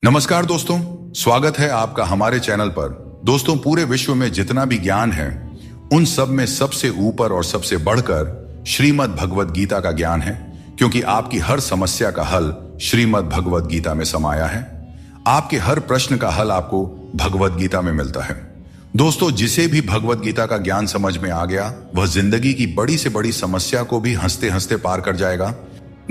नमस्कार दोस्तों, स्वागत है आपका हमारे चैनल पर। दोस्तों, पूरे विश्व में जितना भी ज्ञान है उन सब में सबसे ऊपर और सबसे बढ़कर श्रीमद् भगवद गीता का ज्ञान है, क्योंकि आपकी हर समस्या का हल श्रीमद् भगवद गीता में समाया है। आपके हर प्रश्न का हल आपको भगवद गीता में मिलता है। दोस्तों, जिसे भी भगवद गीता का ज्ञान समझ में आ गया वह जिंदगी की बड़ी से बड़ी समस्या को भी हंसते हंसते पार कर जाएगा।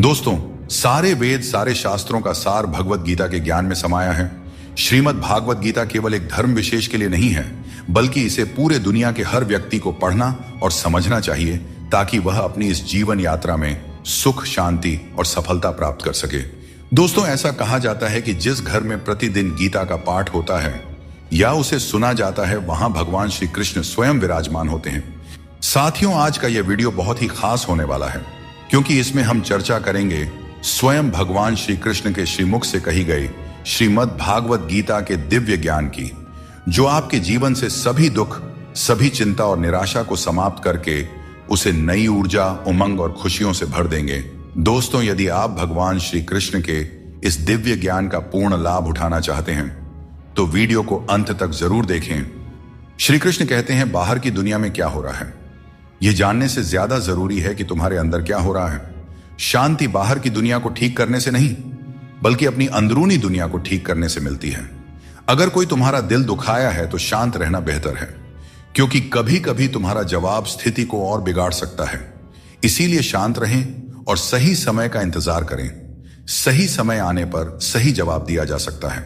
दोस्तों, सारे वेद, सारे शास्त्रों का सार भगवद गीता के ज्ञान में समाया है। श्रीमद् भागवत गीता केवल एक धर्म विशेष के लिए नहीं है, बल्कि इसे पूरे दुनिया के हर व्यक्ति को पढ़ना और समझना चाहिए, ताकि वह अपनी इस जीवन यात्रा में सुख, शांति और सफलता प्राप्त कर सके। दोस्तों, ऐसा कहा जाता है कि जिस घर में प्रतिदिन गीता का पाठ होता है या उसे सुना जाता है, वहां भगवान श्री कृष्ण स्वयं विराजमान होते हैं। साथियों, आज का यह वीडियो बहुत ही खास होने वाला है, क्योंकि इसमें हम चर्चा करेंगे स्वयं भगवान श्री कृष्ण के श्रीमुख से कही गई श्रीमद् भागवत गीता के दिव्य ज्ञान की, जो आपके जीवन से सभी दुख, सभी चिंता और निराशा को समाप्त करके उसे नई ऊर्जा, उमंग और खुशियों से भर देंगे। दोस्तों, यदि आप भगवान श्री कृष्ण के इस दिव्य ज्ञान का पूर्ण लाभ उठाना चाहते हैं तो वीडियो को अंत तक जरूर देखें। श्री कृष्ण कहते हैं, बाहर की दुनिया में क्या हो रहा है यह जानने से ज्यादा जरूरी है कि तुम्हारे अंदर क्या हो रहा है। शांति बाहर की दुनिया को ठीक करने से नहीं, बल्कि अपनी अंदरूनी दुनिया को ठीक करने से मिलती है। अगर कोई तुम्हारा दिल दुखाया है तो शांत रहना बेहतर है, क्योंकि कभी कभी तुम्हारा जवाब स्थिति को और बिगाड़ सकता है। इसीलिए शांत रहें और सही समय का इंतजार करें। सही समय आने पर सही जवाब दिया जा सकता है।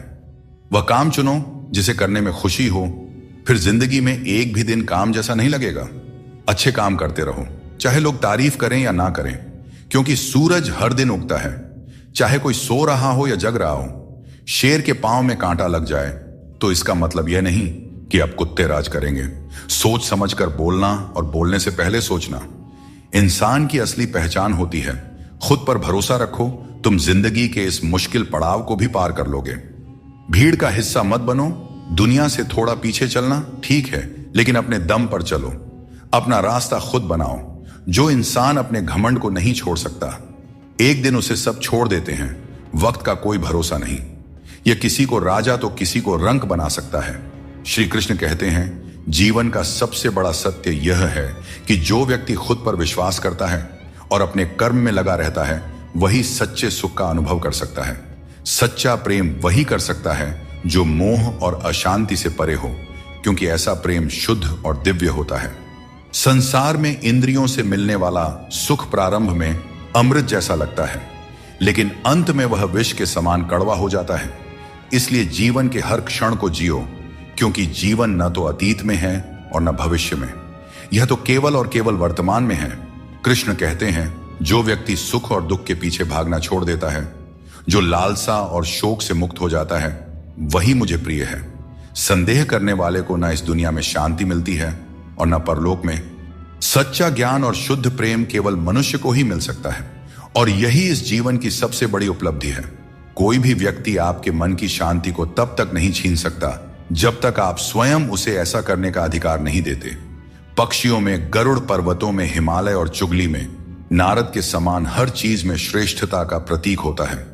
वह काम चुनो जिसे करने में खुशी हो, फिर जिंदगी में एक भी दिन काम जैसा नहीं लगेगा। अच्छे काम करते रहो, चाहे लोग तारीफ करें या ना करें, क्योंकि सूरज हर दिन उगता है, चाहे कोई सो रहा हो या जग रहा हो। शेर के पांव में कांटा लग जाए तो इसका मतलब यह नहीं कि अब कुत्ते राज करेंगे। सोच समझकर बोलना और बोलने से पहले सोचना इंसान की असली पहचान होती है। खुद पर भरोसा रखो, तुम जिंदगी के इस मुश्किल पड़ाव को भी पार कर लोगे। भीड़ का हिस्सा मत बनो। दुनिया से थोड़ा पीछे चलना ठीक है, लेकिन अपने दम पर चलो। अपना रास्ता खुद बनाओ। जो इंसान अपने घमंड को नहीं छोड़ सकता, एक दिन उसे सब छोड़ देते हैं। वक्त का कोई भरोसा नहीं। यह किसी को राजा तो किसी को रंक बना सकता है। श्री कृष्ण कहते हैं, जीवन का सबसे बड़ा सत्य यह है कि जो व्यक्ति खुद पर विश्वास करता है और अपने कर्म में लगा रहता है, वही सच्चे सुख का अनुभव कर सकता है। सच्चा प्रेम वही कर सकता है जो मोह और अशांति से परे हो, क्योंकि ऐसा प्रेम शुद्ध और दिव्य होता है। संसार में इंद्रियों से मिलने वाला सुख प्रारंभ में अमृत जैसा लगता है, लेकिन अंत में वह विष के समान कड़वा हो जाता है। इसलिए जीवन के हर क्षण को जियो, क्योंकि जीवन न तो अतीत में है और न भविष्य में, यह तो केवल और केवल वर्तमान में है। कृष्ण कहते हैं, जो व्यक्ति सुख और दुख के पीछे भागना छोड़ देता है, जो लालसा और शोक से मुक्त हो जाता है, वही मुझे प्रिय है। संदेह करने वाले को न इस दुनिया में शांति मिलती है और न परलोक में। सच्चा ज्ञान और शुद्ध प्रेम केवल मनुष्य को ही मिल सकता है, और यही इस जीवन की सबसे बड़ी उपलब्धि है। कोई भी व्यक्ति आपके मन की शांति को तब तक नहीं छीन सकता जब तक आप स्वयं उसे ऐसा करने का अधिकार नहीं देते। पक्षियों में गरुड़, पर्वतों में हिमालय और चुगली में नारद के समान हर चीज में श्रेष्ठता का प्रतीक होता है।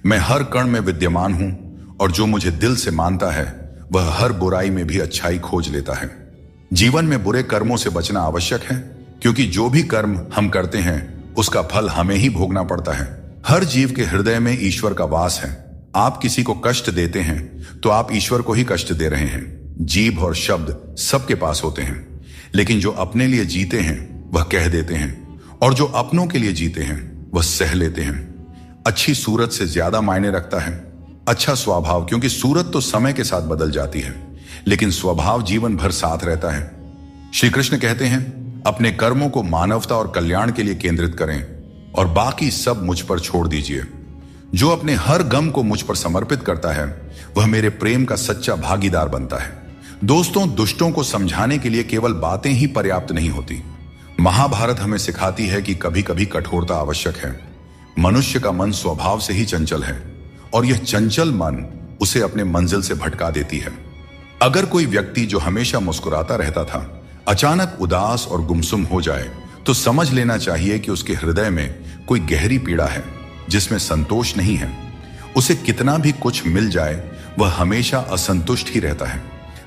मैं हर कण में विद्यमान हूं, और जो मुझे दिल से मानता है वह हर बुराई में भी अच्छाई खोज लेता है। जीवन में बुरे कर्मों से बचना आवश्यक है, क्योंकि जो भी कर्म हम करते हैं उसका फल हमें ही भोगना पड़ता है। हर जीव के हृदय में ईश्वर का वास है। आप किसी को कष्ट देते हैं तो आप ईश्वर को ही कष्ट दे रहे हैं। जीभ और शब्द सबके पास होते हैं, लेकिन जो अपने लिए जीते हैं वह कह देते हैं, और जो अपनों के लिए जीते हैं वह सह लेते हैं। अच्छी सूरत से ज्यादा मायने रखता है अच्छा स्वभाव, क्योंकि सूरत तो समय के साथ बदल जाती है, लेकिन स्वभाव जीवन भर साथ रहता है। श्री कृष्ण कहते हैं, अपने कर्मों को मानवता और कल्याण के लिए केंद्रित करें और बाकी सब मुझ पर छोड़ दीजिए। जो अपने हर गम को मुझ पर समर्पित करता है वह मेरे प्रेम का सच्चा भागीदार बनता है। दोस्तों, दुष्टों को समझाने के लिए केवल बातें ही पर्याप्त नहीं होती। महाभारत हमें सिखाती है कि कभी कभी कठोरता आवश्यक है। मनुष्य का मन स्वभाव से ही चंचल है, और यह चंचल मन उसे अपने मंजिल से भटका देती है। अगर कोई व्यक्ति जो हमेशा मुस्कुराता रहता था अचानक उदास और गुमसुम हो जाए, तो समझ लेना चाहिए कि उसके हृदय में कोई गहरी पीड़ा है जिसमें संतोष नहीं है। उसे कितना भी कुछ मिल जाए वह हमेशा असंतुष्ट ही रहता है।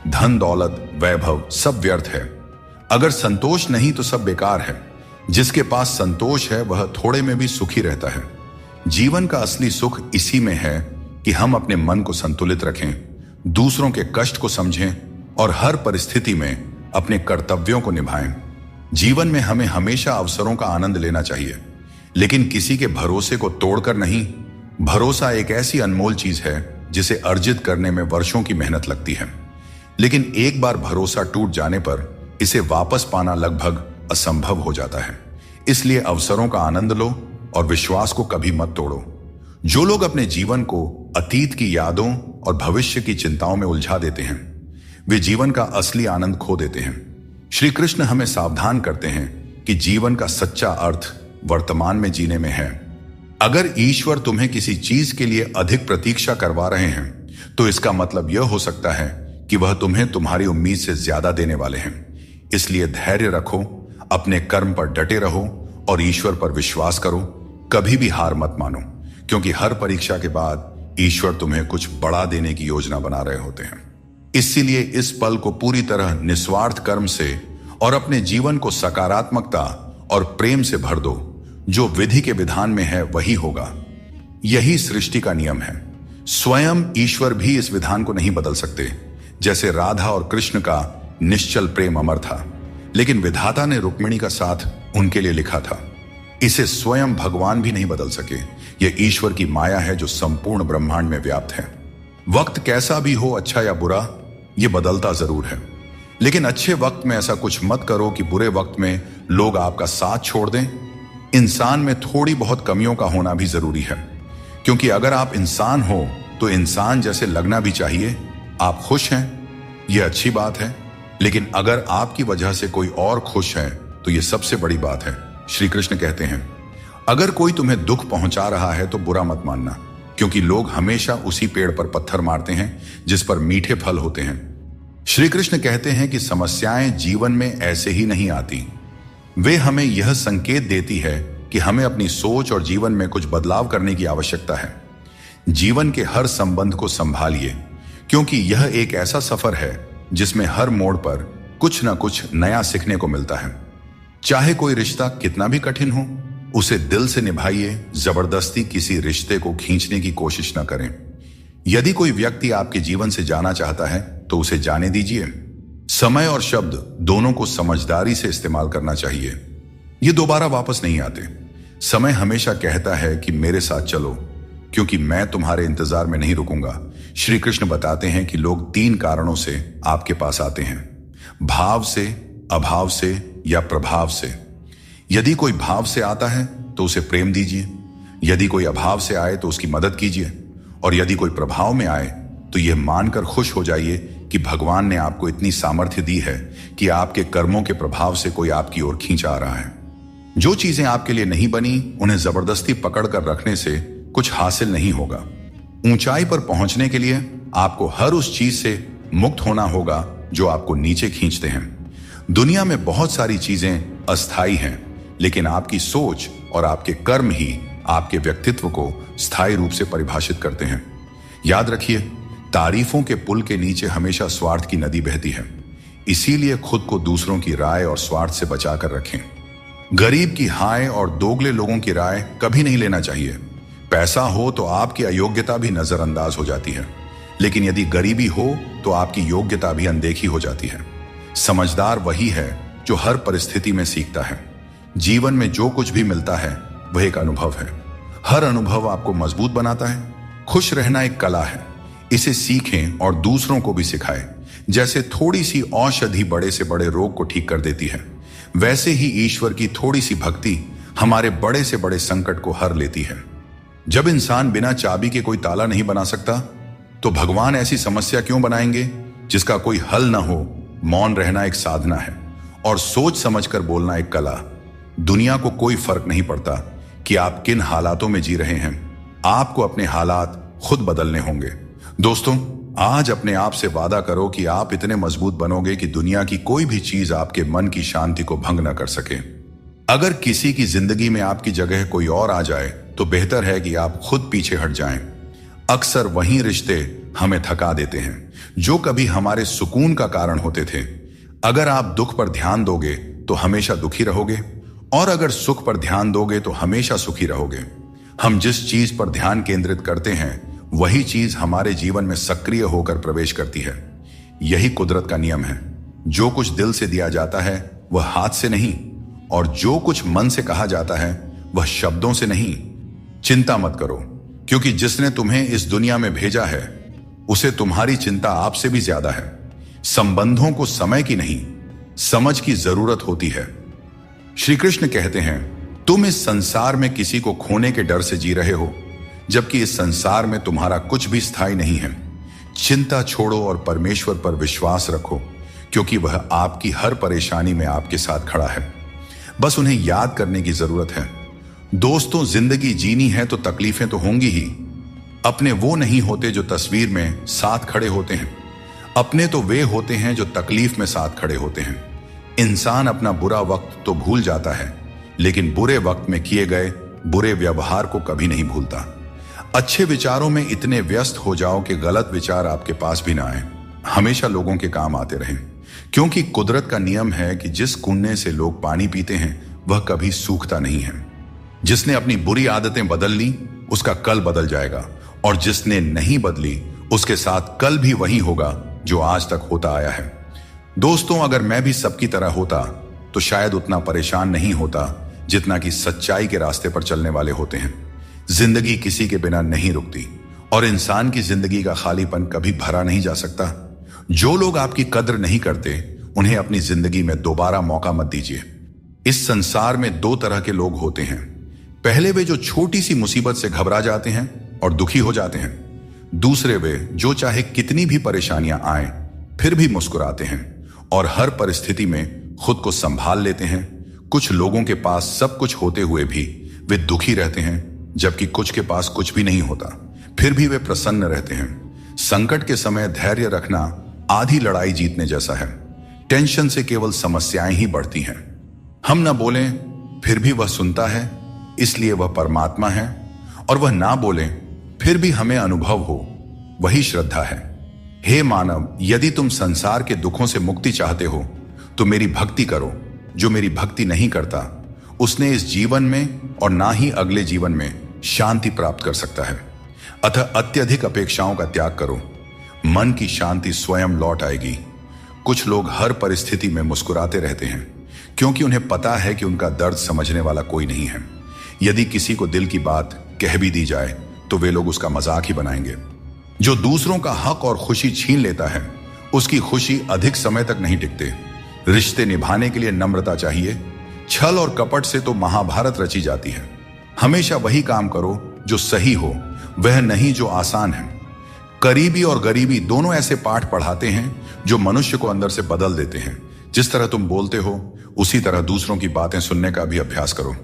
धन दौलत वैभव सब व्यर्थ है। अगर संतोष नहीं तो सब बेकार है। जिसके पास संतोष है वह थोड़े में भी सुखी रहता है। जीवन का असली सुख इसी में है कि हम अपने मन को संतुलित रखें, दूसरों के कष्ट को समझें और हर परिस्थिति में अपने कर्तव्यों को निभाएं। जीवन में हमें हमेशा अवसरों का आनंद लेना चाहिए, लेकिन किसी के भरोसे को तोड़कर नहीं। भरोसा एक ऐसी अनमोल चीज है जिसे अर्जित करने में वर्षों की मेहनत लगती है, लेकिन एक बार भरोसा टूट जाने पर इसे वापस पाना लगभग असंभव हो जाता है। इसलिए अवसरों का आनंद लो और विश्वास को कभी मत तोड़ो। जो लोग अपने जीवन को अतीत की यादों और भविष्य की चिंताओं में उलझा देते हैं वे जीवन का असली आनंद खो देते हैं। श्री कृष्ण हमें सावधान करते हैं कि जीवन का सच्चा अर्थ वर्तमान में जीने में है। अगर ईश्वर तुम्हें किसी चीज के लिए अधिक प्रतीक्षा करवा रहे हैं तो इसका मतलब यह हो सकता है कि वह तुम्हें तुम्हारी उम्मीद से ज्यादा देने वाले हैं। इसलिए धैर्य रखो, अपने कर्म पर डटे रहो और ईश्वर पर विश्वास करो। कभी भी हार मत मानो, क्योंकि हर परीक्षा के बाद ईश्वर तुम्हें कुछ बड़ा देने की योजना बना रहे होते हैं। इसीलिए इस पल को पूरी तरह निस्वार्थ कर्म से और अपने जीवन को सकारात्मकता और प्रेम से भर दो। जो विधि के विधान में है वही होगा। यही सृष्टि का नियम है। स्वयं ईश्वर भी इस विधान को नहीं बदल सकते। जैसे राधा और कृष्ण का निश्चल प्रेम अमर था, लेकिन विधाता ने रुक्मिणी का साथ उनके लिए लिखा था। इसे स्वयं भगवान भी नहीं बदल सके। यह ईश्वर की माया है जो संपूर्ण ब्रह्मांड में व्याप्त है। वक्त कैसा भी हो, अच्छा या बुरा, यह बदलता जरूर है, लेकिन अच्छे वक्त में ऐसा कुछ मत करो कि बुरे वक्त में लोग आपका साथ छोड़ दें। इंसान में थोड़ी बहुत कमियों का होना भी जरूरी है, क्योंकि अगर आप इंसान हो तो इंसान जैसे लगना भी चाहिए। आप खुश हैं, यह अच्छी बात है, लेकिन अगर आपकी वजह से कोई और खुश है तो यह सबसे बड़ी बात है। श्री कृष्ण कहते हैं, अगर कोई तुम्हें दुख पहुंचा रहा है तो बुरा मत मानना, क्योंकि लोग हमेशा उसी पेड़ पर पत्थर मारते हैं जिस पर मीठे फल होते हैं। श्री कृष्ण कहते हैं कि समस्याएं जीवन में ऐसे ही नहीं आती। वे हमें यह संकेत देती है कि हमें अपनी सोच और जीवन में कुछ बदलाव करने की आवश्यकता है। जीवन के हर संबंध को संभालिए, क्योंकि यह एक ऐसा सफर है जिसमें हर मोड़ पर कुछ न कुछ नया सीखने को मिलता है। चाहे कोई रिश्ता कितना भी कठिन हो, उसे दिल से निभाइए। जबरदस्ती किसी रिश्ते को खींचने की कोशिश न करें। यदि कोई व्यक्ति आपके जीवन से जाना चाहता है तो उसे जाने दीजिए। समय और शब्द दोनों को समझदारी से इस्तेमाल करना चाहिए। ये दोबारा वापस नहीं आते। समय हमेशा कहता है कि मेरे साथ चलो, क्योंकि मैं तुम्हारे इंतजार में नहीं रुकूंगा। श्री कृष्ण बताते हैं कि लोग 3 कारणों से आपके पास आते हैं: भाव से, अभाव से या प्रभाव से। यदि कोई भाव से आता है तो उसे प्रेम दीजिए, यदि कोई अभाव से आए तो उसकी मदद कीजिए, और यदि कोई प्रभाव में आए तो यह मानकर खुश हो जाइए कि भगवान ने आपको इतनी सामर्थ्य दी है कि आपके कर्मों के प्रभाव से कोई आपकी ओर खींच आ रहा है। जो चीजें आपके लिए नहीं बनी उन्हें जबरदस्ती पकड़ कर रखने से कुछ हासिल नहीं होगा। ऊंचाई पर पहुंचने के लिए आपको हर उस चीज से मुक्त होना होगा जो आपको नीचे खींचते हैं। दुनिया में बहुत सारी चीजें अस्थायी हैं, लेकिन आपकी सोच और आपके कर्म ही आपके व्यक्तित्व को स्थायी रूप से परिभाषित करते हैं। याद रखिए, तारीफों के पुल के नीचे हमेशा स्वार्थ की नदी बहती है। इसीलिए खुद को दूसरों की राय और स्वार्थ से बचाकर रखें। गरीब की हाय और दोगले लोगों की राय कभी नहीं लेना चाहिए। पैसा हो तो आपकी अयोग्यता भी नजरअंदाज हो जाती है, लेकिन यदि गरीबी हो तो आपकी योग्यता भी अनदेखी हो जाती है। समझदार वही है जो हर परिस्थिति में सीखता है। जीवन में जो कुछ भी मिलता है वह एक अनुभव है। हर अनुभव आपको मजबूत बनाता है। खुश रहना एक कला है, इसे सीखें और दूसरों को भी सिखाएं। जैसे थोड़ी सी औषधि बड़े से बड़े रोग को ठीक कर देती है, वैसे ही ईश्वर की थोड़ी सी भक्ति हमारे बड़े से बड़े संकट को हर लेती है। जब इंसान बिना चाबी के कोई ताला नहीं बना सकता, तो भगवान ऐसी समस्या क्यों बनाएंगे जिसका कोई हल ना हो। मौन रहना एक साधना है और सोच समझकर बोलना एक कला। दुनिया को कोई फर्क नहीं पड़ता कि आप किन हालातों में जी रहे हैं, आपको अपने हालात खुद बदलने होंगे। दोस्तों, आज अपने आप से वादा करो कि आप इतने मजबूत बनोगे कि दुनिया की कोई भी चीज आपके मन की शांति को भंग न कर सके। अगर किसी की जिंदगी में आपकी जगह कोई और आ जाए तो बेहतर है कि आप खुद पीछे हट जाएं। अक्सर वही रिश्ते हमें थका देते हैं जो कभी हमारे सुकून का कारण होते थे। अगर आप दुख पर ध्यान दोगे तो हमेशा दुखी रहोगे, और अगर सुख पर ध्यान दोगे तो हमेशा सुखी रहोगे। हम जिस चीज पर ध्यान केंद्रित करते हैं वही चीज हमारे जीवन में सक्रिय होकर प्रवेश करती है। यही कुदरत का नियम है। जो कुछ दिल से दिया जाता है वह हाथ से नहीं, और जो कुछ मन से कहा जाता है वह शब्दों से नहीं। चिंता मत करो, क्योंकि जिसने तुम्हें इस दुनिया में भेजा है उसे तुम्हारी चिंता आपसे भी ज्यादा है। संबंधों को समय की नहीं, समझ की जरूरत होती है। श्री कृष्ण कहते हैं, तुम इस संसार में किसी को खोने के डर से जी रहे हो, जबकि इस संसार में तुम्हारा कुछ भी स्थायी नहीं है। चिंता छोड़ो और परमेश्वर पर विश्वास रखो, क्योंकि वह आपकी हर परेशानी में आपके साथ खड़ा है। बस उन्हें याद करने की जरूरत है। दोस्तों, जिंदगी जीनी है तो तकलीफें तो होंगी ही। अपने वो नहीं होते जो तस्वीर में साथ खड़े होते हैं, अपने तो वे होते हैं जो तकलीफ में साथ खड़े होते हैं। इंसान अपना बुरा वक्त तो भूल जाता है, लेकिन बुरे वक्त में किए गए बुरे व्यवहार को कभी नहीं भूलता। अच्छे विचारों में इतने व्यस्त हो जाओ कि गलत विचार आपके पास भी ना आए। हमेशा लोगों के काम आते रहें, क्योंकि कुदरत का नियम है कि जिस कुएं से लोग पानी पीते हैं वह कभी सूखता नहीं है। जिसने अपनी बुरी आदतें बदल ली उसका कल बदल जाएगा, और जिसने नहीं बदली उसके साथ कल भी वही होगा जो आज तक होता आया है। दोस्तों, अगर मैं भी सबकी तरह होता तो शायद उतना परेशान नहीं होता जितना कि सच्चाई के रास्ते पर चलने वाले होते हैं। जिंदगी किसी के बिना नहीं रुकती, और इंसान की जिंदगी का खालीपन कभी भरा नहीं जा सकता। जो लोग आपकी कद्र नहीं करते उन्हें अपनी जिंदगी में दोबारा मौका मत दीजिए। इस संसार में दो तरह के लोग होते हैं। पहले वे जो छोटी सी मुसीबत से घबरा जाते हैं और दुखी हो जाते हैं। दूसरे वे जो चाहे कितनी भी परेशानियां आए फिर भी मुस्कुराते हैं और हर परिस्थिति में खुद को संभाल लेते हैं। कुछ लोगों के पास सब कुछ होते हुए भी वे दुखी रहते हैं, जबकि कुछ के पास कुछ भी नहीं होता फिर भी वे प्रसन्न रहते हैं। संकट के समय धैर्य रखना आधी लड़ाई जीतने जैसा है। टेंशन से केवल समस्याएं ही बढ़ती हैं। हम न बोलें फिर भी वह सुनता है, इसलिए वह परमात्मा है, और वह ना बोलें फिर भी हमें अनुभव हो, वही श्रद्धा है। हे मानव, यदि तुम संसार के दुखों से मुक्ति चाहते हो तो मेरी भक्ति करो। जो मेरी भक्ति नहीं करता उसने इस जीवन में और ना ही अगले जीवन में शांति प्राप्त कर सकता है। अतः अत्यधिक अपेक्षाओं का त्याग करो, मन की शांति स्वयं लौट आएगी। कुछ लोग हर परिस्थिति में मुस्कुराते रहते हैं, क्योंकि उन्हें पता है कि उनका दर्द समझने वाला कोई नहीं है। यदि किसी को दिल की बात कह भी दी जाए तो वे लोग उसका मजाक ही बनाएंगे। जो दूसरों का हक और खुशी छीन लेता है उसकी खुशी अधिक समय तक नहीं टिकते। रिश्ते निभाने के लिए नम्रता चाहिए। छल और कपट से तो महाभारत रची जाती है। हमेशा वही काम करो जो सही हो, वह नहीं जो आसान है। करीबी और गरीबी दोनों ऐसे पाठ पढ़ाते हैं जो मनुष्य को अंदर से बदल देते हैं। जिस तरह तुम बोलते हो उसी तरह दूसरों की बातें सुनने का भी अभ्यास करो।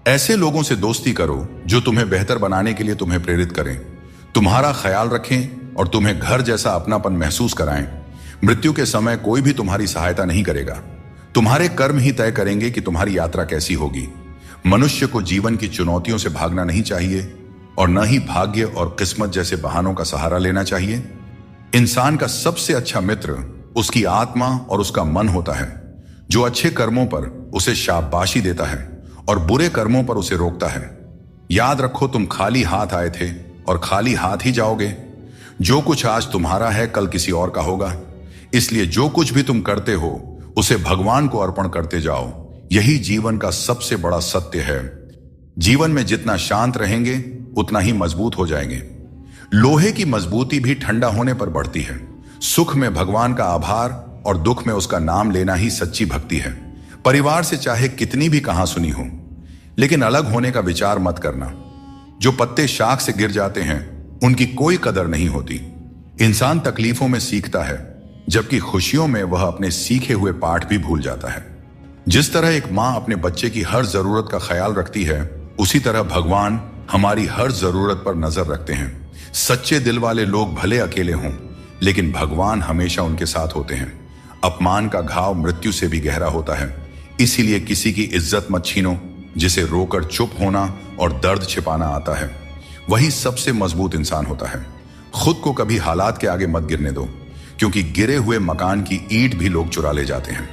ऐसे लोगों से दोस्ती करो जो तुम्हें बेहतर बनाने के लिए तुम्हें प्रेरित करें, तुम्हारा ख्याल रखें और तुम्हें घर जैसा अपनापन महसूस कराएं। मृत्यु के समय कोई भी तुम्हारी सहायता नहीं करेगा। तुम्हारे कर्म ही तय करेंगे कि तुम्हारी यात्रा कैसी होगी। मनुष्य को जीवन की चुनौतियों से भागना नहीं चाहिए और न ही भाग्य और किस्मत जैसे बहानों का सहारा लेना चाहिए। इंसान का सबसे अच्छा मित्र उसकी आत्मा और उसका मन होता है, जो अच्छे कर्मों पर उसे शाबाशी देता है और बुरे कर्मों पर उसे रोकता है। याद रखो, तुम खाली हाथ आए थे और खाली हाथ ही जाओगे। जो कुछ आज तुम्हारा है कल किसी और का होगा। इसलिए जो कुछ भी तुम करते हो उसे भगवान को अर्पण करते जाओ। यही जीवन का सबसे बड़ा सत्य है। जीवन में जितना शांत रहेंगे उतना ही मजबूत हो जाएंगे। लोहे की मजबूती भी ठंडा होने पर बढ़ती है। सुख में भगवान का आभार और दुख में उसका नाम लेना ही सच्ची भक्ति है। परिवार से चाहे कितनी भी कहां सुनी हो, लेकिन अलग होने का विचार मत करना। जो पत्ते शाख से गिर जाते हैं उनकी कोई कदर नहीं होती। इंसान तकलीफों में सीखता है, जबकि खुशियों में वह अपने सीखे हुए पाठ भी भूल जाता है। जिस तरह एक माँ अपने बच्चे की हर जरूरत का ख्याल रखती है, उसी तरह भगवान हमारी हर जरूरत पर नजर रखते हैं। सच्चे दिल वाले लोग भले अकेले हों, लेकिन भगवान हमेशा उनके साथ होते हैं। अपमान का घाव मृत्यु से भी गहरा होता है, इसीलिए किसी की इज्जत मत छीनो जिसे रोकर चुप होना और दर्द छिपाना आता है। वही सबसे मजबूत इंसान होता है। खुद को कभी हालात के आगे मत गिरने दो, क्योंकि गिरे हुए मकान की ईंट भी लोग चुरा ले जाते हैं।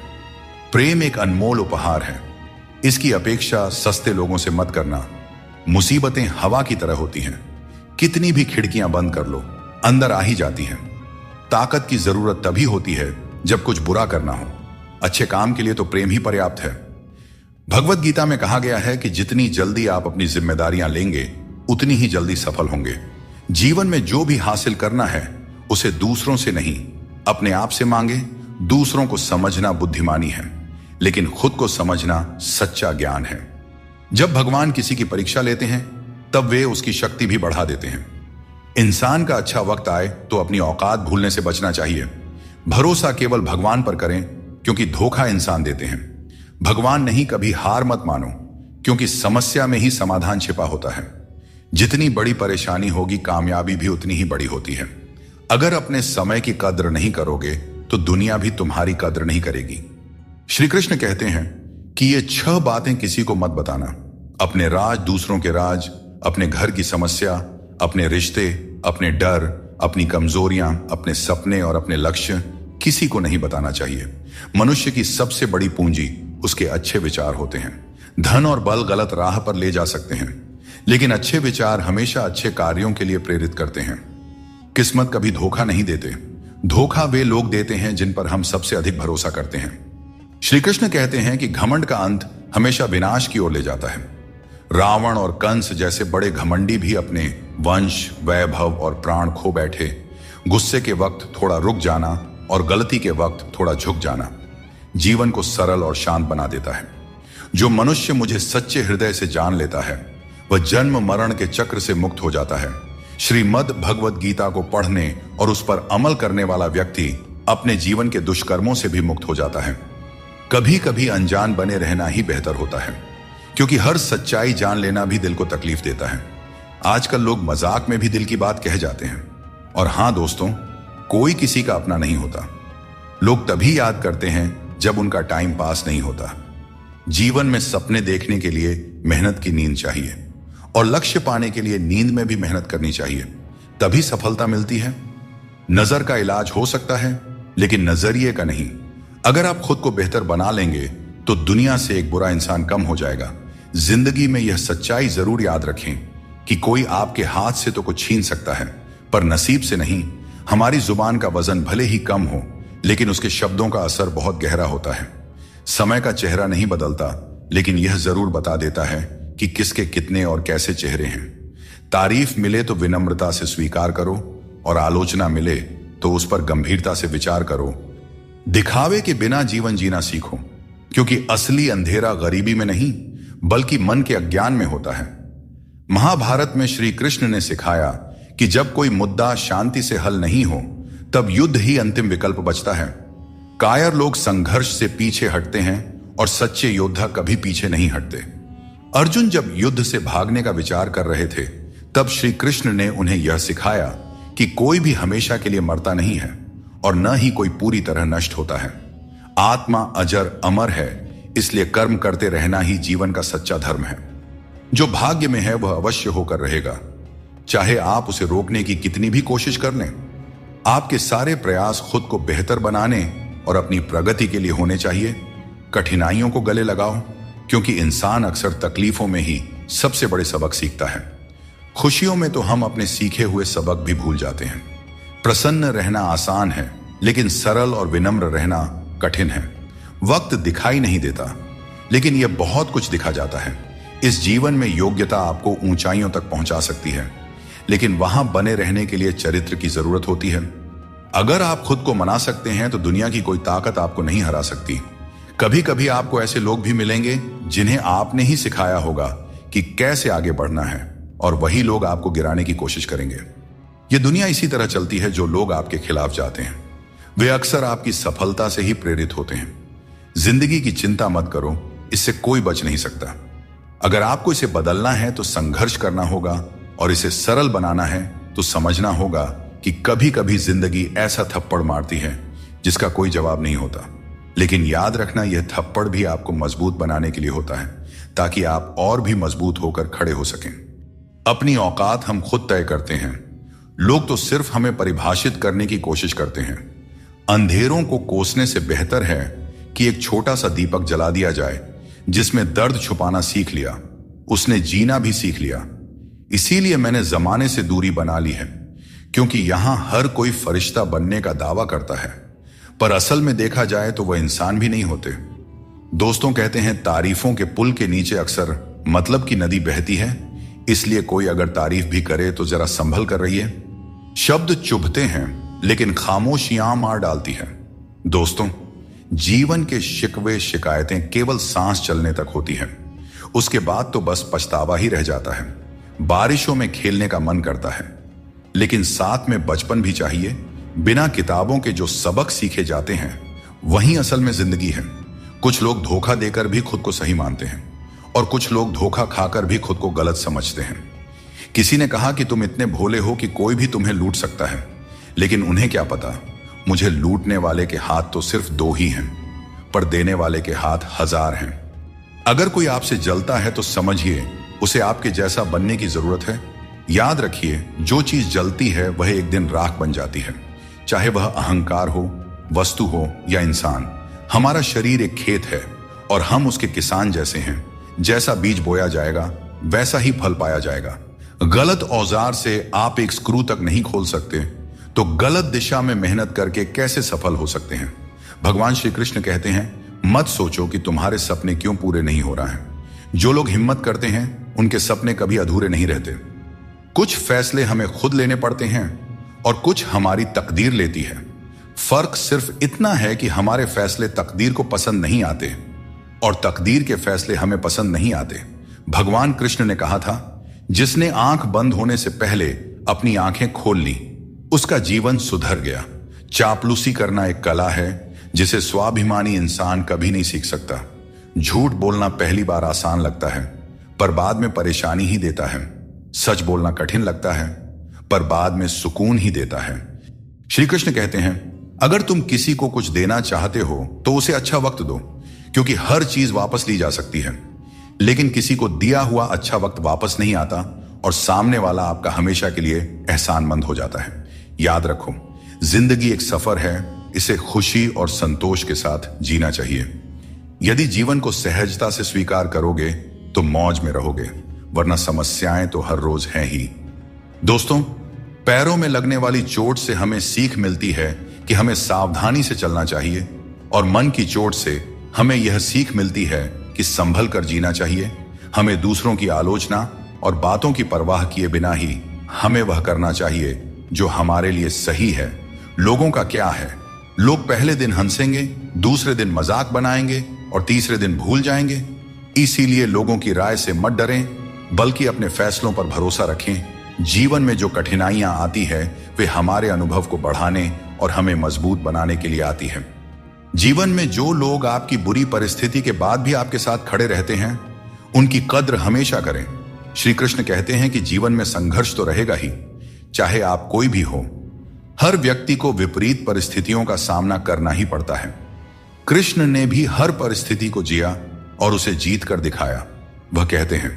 प्रेम एक अनमोल उपहार है, इसकी अपेक्षा सस्ते लोगों से मत करना। मुसीबतें हवा की तरह होती हैं, कितनी भी खिड़कियां बंद कर लो अंदर आ ही जाती हैं। ताकत की जरूरत तभी होती है जब कुछ बुरा करना हो। अच्छे काम के लिए तो प्रेम ही पर्याप्त है। भगवत गीता में कहा गया है कि जितनी जल्दी आप अपनी जिम्मेदारियां लेंगे उतनी ही जल्दी सफल होंगे। जीवन में जो भी हासिल करना है उसे दूसरों से नहीं, अपने आप से मांगे। दूसरों को समझना बुद्धिमानी है, लेकिन खुद को समझना सच्चा ज्ञान है। जब भगवान किसी की परीक्षा लेते हैं तब वे उसकी शक्ति भी बढ़ा देते हैं। इंसान का अच्छा वक्त आए तो अपनी औकात भूलने से बचना चाहिए। भरोसा केवल भगवान पर करें, क्योंकि धोखा इंसान देते हैं। भगवान नहीं, कभी हार मत मानो, क्योंकि समस्या में ही समाधान छिपा होता है। जितनी बड़ी परेशानी होगी, कामयाबी भी उतनी ही बड़ी होती है। अगर अपने समय की कद्र नहीं करोगे तो दुनिया भी तुम्हारी कद्र नहीं करेगी। श्री कृष्ण कहते हैं कि ये 6 बातें किसी को मत बताना। अपने राज, दूसरों के राज, अपने घर की समस्या, अपने रिश्ते, अपने डर, अपनी कमजोरियां, अपने सपने और अपने लक्ष्य किसी को नहीं बताना चाहिए। मनुष्य की सबसे बड़ी पूंजी उसके अच्छे विचार होते हैं। धन और बल गलत राह पर ले जा सकते हैं, लेकिन अच्छे विचार हमेशा अच्छे कार्यों के लिए प्रेरित करते हैं। किस्मत कभी धोखा नहीं देते। धोखा वे लोग देते हैं जिन पर हम सबसे अधिक भरोसा करते हैं। श्री कृष्ण कहते हैं कि घमंड का अंत हमेशा विनाश की ओर ले जाता है। रावण और कंस जैसे बड़े घमंडी भी अपने वंश, वैभव और प्राण खो बैठे। गुस्से के वक्त थोड़ा रुक जाना और गलती के वक्त थोड़ा झुक जाना जीवन को सरल और शांत बना देता है। जो मनुष्य मुझे सच्चे हृदय से जान लेता है वह जन्म मरण के चक्र से मुक्त हो जाता है। श्रीमद् भगवत गीता को पढ़ने और उस पर अमल करने वाला व्यक्ति अपने जीवन के दुष्कर्मों से भी मुक्त हो जाता है। कभी कभी अनजान बने रहना ही बेहतर होता है, क्योंकि हर सच्चाई जान लेना भी दिल को तकलीफ देता है। आजकल लोग मजाक में भी दिल की बात कह जाते हैं। और हां दोस्तों, कोई किसी का अपना नहीं होता। लोग तभी याद करते हैं जब उनका टाइम पास नहीं होता। जीवन में सपने देखने के लिए मेहनत की नींद चाहिए, और लक्ष्य पाने के लिए नींद में भी मेहनत करनी चाहिए, तभी सफलता मिलती है। नजर का इलाज हो सकता है, लेकिन नजरिए का नहीं। अगर आप खुद को बेहतर बना लेंगे तो दुनिया से एक बुरा इंसान कम हो जाएगा। जिंदगी में यह सच्चाई जरूर याद रखें कि कोई आपके हाथ से तो कुछ छीन सकता है, पर नसीब से नहीं। हमारी जुबान का वजन भले ही कम हो, लेकिन उसके शब्दों का असर बहुत गहरा होता है। समय का चेहरा नहीं बदलता, लेकिन यह जरूर बता देता है कि किसके कितने और कैसे चेहरे हैं। तारीफ मिले तो विनम्रता से स्वीकार करो, और आलोचना मिले तो उस पर गंभीरता से विचार करो। दिखावे के बिना जीवन जीना सीखो, क्योंकि असली अंधेरा गरीबी में नहीं बल्कि मन के अज्ञान में होता है। महाभारत में श्री कृष्ण ने सिखाया कि जब कोई मुद्दा शांति से हल नहीं हो तब युद्ध ही अंतिम विकल्प बचता है। कायर लोग संघर्ष से पीछे हटते हैं और सच्चे योद्धा कभी पीछे नहीं हटते। अर्जुन जब युद्ध से भागने का विचार कर रहे थे तब श्री कृष्ण ने उन्हें यह सिखाया कि कोई भी हमेशा के लिए मरता नहीं है और न ही कोई पूरी तरह नष्ट होता है। आत्मा अजर अमर है, इसलिए कर्म करते रहना ही जीवन का सच्चा धर्म है। जो भाग्य में है वह अवश्य होकर रहेगा, चाहे आप उसे रोकने की कितनी भी कोशिश कर लें। आपके सारे प्रयास खुद को बेहतर बनाने और अपनी प्रगति के लिए होने चाहिए। कठिनाइयों को गले लगाओ, क्योंकि इंसान अक्सर तकलीफों में ही सबसे बड़े सबक सीखता है। खुशियों में तो हम अपने सीखे हुए सबक भी भूल जाते हैं। प्रसन्न रहना आसान है, लेकिन सरल और विनम्र रहना कठिन है। वक्त दिखाई नहीं देता, लेकिन यह बहुत कुछ दिखा जाता है। इस जीवन में योग्यता आपको ऊंचाइयों तक पहुंचा सकती है, लेकिन वहां बने रहने के लिए चरित्र की जरूरत होती है। अगर आप खुद को मना सकते हैं तो दुनिया की कोई ताकत आपको नहीं हरा सकती। कभी कभी आपको ऐसे लोग भी मिलेंगे जिन्हें आपने ही सिखाया होगा कि कैसे आगे बढ़ना है, और वही लोग आपको गिराने की कोशिश करेंगे। यह दुनिया इसी तरह चलती है। जो लोग आपके खिलाफ जाते हैं वे अक्सर आपकी सफलता से ही प्रेरित होते हैं। जिंदगी की चिंता मत करो, इससे कोई बच नहीं सकता। अगर आपको इसे बदलना है तो संघर्ष करना होगा, और इसे सरल बनाना है तो समझना होगा कि कभी कभी जिंदगी ऐसा थप्पड़ मारती है जिसका कोई जवाब नहीं होता। लेकिन याद रखना, यह थप्पड़ भी आपको मजबूत बनाने के लिए होता है, ताकि आप और भी मजबूत होकर खड़े हो सकें। अपनी औकात हम खुद तय करते हैं। लोग तो सिर्फ हमें परिभाषित करने की कोशिश करते हैं। अंधेरों को कोसने से बेहतर है कि एक छोटा सा दीपक जला दिया जाए। जिसमें दर्द छुपाना सीख लिया, उसने जीना भी सीख लिया। इसीलिए मैंने जमाने से दूरी बना ली है, क्योंकि यहां हर कोई फरिश्ता बनने का दावा करता है, पर असल में देखा जाए तो वह इंसान भी नहीं होते। दोस्तों कहते हैं तारीफों के पुल के नीचे अक्सर मतलब की नदी बहती है, इसलिए कोई अगर तारीफ भी करे तो जरा संभल कर रहिए। शब्द चुभते हैं लेकिन खामोशियां मार डालती है। दोस्तों, जीवन के शिकवे शिकायतें केवल सांस चलने तक होती हैं। उसके बाद तो बस पछतावा ही रह जाता है। बारिशों में खेलने का मन करता है, लेकिन साथ में बचपन भी चाहिए। बिना किताबों के जो सबक सीखे जाते हैं वही असल में जिंदगी है। कुछ लोग धोखा देकर भी खुद को सही मानते हैं और कुछ लोग धोखा खाकर भी खुद को गलत समझते हैं। किसी ने कहा कि तुम इतने भोले हो कि कोई भी तुम्हें लूट सकता है, लेकिन उन्हें क्या पता, मुझे लूटने वाले के हाथ तो सिर्फ 2 ही हैं, पर देने वाले के हाथ 1000 हैं। अगर कोई आपसे जलता है तो समझिए उसे आपके जैसा बनने की जरूरत है। याद रखिए, जो चीज जलती है वह एक दिन राख बन जाती है, चाहे वह अहंकार हो, वस्तु हो या इंसान। हमारा शरीर एक खेत है और हम उसके किसान जैसे हैं। जैसा बीज बोया जाएगा वैसा ही फल पाया जाएगा। गलत औजार से आप एक स्क्रू तक नहीं खोल सकते, तो गलत दिशा में मेहनत करके कैसे सफल हो सकते हैं। भगवान श्री कृष्ण कहते हैं, मत सोचो कि तुम्हारे सपने क्यों पूरे नहीं हो रहे हैं। जो लोग हिम्मत करते हैं उनके सपने कभी अधूरे नहीं रहते। कुछ फैसले हमें खुद लेने पड़ते हैं और कुछ हमारी तकदीर लेती है। फर्क सिर्फ इतना है कि हमारे फैसले तकदीर को पसंद नहीं आते और तकदीर के फैसले हमें पसंद नहीं आते। भगवान कृष्ण ने कहा था, जिसने आंख बंद होने से पहले अपनी आंखें खोल ली उसका जीवन सुधर गया। चापलूसी करना एक कला है जिसे स्वाभिमानी इंसान कभी नहीं सीख सकता। झूठ बोलना पहली बार आसान लगता है, पर बाद में परेशानी ही देता है। सच बोलना कठिन लगता है, पर बाद में सुकून ही देता है। श्री कृष्ण कहते हैं, अगर तुम किसी को कुछ देना चाहते हो तो उसे अच्छा वक्त दो, क्योंकि हर चीज वापस ली जा सकती है, लेकिन किसी को दिया हुआ अच्छा वक्त वापस नहीं आता और सामने वाला आपका हमेशा के लिए एहसानमंद हो जाता है। याद रखो, जिंदगी एक सफर है, इसे खुशी और संतोष के साथ जीना चाहिए। यदि जीवन को सहजता से स्वीकार करोगे तो मौज में रहोगे, वरना समस्याएं तो हर रोज हैं ही। दोस्तों, पैरों में लगने वाली चोट से हमें सीख मिलती है कि हमें सावधानी से चलना चाहिए, और मन की चोट से हमें यह सीख मिलती है कि संभल कर जीना चाहिए। हमें दूसरों की आलोचना और बातों की परवाह किए बिना ही हमें वह करना चाहिए जो हमारे लिए सही है। लोगों का क्या है, लोग पहले दिन हंसेंगे, दूसरे दिन मजाक बनाएंगे और तीसरे दिन भूल जाएंगे। इसीलिए लोगों की राय से मत डरें, बल्कि अपने फैसलों पर भरोसा रखें। जीवन में जो कठिनाइयां आती है वे हमारे अनुभव को बढ़ाने और हमें मजबूत बनाने के लिए आती है। जीवन में जो लोग आपकी बुरी परिस्थिति के बाद भी आपके साथ खड़े रहते हैं, उनकी कद्र हमेशा करें। श्री कृष्ण कहते हैं कि जीवन में संघर्ष तो रहेगा ही, चाहे आप कोई भी हो। हर व्यक्ति को विपरीत परिस्थितियों का सामना करना ही पड़ता है। कृष्ण ने भी हर परिस्थिति को जिया और उसे जीत कर दिखाया। वह कहते हैं,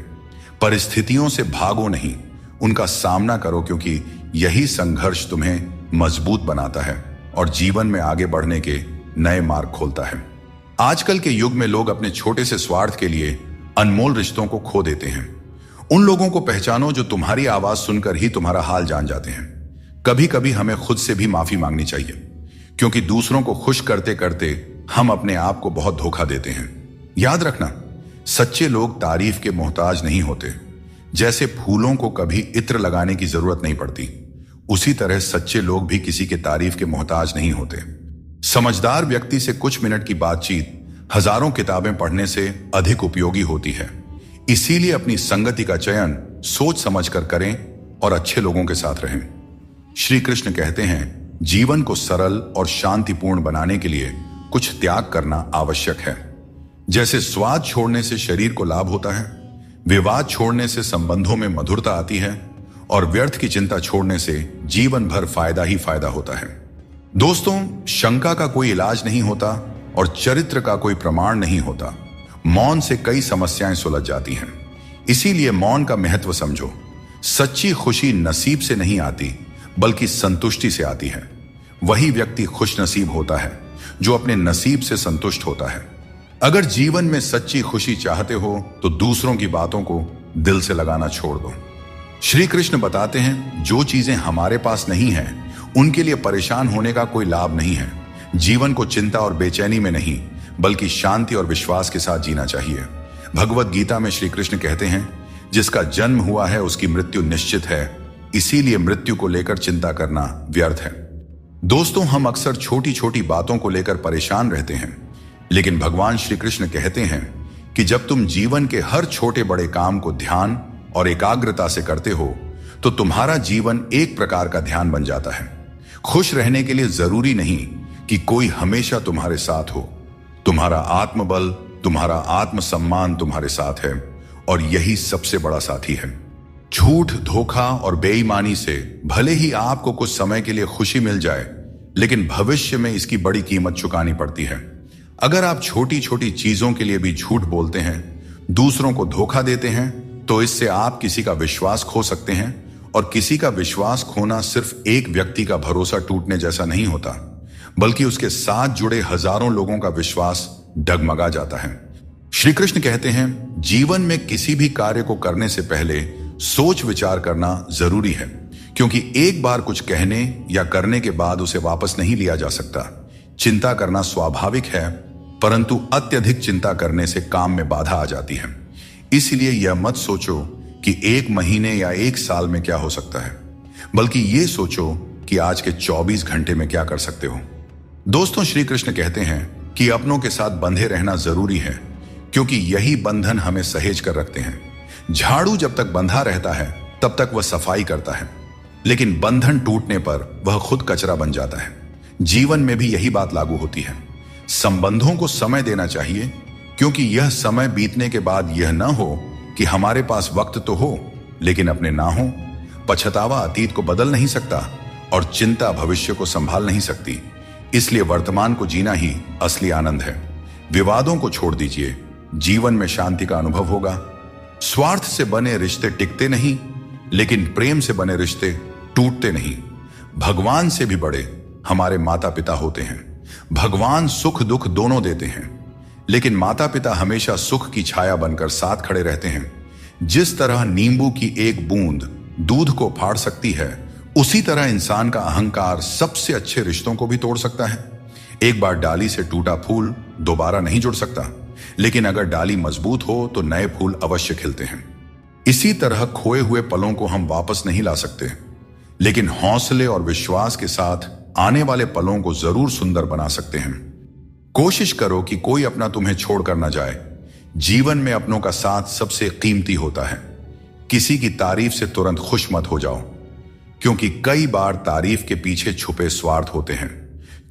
परिस्थितियों से भागो नहीं, उनका सामना करो, क्योंकि यही संघर्ष तुम्हें मजबूत बनाता है और जीवन में आगे बढ़ने के नए मार्ग खोलता है। आजकल के युग में लोग अपने छोटे से स्वार्थ के लिए अनमोल रिश्तों को खो देते हैं। उन लोगों को पहचानो जो तुम्हारी आवाज सुनकर ही तुम्हारा हाल जान जाते हैं। कभी कभी हमें खुद से भी माफी मांगनी चाहिए, क्योंकि दूसरों को खुश करते करते हम अपने आप को बहुत धोखा देते हैं। याद रखना, सच्चे लोग तारीफ के मोहताज नहीं होते। जैसे फूलों को कभी इत्र लगाने की जरूरत नहीं पड़ती, उसी तरह सच्चे लोग भी किसी के तारीफ के मोहताज नहीं होते। समझदार व्यक्ति से कुछ मिनट की बातचीत हजारों किताबें पढ़ने से अधिक उपयोगी होती है। इसीलिए अपनी संगति का चयन सोच समझकर करें और अच्छे लोगों के साथ रहें। श्री कृष्ण कहते हैं, जीवन को सरल और शांतिपूर्ण बनाने के लिए कुछ त्याग करना आवश्यक है। जैसे स्वाद छोड़ने से शरीर को लाभ होता है, विवाद छोड़ने से संबंधों में मधुरता आती है और व्यर्थ की चिंता छोड़ने से जीवन भर फायदा ही फायदा होता है। दोस्तों, शंका का कोई इलाज नहीं होता और चरित्र का कोई प्रमाण नहीं होता। मौन से कई समस्याएं सुलझ जाती हैं। इसीलिए मौन का महत्व समझो। सच्ची खुशी नसीब से नहीं आती बल्कि संतुष्टि से आती है। वही व्यक्ति खुश नसीब होता है जो अपने नसीब से संतुष्ट होता है। अगर जीवन में सच्ची खुशी चाहते हो तो दूसरों की बातों को दिल से लगाना छोड़ दो। श्री कृष्ण बताते हैं, जो चीजें हमारे पास नहीं है उनके लिए परेशान होने का कोई लाभ नहीं है। जीवन को चिंता और बेचैनी में नहीं बल्कि शांति और विश्वास के साथ जीना चाहिए। भगवत गीता में श्री कृष्ण कहते हैं, जिसका जन्म हुआ है उसकी मृत्यु निश्चित है, इसीलिए मृत्यु को लेकर चिंता करना व्यर्थ है। दोस्तों, हम अक्सर छोटी छोटी बातों को लेकर परेशान रहते हैं, लेकिन भगवान श्री कृष्ण कहते हैं कि जब तुम जीवन के हर छोटे बड़े काम को ध्यान और एकाग्रता से करते हो तो तुम्हारा जीवन एक प्रकार का ध्यान बन जाता है। खुश रहने के लिए जरूरी नहीं कि कोई हमेशा तुम्हारे साथ हो। तुम्हारा आत्मबल, तुम्हारा आत्मसम्मान तुम्हारे साथ है और यही सबसे बड़ा साथी है। झूठ, धोखा और बेईमानी से भले ही आपको कुछ समय के लिए खुशी मिल जाए, लेकिन भविष्य में इसकी बड़ी कीमत चुकानी पड़ती है। अगर आप छोटी छोटी चीजों के लिए भी झूठ बोलते हैं, दूसरों को धोखा देते हैं, तो इससे आप किसी का विश्वास खो सकते हैं। और किसी का विश्वास खोना सिर्फ एक व्यक्ति का भरोसा टूटने जैसा नहीं होता, बल्कि उसके साथ जुड़े हजारों लोगों का विश्वास डगमगा जाता है। श्री कृष्ण कहते हैं, जीवन में किसी भी कार्य को करने से पहले सोच विचार करना जरूरी है, क्योंकि एक बार कुछ कहने या करने के बाद उसे वापस नहीं लिया जा सकता। चिंता करना स्वाभाविक है, परंतु अत्यधिक चिंता करने से काम में बाधा आ जाती है। इसलिए यह मत सोचो कि 1 महीने या 1 साल में क्या हो सकता है, बल्कि यह सोचो कि आज के 24 घंटे में क्या कर सकते हो। दोस्तों, श्री कृष्ण कहते हैं कि अपनों के साथ बंधे रहना जरूरी है, क्योंकि यही बंधन हमें सहेज कर रखते हैं। झाड़ू जब तक बंधा रहता है तब तक वह सफाई करता है, लेकिन बंधन टूटने पर वह खुद कचरा बन जाता है। जीवन में भी यही बात लागू होती है। संबंधों को समय देना चाहिए, क्योंकि यह समय बीतने के बाद यह न हो कि हमारे पास वक्त तो हो लेकिन अपने ना हो। पछतावा अतीत को बदल नहीं सकता और चिंता भविष्य को संभाल नहीं सकती। इसलिए वर्तमान को जीना ही असली आनंद है। विवादों को छोड़ दीजिए, जीवन में शांति का अनुभव होगा। स्वार्थ से बने रिश्ते टिकते नहीं, लेकिन प्रेम से बने रिश्ते टूटते नहीं। भगवान से भी बड़े हमारे माता पिता होते हैं। भगवान सुख दुख दोनों देते हैं, लेकिन माता पिता हमेशा सुख की छाया बनकर साथ खड़े रहते हैं। जिस तरह नींबू की एक बूंद दूध को फाड़ सकती है, उसी तरह इंसान का अहंकार सबसे अच्छे रिश्तों को भी तोड़ सकता है। एक बार डाली से टूटा फूल दोबारा नहीं जुड़ सकता, लेकिन अगर डाली मजबूत हो तो नए फूल अवश्य खिलते हैं। इसी तरह खोए हुए पलों को हम वापस नहीं ला सकते, लेकिन हौसले और विश्वास के साथ आने वाले पलों को जरूर सुंदर बना सकते हैं। कोशिश करो कि कोई अपना तुम्हें छोड़कर न जाए। जीवन में अपनों का साथ सबसे कीमती होता है। किसी की तारीफ से तुरंत खुश मत हो जाओ, क्योंकि कई बार तारीफ के पीछे छुपे स्वार्थ होते हैं।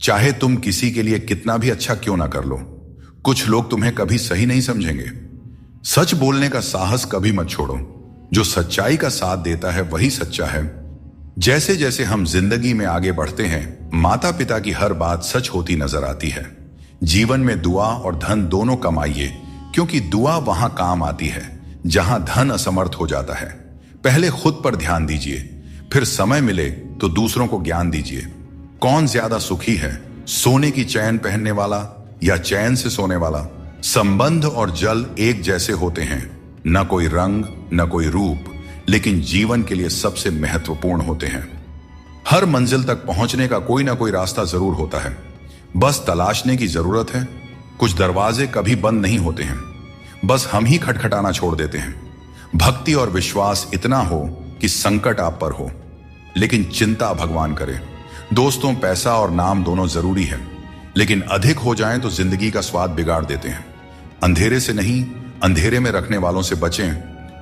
चाहे तुम किसी के लिए कितना भी अच्छा क्यों ना कर लो, कुछ लोग तुम्हें कभी सही नहीं समझेंगे। सच बोलने का साहस कभी मत छोड़ो। जो सच्चाई का साथ देता है वही सच्चा है। जैसे जैसे हम जिंदगी में आगे बढ़ते हैं, माता पिता की हर बात सच होती नजर आती है। जीवन में दुआ और धन दोनों कमाइए, क्योंकि दुआ वहां काम आती है जहां धन असमर्थ हो जाता है। पहले खुद पर ध्यान दीजिए, फिर समय मिले तो दूसरों को ज्ञान दीजिए। कौन ज्यादा सुखी है, सोने की चैन पहनने वाला या चैन से सोने वाला? संबंध और जल एक जैसे होते हैं, न कोई रंग न कोई रूप, लेकिन जीवन के लिए सबसे महत्वपूर्ण होते हैं। हर मंजिल तक पहुंचने का कोई ना कोई रास्ता जरूर होता है, बस तलाशने की जरूरत है। कुछ दरवाजे कभी बंद नहीं होते हैं, बस हम ही खटखटाना छोड़ देते हैं। भक्ति और विश्वास इतना हो कि संकट आप पर हो, लेकिन चिंता भगवान करे। दोस्तों, पैसा और नाम दोनों जरूरी है, लेकिन अधिक हो जाएं तो जिंदगी का स्वाद बिगाड़ देते हैं। अंधेरे से नहीं, अंधेरे में रखने वालों से बचें।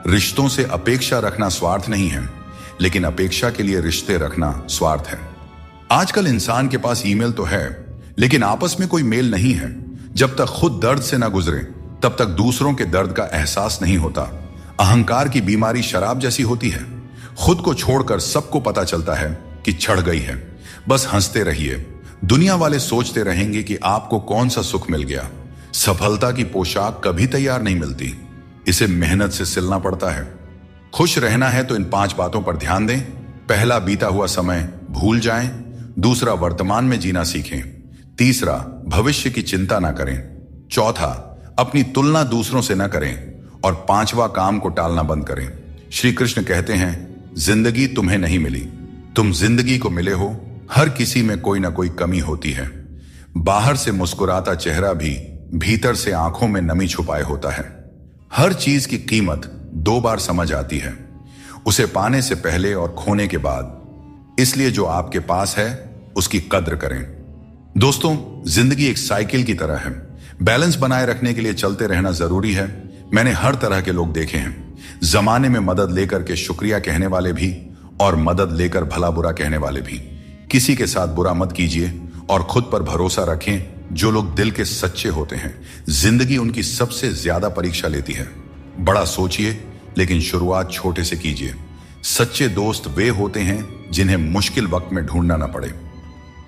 रिश्तों से अपेक्षा रखना स्वार्थ नहीं है, लेकिन अपेक्षा के लिए रिश्ते रखना स्वार्थ है। आजकल इंसान के पास ईमेल तो है, लेकिन आपस में कोई मेल नहीं है। जब तक खुद दर्द से ना गुजरे, तब तक दूसरों के दर्द का एहसास नहीं होता। अहंकार की बीमारी शराब जैसी होती है। खुद को छोड़कर सबको पता चलता है कि छड़ गई है। बस हंसते रहिए। दुनिया वाले सोचते रहेंगे कि आपको कौन सा सुख मिल गया। सफलता की पोशाक कभी तैयार नहीं मिलती, इसे मेहनत से सिलना पड़ता है। खुश रहना है तो इन 5 बातों पर ध्यान दें। पहला, बीता हुआ समय भूल जाएं। दूसरा, वर्तमान में जीना सीखें। तीसरा, भविष्य की चिंता ना करें। चौथा, अपनी तुलना दूसरों से ना करें। और 5वां, काम को टालना बंद करें। श्री कृष्ण कहते हैं, जिंदगी तुम्हें नहीं मिली, तुम जिंदगी को मिले हो। हर किसी में कोई ना कोई कमी होती है। बाहर से मुस्कुराता चेहरा भी भीतर से आंखों में नमी छुपाए होता है। हर चीज की कीमत 2 बार समझ आती है, उसे पाने से पहले और खोने के बाद। इसलिए जो आपके पास है उसकी कद्र करें। दोस्तों, जिंदगी एक साइकिल की तरह है। बैलेंस बनाए रखने के लिए चलते रहना जरूरी है। मैंने हर तरह के लोग देखे हैं, जमाने में मदद लेकर के शुक्रिया कहने वाले भी और मदद लेकर भला बुरा कहने वाले भी। किसी के साथ बुरा मत कीजिए और खुद पर भरोसा रखें। जो लोग दिल के सच्चे होते हैं, जिंदगी उनकी सबसे ज्यादा परीक्षा लेती है। बड़ा सोचिए, लेकिन शुरुआत छोटे से कीजिए। सच्चे दोस्त वे होते हैं जिन्हें मुश्किल वक्त में ढूंढना ना पड़े।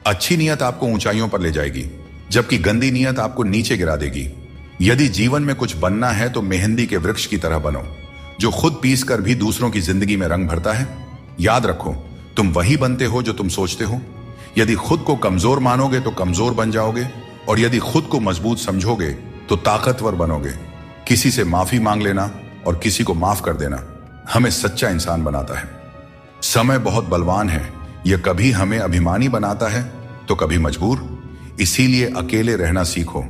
अच्छी नीयत आपको ऊंचाइयों पर ले जाएगी, जबकि गंदी नीयत आपको नीचे गिरा देगी। यदि जीवन में कुछ बनना है तो मेहंदी के वृक्ष की तरह बनो, जो खुद पीस कर भी दूसरों की जिंदगी में रंग भरता है। याद रखो, तुम वही बनते हो जो तुम सोचते हो। यदि खुद को कमजोर मानोगे तो कमजोर बन जाओगे, और यदि खुद को मजबूत समझोगे तो ताकतवर बनोगे। किसी से माफी मांग लेना और किसी को माफ कर देना हमें सच्चा इंसान बनाता है। समय बहुत बलवान है, यह कभी हमें अभिमानी बनाता है तो कभी मजबूर। इसीलिए अकेले रहना सीखो,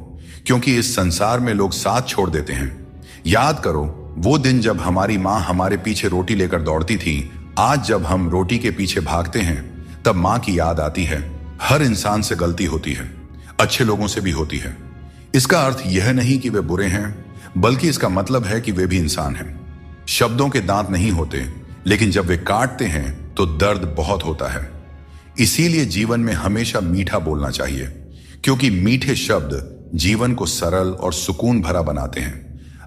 क्योंकि इस संसार में लोग साथ छोड़ देते हैं। याद करो वो दिन जब हमारी माँ हमारे पीछे रोटी लेकर दौड़ती थी। आज जब हम रोटी के पीछे भागते हैं तब माँ की याद आती है। हर इंसान से गलती होती है, अच्छे लोगों से भी होती है। इसका अर्थ यह नहीं कि वे बुरे हैं, बल्कि इसका मतलब है कि वे भी इंसान हैं। शब्दों के दांत नहीं होते, लेकिन जब वे काटते हैं तो दर्द बहुत होता है। इसीलिए जीवन में हमेशा मीठा बोलना चाहिए, क्योंकि मीठे शब्द जीवन को सरल और सुकून भरा बनाते हैं।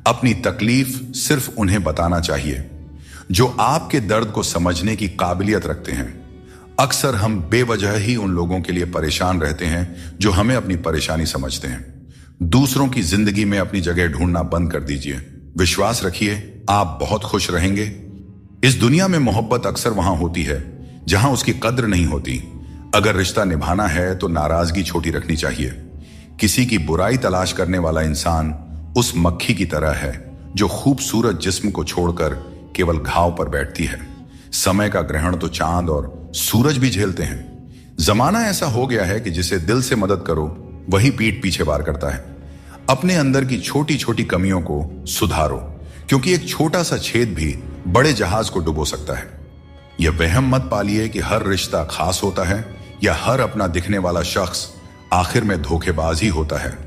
अपनी तकलीफ सिर्फ उन्हें बताना चाहिए जो आपके दर्द को समझने की काबिलियत रखते हैं। अक्सर हम बेवजह ही उन लोगों के लिए परेशान रहते हैं जो हमें अपनी परेशानी समझते हैं। दूसरों की जिंदगी में अपनी जगह ढूंढना बंद कर दीजिए। विश्वास रखिए, आप बहुत खुश रहेंगे। इस दुनिया में मोहब्बत अक्सर वहां होती है जहां उसकी कद्र नहीं होती। अगर रिश्ता निभाना है तो नाराजगी छोटी रखनी चाहिए। किसी की बुराई तलाश करने वाला इंसान उस मक्खी की तरह है जो खूबसूरत जिस्म को छोड़कर केवल घाव पर बैठती है। समय का ग्रहण तो चांद और सूरज भी झेलते हैं। जमाना ऐसा हो गया है कि जिसे दिल से मदद करो वही पीठ पीछे वार करता है। अपने अंदर की छोटी छोटी कमियों को सुधारो, क्योंकि एक छोटा सा छेद भी बड़े जहाज को डुबो सकता है। यह वहम मत पालिए कि हर रिश्ता खास होता है या हर अपना दिखने वाला शख्स आखिर में धोखेबाज ही होता है।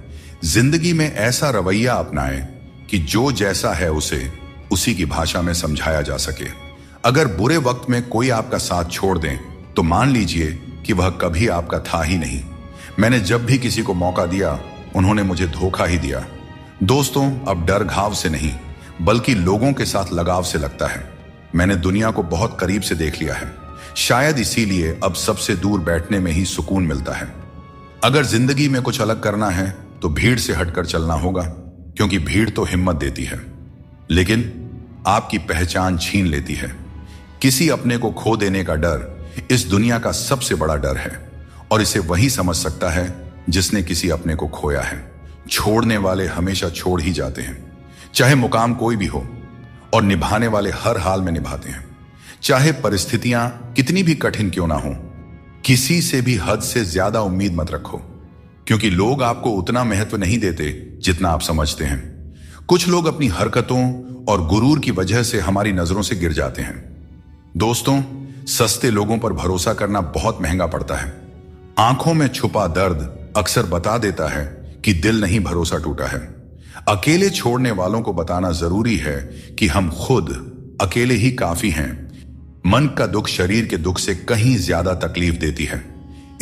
जिंदगी में ऐसा रवैया अपनाएं कि जो जैसा है उसे उसी की भाषा में समझाया जा सके। अगर बुरे वक्त में कोई आपका साथ छोड़ दें तो मान लीजिए कि वह कभी आपका था ही नहीं। मैंने जब भी किसी को मौका दिया उन्होंने मुझे धोखा ही दिया। दोस्तों, अब डर घाव से नहीं बल्कि लोगों के साथ लगाव से लगता है। मैंने दुनिया को बहुत करीब से देख लिया है, शायद इसीलिए अब सबसे दूर बैठने में ही सुकून मिलता है। अगर जिंदगी में कुछ अलग करना है तो भीड़ से हटकर चलना होगा, क्योंकि भीड़ तो हिम्मत देती है लेकिन आपकी पहचान छीन लेती है। किसी अपने को खो देने का डर इस दुनिया का सबसे बड़ा डर है, और इसे वही समझ सकता है जिसने किसी अपने को खोया है। छोड़ने वाले हमेशा छोड़ ही जाते हैं, चाहे मुकाम कोई भी हो, और निभाने वाले हर हाल में निभाते हैं, चाहे परिस्थितियां कितनी भी कठिन क्यों ना हो। किसी से भी हद से ज्यादा उम्मीद मत रखो, क्योंकि लोग आपको उतना महत्व नहीं देते जितना आप समझते हैं। कुछ लोग अपनी हरकतों और गुरूर की वजह से हमारी नजरों से गिर जाते हैं। दोस्तों, सस्ते लोगों पर भरोसा करना बहुत महंगा पड़ता है। आंखों में छुपा दर्द अक्सर बता देता है कि दिल नहीं भरोसा टूटा है। अकेले छोड़ने वालों को बताना जरूरी है कि हम खुद अकेले ही काफी हैं। मन का दुख शरीर के दुख से कहीं ज्यादा तकलीफ देती है,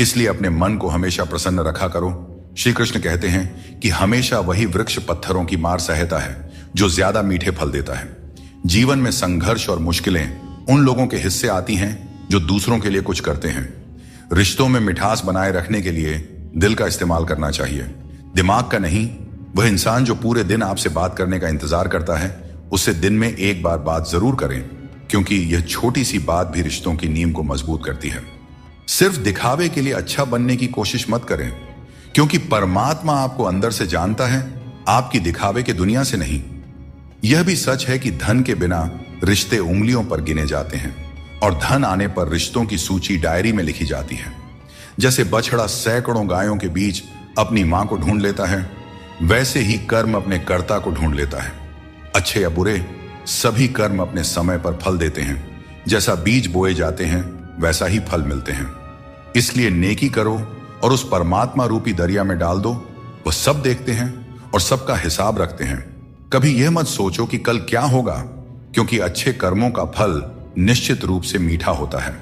इसलिए अपने मन को हमेशा प्रसन्न रखा करो। श्री कृष्ण कहते हैं कि हमेशा वही वृक्ष पत्थरों की मार सहता है जो ज्यादा मीठे फल देता है। जीवन में संघर्ष और मुश्किलें उन लोगों के हिस्से आती हैं जो दूसरों के लिए कुछ करते हैं। रिश्तों में मिठास बनाए रखने के लिए दिल का इस्तेमाल करना चाहिए, दिमाग का नहीं। वह इंसान जो पूरे दिन आपसे बात करने का इंतजार करता है, उससे दिन में एक बार बात जरूर करें। क्योंकि यह छोटी सी बात भी रिश्तों की नींव को मजबूत करती है। सिर्फ दिखावे के लिए अच्छा बनने की कोशिश मत करें, क्योंकि परमात्मा आपको अंदर से जानता है, आपकी दिखावे के दुनिया से नहीं। यह भी सच है कि धन के बिना रिश्ते उंगलियों पर गिने जाते हैं और धन आने पर रिश्तों की सूची डायरी में लिखी जाती है। जैसे बछड़ा सैकड़ों गायों के बीच अपनी मां को ढूंढ लेता है, वैसे ही कर्म अपने कर्ता को ढूंढ लेता है। अच्छे या बुरे, सभी कर्म अपने समय पर फल देते हैं। जैसा बीज बोए जाते हैं वैसा ही फल मिलते हैं। इसलिए नेकी करो और उस परमात्मा रूपी दरिया में डाल दो। वह सब देखते हैं और सबका हिसाब रखते हैं। कभी यह मत सोचो कि कल क्या होगा, क्योंकि अच्छे कर्मों का फल निश्चित रूप से मीठा होता है।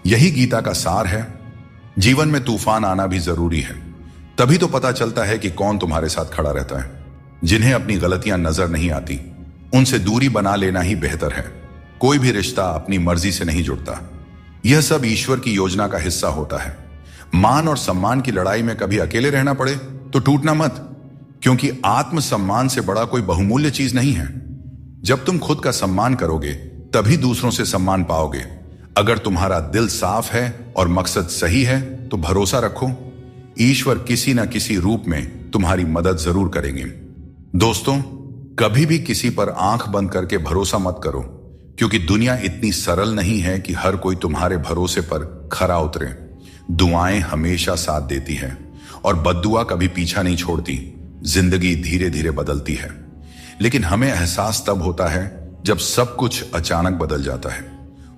यही गीता का सार है। जीवन में तूफान आना भी जरूरी है, तभी तो पता चलता है कि कौन तुम्हारे साथ खड़ा रहता है। जिन्हें अपनी गलतियां नजर नहीं आती, उनसे दूरी बना लेना ही बेहतर है। कोई भी रिश्ता अपनी मर्जी से नहीं जुड़ता, यह सब ईश्वर की योजना का हिस्सा होता है। मान और सम्मान की लड़ाई में कभी अकेले रहना पड़े तो टूटना मत, क्योंकि आत्मसम्मान से बड़ा कोई बहुमूल्य चीज नहीं है। जब तुम खुद का सम्मान करोगे तभी दूसरों से सम्मान पाओगे। अगर तुम्हारा दिल साफ है और मकसद सही है तो भरोसा रखो, ईश्वर किसी न किसी रूप में तुम्हारी मदद जरूर करेंगे। दोस्तों, कभी भी किसी पर आंख बंद करके भरोसा मत करो, क्योंकि दुनिया इतनी सरल नहीं है कि हर कोई तुम्हारे भरोसे पर खरा उतरे। दुआएं हमेशा साथ देती हैं और बद्दुआ कभी पीछा नहीं छोड़ती। जिंदगी धीरे धीरे बदलती है, लेकिन हमें एहसास तब होता है जब सब कुछ अचानक बदल जाता है।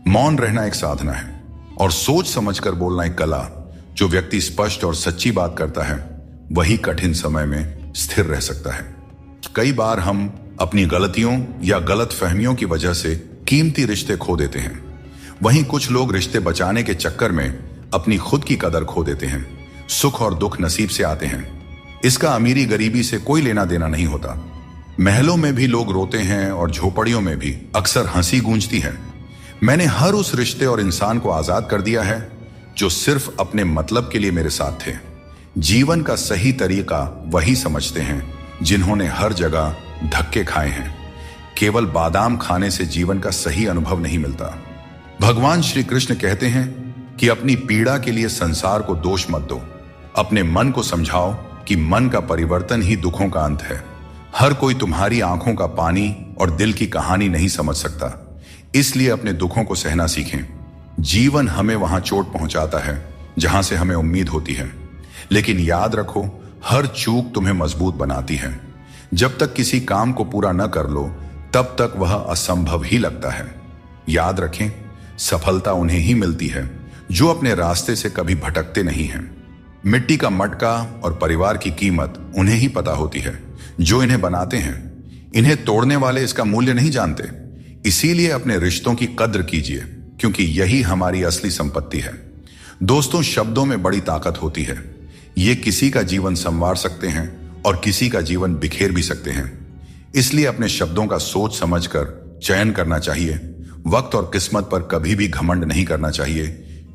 मौन रहना एक साधना है और सोच समझकर बोलना एक कला। जो व्यक्ति स्पष्ट और सच्ची बात करता है वही कठिन समय में स्थिर रह सकता है। कई बार हम अपनी गलतियों या गलत फहमियों की वजह से कीमती रिश्ते खो देते हैं। वहीं कुछ लोग रिश्ते बचाने के चक्कर में अपनी खुद की कदर खो देते हैं। सुख और दुख नसीब से आते हैं, इसका अमीरी गरीबी से कोई लेना देना नहीं होता। महलों में भी लोग रोते हैं और झोपड़ियों में भी अक्सर हंसी गूंजती है। मैंने हर उस रिश्ते और इंसान को आजाद कर दिया है जो सिर्फ अपने मतलब के लिए मेरे साथ थे। जीवन का सही तरीका वही समझते हैं जिन्होंने हर जगह धक्के खाए हैं। केवल बादाम खाने से जीवन का सही अनुभव नहीं मिलता। भगवान श्री कृष्ण कहते हैं कि अपनी पीड़ा के लिए संसार को दोष मत दो। अपने मन को समझाओ कि मन का परिवर्तन ही दुखों का अंत है। हर कोई तुम्हारी आंखों का पानी और दिल की कहानी नहीं समझ सकता, इसलिए अपने दुखों को सहना सीखें। जीवन हमें वहां चोट पहुंचाता है जहां से हमें उम्मीद होती है, लेकिन याद रखो, हर चूक तुम्हें मजबूत बनाती है। जब तक किसी काम को पूरा न कर लो तब तक वह असंभव ही लगता है। याद रखें, सफलता उन्हें ही मिलती है जो अपने रास्ते से कभी भटकते नहीं हैं। मिट्टी का मटका और परिवार की कीमत उन्हें ही पता होती है जो इन्हें बनाते हैं। इन्हें तोड़ने वाले इसका मूल्य नहीं जानते। इसीलिए अपने रिश्तों की कद्र कीजिए, क्योंकि यही हमारी असली संपत्ति है। दोस्तों, शब्दों में बड़ी ताकत होती है। ये किसी का जीवन संवार सकते हैं और किसी का जीवन बिखेर भी सकते हैं। इसलिए अपने शब्दों का सोच समझकर चयन करना चाहिए। वक्त और किस्मत पर कभी भी घमंड नहीं करना चाहिए,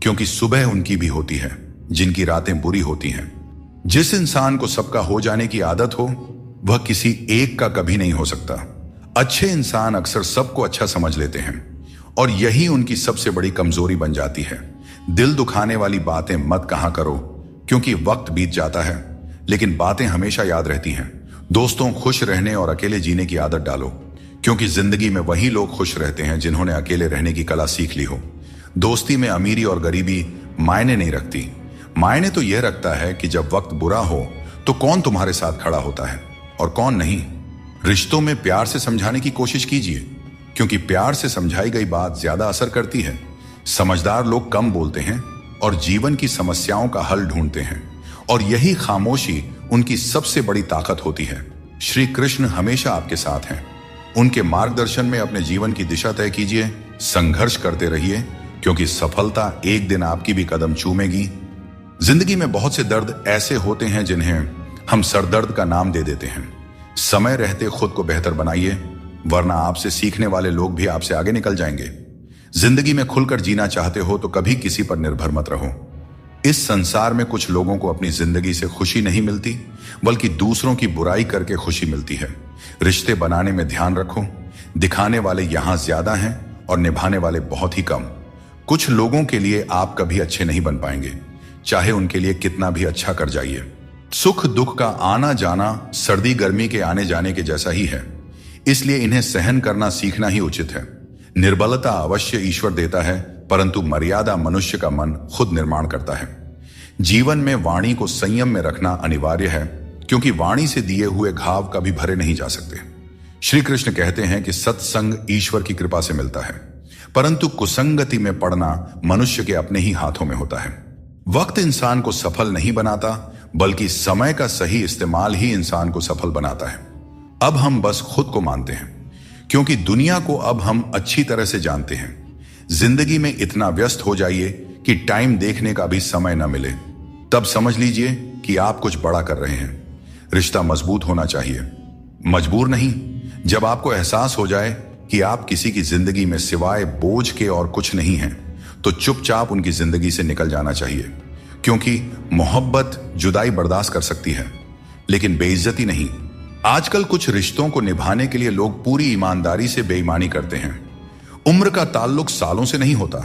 क्योंकि सुबह उनकी भी होती है जिनकी रातें बुरी होती हैं। जिस इंसान को सबका हो जाने की आदत हो वह किसी एक का कभी नहीं हो सकता। अच्छे इंसान अक्सर सबको अच्छा समझ लेते हैं और यही उनकी सबसे बड़ी कमजोरी बन जाती है। दिल दुखाने वाली बातें मत कहा करो, क्योंकि वक्त बीत जाता है लेकिन बातें हमेशा याद रहती हैं। दोस्तों, खुश रहने और अकेले जीने की आदत डालो, क्योंकि जिंदगी में वही लोग खुश रहते हैं जिन्होंने अकेले रहने की कला सीख ली हो। दोस्ती में अमीरी और गरीबी मायने नहीं रखती। मायने तो यह रखता है कि जब वक्त बुरा हो तो कौन तुम्हारे साथ खड़ा होता है और कौन नहीं। रिश्तों में प्यार से समझाने की कोशिश कीजिए, क्योंकि प्यार से समझाई गई बात ज्यादा असर करती है। समझदार लोग कम बोलते हैं और जीवन की समस्याओं का हल ढूंढते हैं, और यही खामोशी उनकी सबसे बड़ी ताकत होती है। श्री कृष्ण हमेशा आपके साथ हैं। उनके मार्गदर्शन में अपने जीवन की दिशा तय कीजिए, संघर्ष करते रहिए, क्योंकि सफलता एक दिन आपकी भी कदम चूमेगी। जिंदगी में बहुत से दर्द ऐसे होते हैं जिन्हें हम सरदर्द का नाम दे देते हैं। समय रहते खुद को बेहतर बनाइए, वरना आपसे सीखने वाले लोग भी आपसे आगे निकल जाएंगे। जिंदगी में खुलकर जीना चाहते हो तो कभी किसी पर निर्भर मत रहो। इस संसार में कुछ लोगों को अपनी जिंदगी से खुशी नहीं मिलती, बल्कि दूसरों की बुराई करके खुशी मिलती है। रिश्ते बनाने में ध्यान रखो, दिखाने वाले यहां ज्यादा हैं और निभाने वाले बहुत ही कम। कुछ लोगों के लिए आप कभी अच्छे नहीं बन पाएंगे, चाहे उनके लिए कितना भी अच्छा कर जाइए। सुख दुख का आना जाना सर्दी गर्मी के आने जाने के जैसा ही है, इसलिए इन्हें सहन करना सीखना ही उचित है। निर्बलता अवश्य ईश्वर देता है, परंतु मर्यादा मनुष्य का मन खुद निर्माण करता है। जीवन में वाणी को संयम में रखना अनिवार्य है, क्योंकि वाणी से दिए हुए घाव कभी भरे नहीं जा सकते। श्री कृष्ण कहते हैं कि सत्संग ईश्वर की कृपा से मिलता है, परंतु कुसंगति में पड़ना मनुष्य के अपने ही हाथों में होता है। वक्त इंसान को सफल नहीं बनाता, बल्कि समय का सही इस्तेमाल ही इंसान को सफल बनाता है। अब हम बस खुद को मानते हैं, क्योंकि दुनिया को अब हम अच्छी तरह से जानते हैं। जिंदगी में इतना व्यस्त हो जाइए कि टाइम देखने का भी समय न मिले, तब समझ लीजिए कि आप कुछ बड़ा कर रहे हैं। रिश्ता मजबूत होना चाहिए, मजबूर नहीं। जब आपको एहसास हो जाए कि आप किसी की जिंदगी में सिवाय बोझ के और कुछ नहीं हैं, तो चुपचाप उनकी जिंदगी से निकल जाना चाहिए, क्योंकि मोहब्बत जुदाई बर्दाश्त कर सकती है, लेकिन बेइज्जती नहीं। आजकल कुछ रिश्तों को निभाने के लिए लोग पूरी ईमानदारी से बेईमानी करते हैं। उम्र का ताल्लुक सालों से नहीं होता,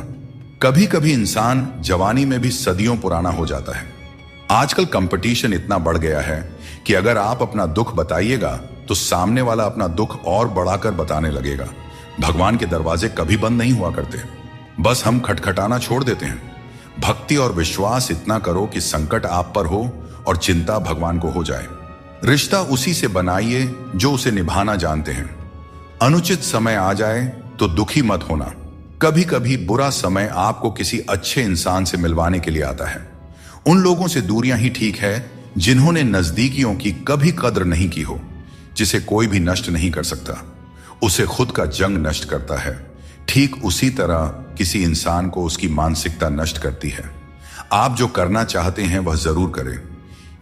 कभी कभी इंसान जवानी में भी सदियों पुराना हो जाता है। आजकल कंपटीशन इतना बढ़ गया है कि अगर आप अपना दुख बताइएगा तो सामने वाला अपना दुख और बढ़ाकर बताने लगेगा। भगवान के दरवाजे कभी बंद नहीं हुआ करते, बस हम खटखटाना छोड़ देते हैं। भक्ति और विश्वास इतना करो कि संकट आप पर हो और चिंता भगवान को हो जाए। रिश्ता उसी से बनाइए जो उसे निभाना जानते हैं। अनुचित समय आ जाए तो दुखी मत होना। कभी कभी बुरा समय आपको किसी अच्छे इंसान से मिलवाने के लिए आता है। उन लोगों से दूरियां ही ठीक है जिन्होंने नजदीकियों की कभी कद्र नहीं की हो। जिसे कोई भी नष्ट नहीं कर सकता, उसे खुद का जंग नष्ट करता है। ठीक उसी तरह किसी इंसान को उसकी मानसिकता नष्ट करती है। आप जो करना चाहते हैं वह जरूर करें।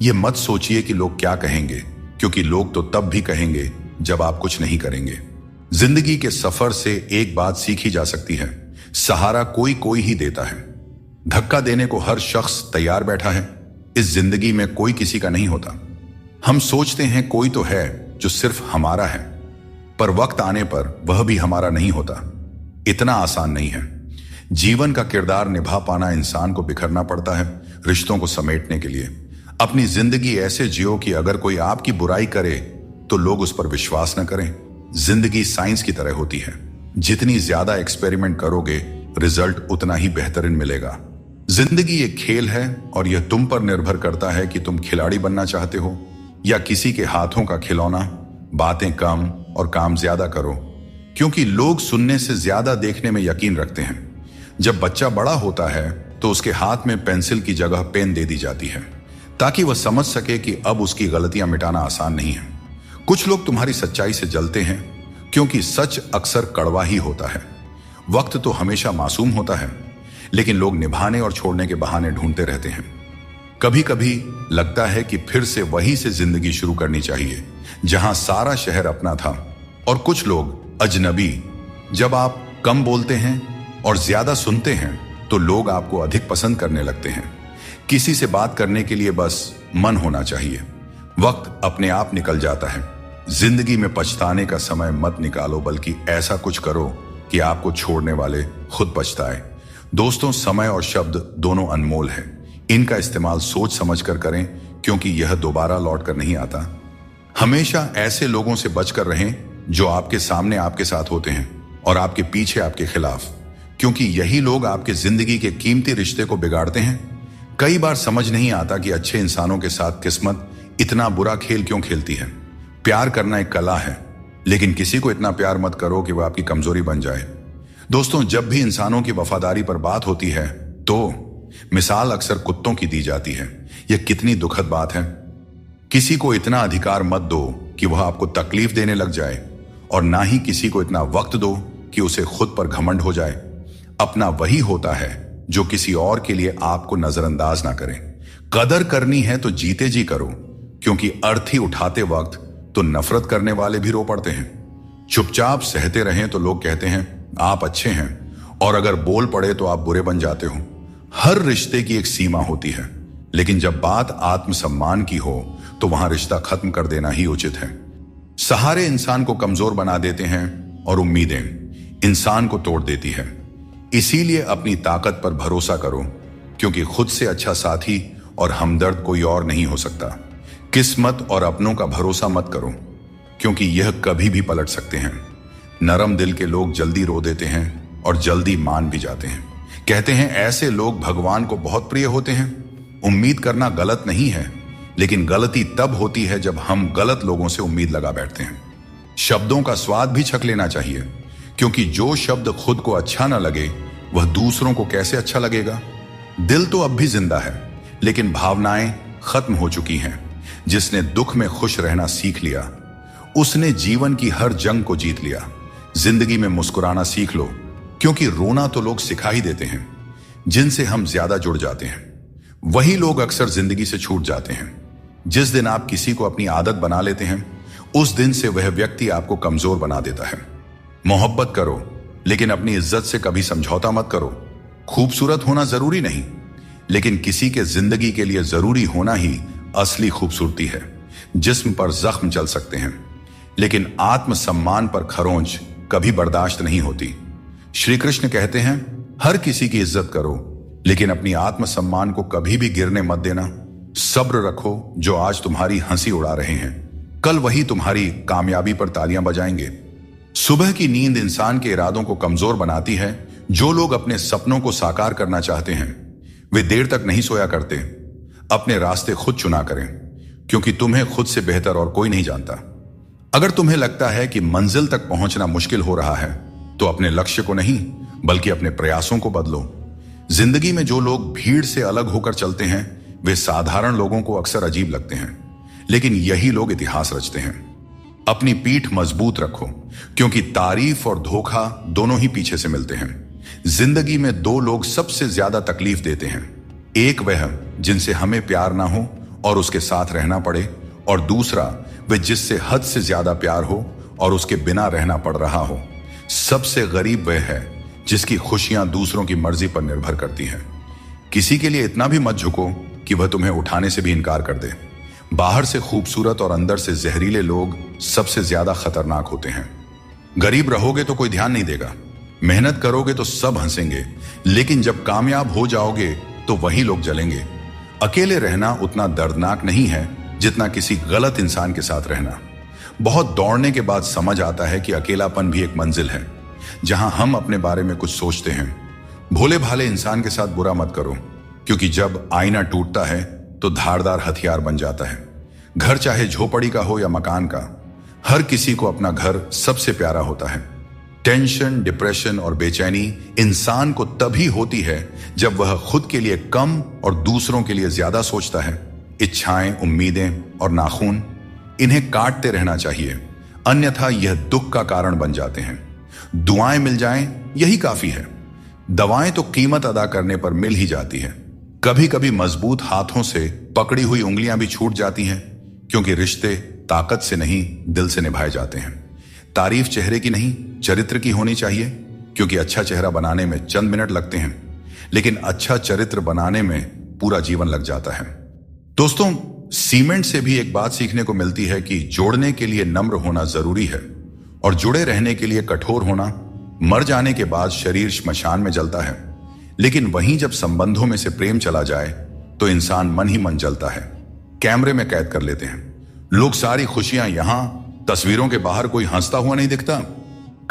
यह मत सोचिए कि लोग क्या कहेंगे, क्योंकि लोग तो तब भी कहेंगे जब आप कुछ नहीं करेंगे। जिंदगी के सफर से एक बात सीखी जा सकती है, सहारा कोई कोई ही देता है। धक्का देने को हर शख्स तैयार बैठा है। इस जिंदगी में कोई किसी का नहीं होता। हम सोचते हैं कोई तो है जो सिर्फ हमारा है, पर वक्त आने पर वह भी हमारा नहीं होता। इतना आसान नहीं है। जीवन का किरदार निभा पाना इंसान को बिखरना पड़ता है रिश्तों को समेटने के लिए। अपनी जिंदगी ऐसे जियो कि अगर कोई आपकी बुराई करे तो लोग उस पर विश्वास न करें। जिंदगी साइंस की तरह होती है, जितनी ज्यादा एक्सपेरिमेंट करोगे रिजल्ट उतना ही बेहतरीन मिलेगा। जिंदगी एक खेल है और यह तुम पर निर्भर करता है कि तुम खिलाड़ी बनना चाहते हो या किसी के हाथों का खिलौना। बातें कम और काम ज्यादा करो, क्योंकि लोग सुनने से ज्यादा देखने में यकीन रखते हैं। जब बच्चा बड़ा होता है तो उसके हाथ में पेंसिल की जगह पेन दे दी जाती है, ताकि वह समझ सके कि अब उसकी गलतियां मिटाना आसान नहीं है। कुछ लोग तुम्हारी सच्चाई से जलते हैं, क्योंकि सच अक्सर कड़वा ही होता है। वक्त तो हमेशा मासूम होता है, लेकिन लोग निभाने और छोड़ने के बहाने ढूंढते रहते हैं। कभी कभी लगता है कि फिर से वहीं से जिंदगी शुरू करनी चाहिए जहां सारा शहर अपना था और कुछ लोग अजनबी। जब आप कम बोलते हैं और ज्यादा सुनते हैं तो लोग आपको अधिक पसंद करने लगते हैं। किसी से बात करने के लिए बस मन होना चाहिए। वक्त अपने आप निकल जाता है। जिंदगी में पछताने का समय मत निकालो, बल्कि ऐसा कुछ करो कि आपको छोड़ने वाले खुद पछताए। दोस्तों, समय और शब्द दोनों अनमोल है। इनका इस्तेमाल सोच समझकर करें, क्योंकि यह दोबारा लौट कर नहीं आता। हमेशा ऐसे लोगों से बचकर रहें जो आपके सामने आपके साथ होते हैं और आपके पीछे आपके खिलाफ, क्योंकि यही लोग आपके जिंदगी के कीमती रिश्ते को बिगाड़ते हैं। कई बार समझ नहीं आता कि अच्छे इंसानों के साथ किस्मत इतना बुरा खेल क्यों खेलती है। प्यार करना एक कला है, लेकिन किसी को इतना प्यार मत करो कि वह आपकी कमजोरी बन जाए। दोस्तों, जब भी इंसानों की वफादारी पर बात होती है तो मिसाल अक्सर कुत्तों की दी जाती है। यह कितनी दुखद बात है। किसी को इतना अधिकार मत दो कि वह आपको तकलीफ देने लग जाए, और ना ही किसी को इतना वक्त दो कि उसे खुद पर घमंड हो जाए। अपना वही होता है जो किसी और के लिए आपको नजरअंदाज ना करे। कदर करनी है तो जीते जी करो, क्योंकि अर्थी उठाते वक्त तो नफरत करने वाले भी रो पड़ते हैं। चुपचाप सहते रहें तो लोग कहते हैं आप अच्छे हैं, और अगर बोल पड़े तो आप बुरे बन जाते हो। हर रिश्ते की एक सीमा होती है, लेकिन जब बात आत्मसम्मान की हो तो वहां रिश्ता खत्म कर देना ही उचित है। सहारे इंसान को कमजोर बना देते हैं और उम्मीदें इंसान को तोड़ देती है। इसीलिए अपनी ताकत पर भरोसा करो, क्योंकि खुद से अच्छा साथी और हमदर्द कोई और नहीं हो सकता। किस्मत और अपनों का भरोसा मत करो, क्योंकि यह कभी भी पलट सकते हैं। नरम दिल के लोग जल्दी रो देते हैं और जल्दी मान भी जाते हैं। कहते हैं ऐसे लोग भगवान को बहुत प्रिय होते हैं। उम्मीद करना गलत नहीं है, लेकिन गलती तब होती है जब हम गलत लोगों से उम्मीद लगा बैठते हैं। शब्दों का स्वाद भी चख लेना चाहिए, क्योंकि जो शब्द खुद को अच्छा ना लगे वह दूसरों को कैसे अच्छा लगेगा। दिल तो अब भी जिंदा है, लेकिन भावनाएं खत्म हो चुकी हैं। जिसने दुख में खुश रहना सीख लिया, उसने जीवन की हर जंग को जीत लिया। जिंदगी में मुस्कुराना सीख लो, क्योंकि रोना तो लोग सिखा ही देते हैं। जिनसे हम ज्यादा जुड़ जाते हैं वही लोग अक्सर जिंदगी से छूट जाते हैं। जिस दिन आप किसी को अपनी आदत बना लेते हैं, उस दिन से वह व्यक्ति आपको कमजोर बना देता है। मोहब्बत करो, लेकिन अपनी इज्जत से कभी समझौता मत करो। खूबसूरत होना जरूरी नहीं, लेकिन किसी के जिंदगी के लिए जरूरी होना ही असली खूबसूरती है। जिस्म पर जख्म चल सकते हैं, लेकिन आत्मसम्मान पर खरोंच कभी बर्दाश्त नहीं होती। श्री कृष्ण कहते हैं हर किसी की इज्जत करो, लेकिन अपनी आत्मसम्मान को कभी भी गिरने मत देना। सब्र रखो, जो आज तुम्हारी हंसी उड़ा रहे हैं कल वही तुम्हारी कामयाबी पर तालियां बजाएंगे। सुबह की नींद इंसान के इरादों को कमजोर बनाती है। जो लोग अपने सपनों को साकार करना चाहते हैं वे देर तक नहीं सोया करते। अपने रास्ते खुद चुना करें, क्योंकि तुम्हें खुद से बेहतर और कोई नहीं जानता। अगर तुम्हें लगता है कि मंजिल तक पहुंचना मुश्किल हो रहा है, तो अपने लक्ष्य को नहीं बल्कि अपने प्रयासों को बदलो। जिंदगी में जो लोग भीड़ से अलग होकर चलते हैं वे साधारण लोगों को अक्सर अजीब लगते हैं, लेकिन यही लोग इतिहास रचते हैं। अपनी पीठ मजबूत रखो, क्योंकि तारीफ और धोखा दोनों ही पीछे से मिलते हैं। जिंदगी में दो लोग सबसे ज्यादा तकलीफ देते हैं। एक वह जिनसे हमें प्यार ना हो और उसके साथ रहना पड़े, और दूसरा वह जिससे हद से ज्यादा प्यार हो और उसके बिना रहना पड़ रहा हो। सबसे गरीब वह है जिसकी खुशियां दूसरों की मर्जी पर निर्भर करती हैं। किसी के लिए इतना भी मत झुको कि वह तुम्हें उठाने से भी इनकार कर दे। बाहर से खूबसूरत और अंदर से जहरीले लोग सबसे ज्यादा खतरनाक होते हैं। गरीब रहोगे तो कोई ध्यान नहीं देगा, मेहनत करोगे तो सब हंसेंगे, लेकिन जब कामयाब हो जाओगे तो वही लोग जलेंगे। अकेले रहना उतना दर्दनाक नहीं है जितना किसी गलत इंसान के साथ रहना। बहुत दौड़ने के बाद समझ आता है कि अकेलापन भी एक मंजिल है, जहां हम अपने बारे में कुछ सोचते हैं। भोले भाले इंसान के साथ बुरा मत करो, क्योंकि जब आईना टूटता है तो धारदार हथियार बन जाता है। घर चाहे झोपड़ी का हो या मकान का, हर किसी को अपना घर सबसे प्यारा होता है। टेंशन, डिप्रेशन और बेचैनी इंसान को तभी होती है जब वह खुद के लिए कम और दूसरों के लिए ज्यादा सोचता है। इच्छाएं, उम्मीदें और नाखून, इन्हें काटते रहना चाहिए, अन्यथा यह दुख का कारण बन जाते हैं। दुआएं मिल जाएं यही काफी है। दवाएं तो कीमत अदा करने पर मिल ही जाती है। कभी कभी मजबूत हाथों से पकड़ी हुई उंगलियां भी छूट जाती हैं, क्योंकि रिश्ते ताकत से नहीं दिल से निभाए जाते हैं। तारीफ चेहरे की नहीं चरित्र की होनी चाहिए, क्योंकि अच्छा चेहरा बनाने में चंद मिनट लगते हैं, लेकिन अच्छा चरित्र बनाने में पूरा जीवन लग जाता है। दोस्तों, सीमेंट से भी एक बात सीखने को मिलती है कि जोड़ने के लिए नम्र होना जरूरी है और जुड़े रहने के लिए कठोर होना। मर जाने के बाद शरीर श्मशान में जलता है, लेकिन वहीं जब संबंधों में से प्रेम चला जाए तो इंसान मन ही मन जलता है, कैमरे में कैद कर लेते हैं। लोग सारी खुशियां यहां, तस्वीरों के बाहर कोई हंसता हुआ नहीं दिखता।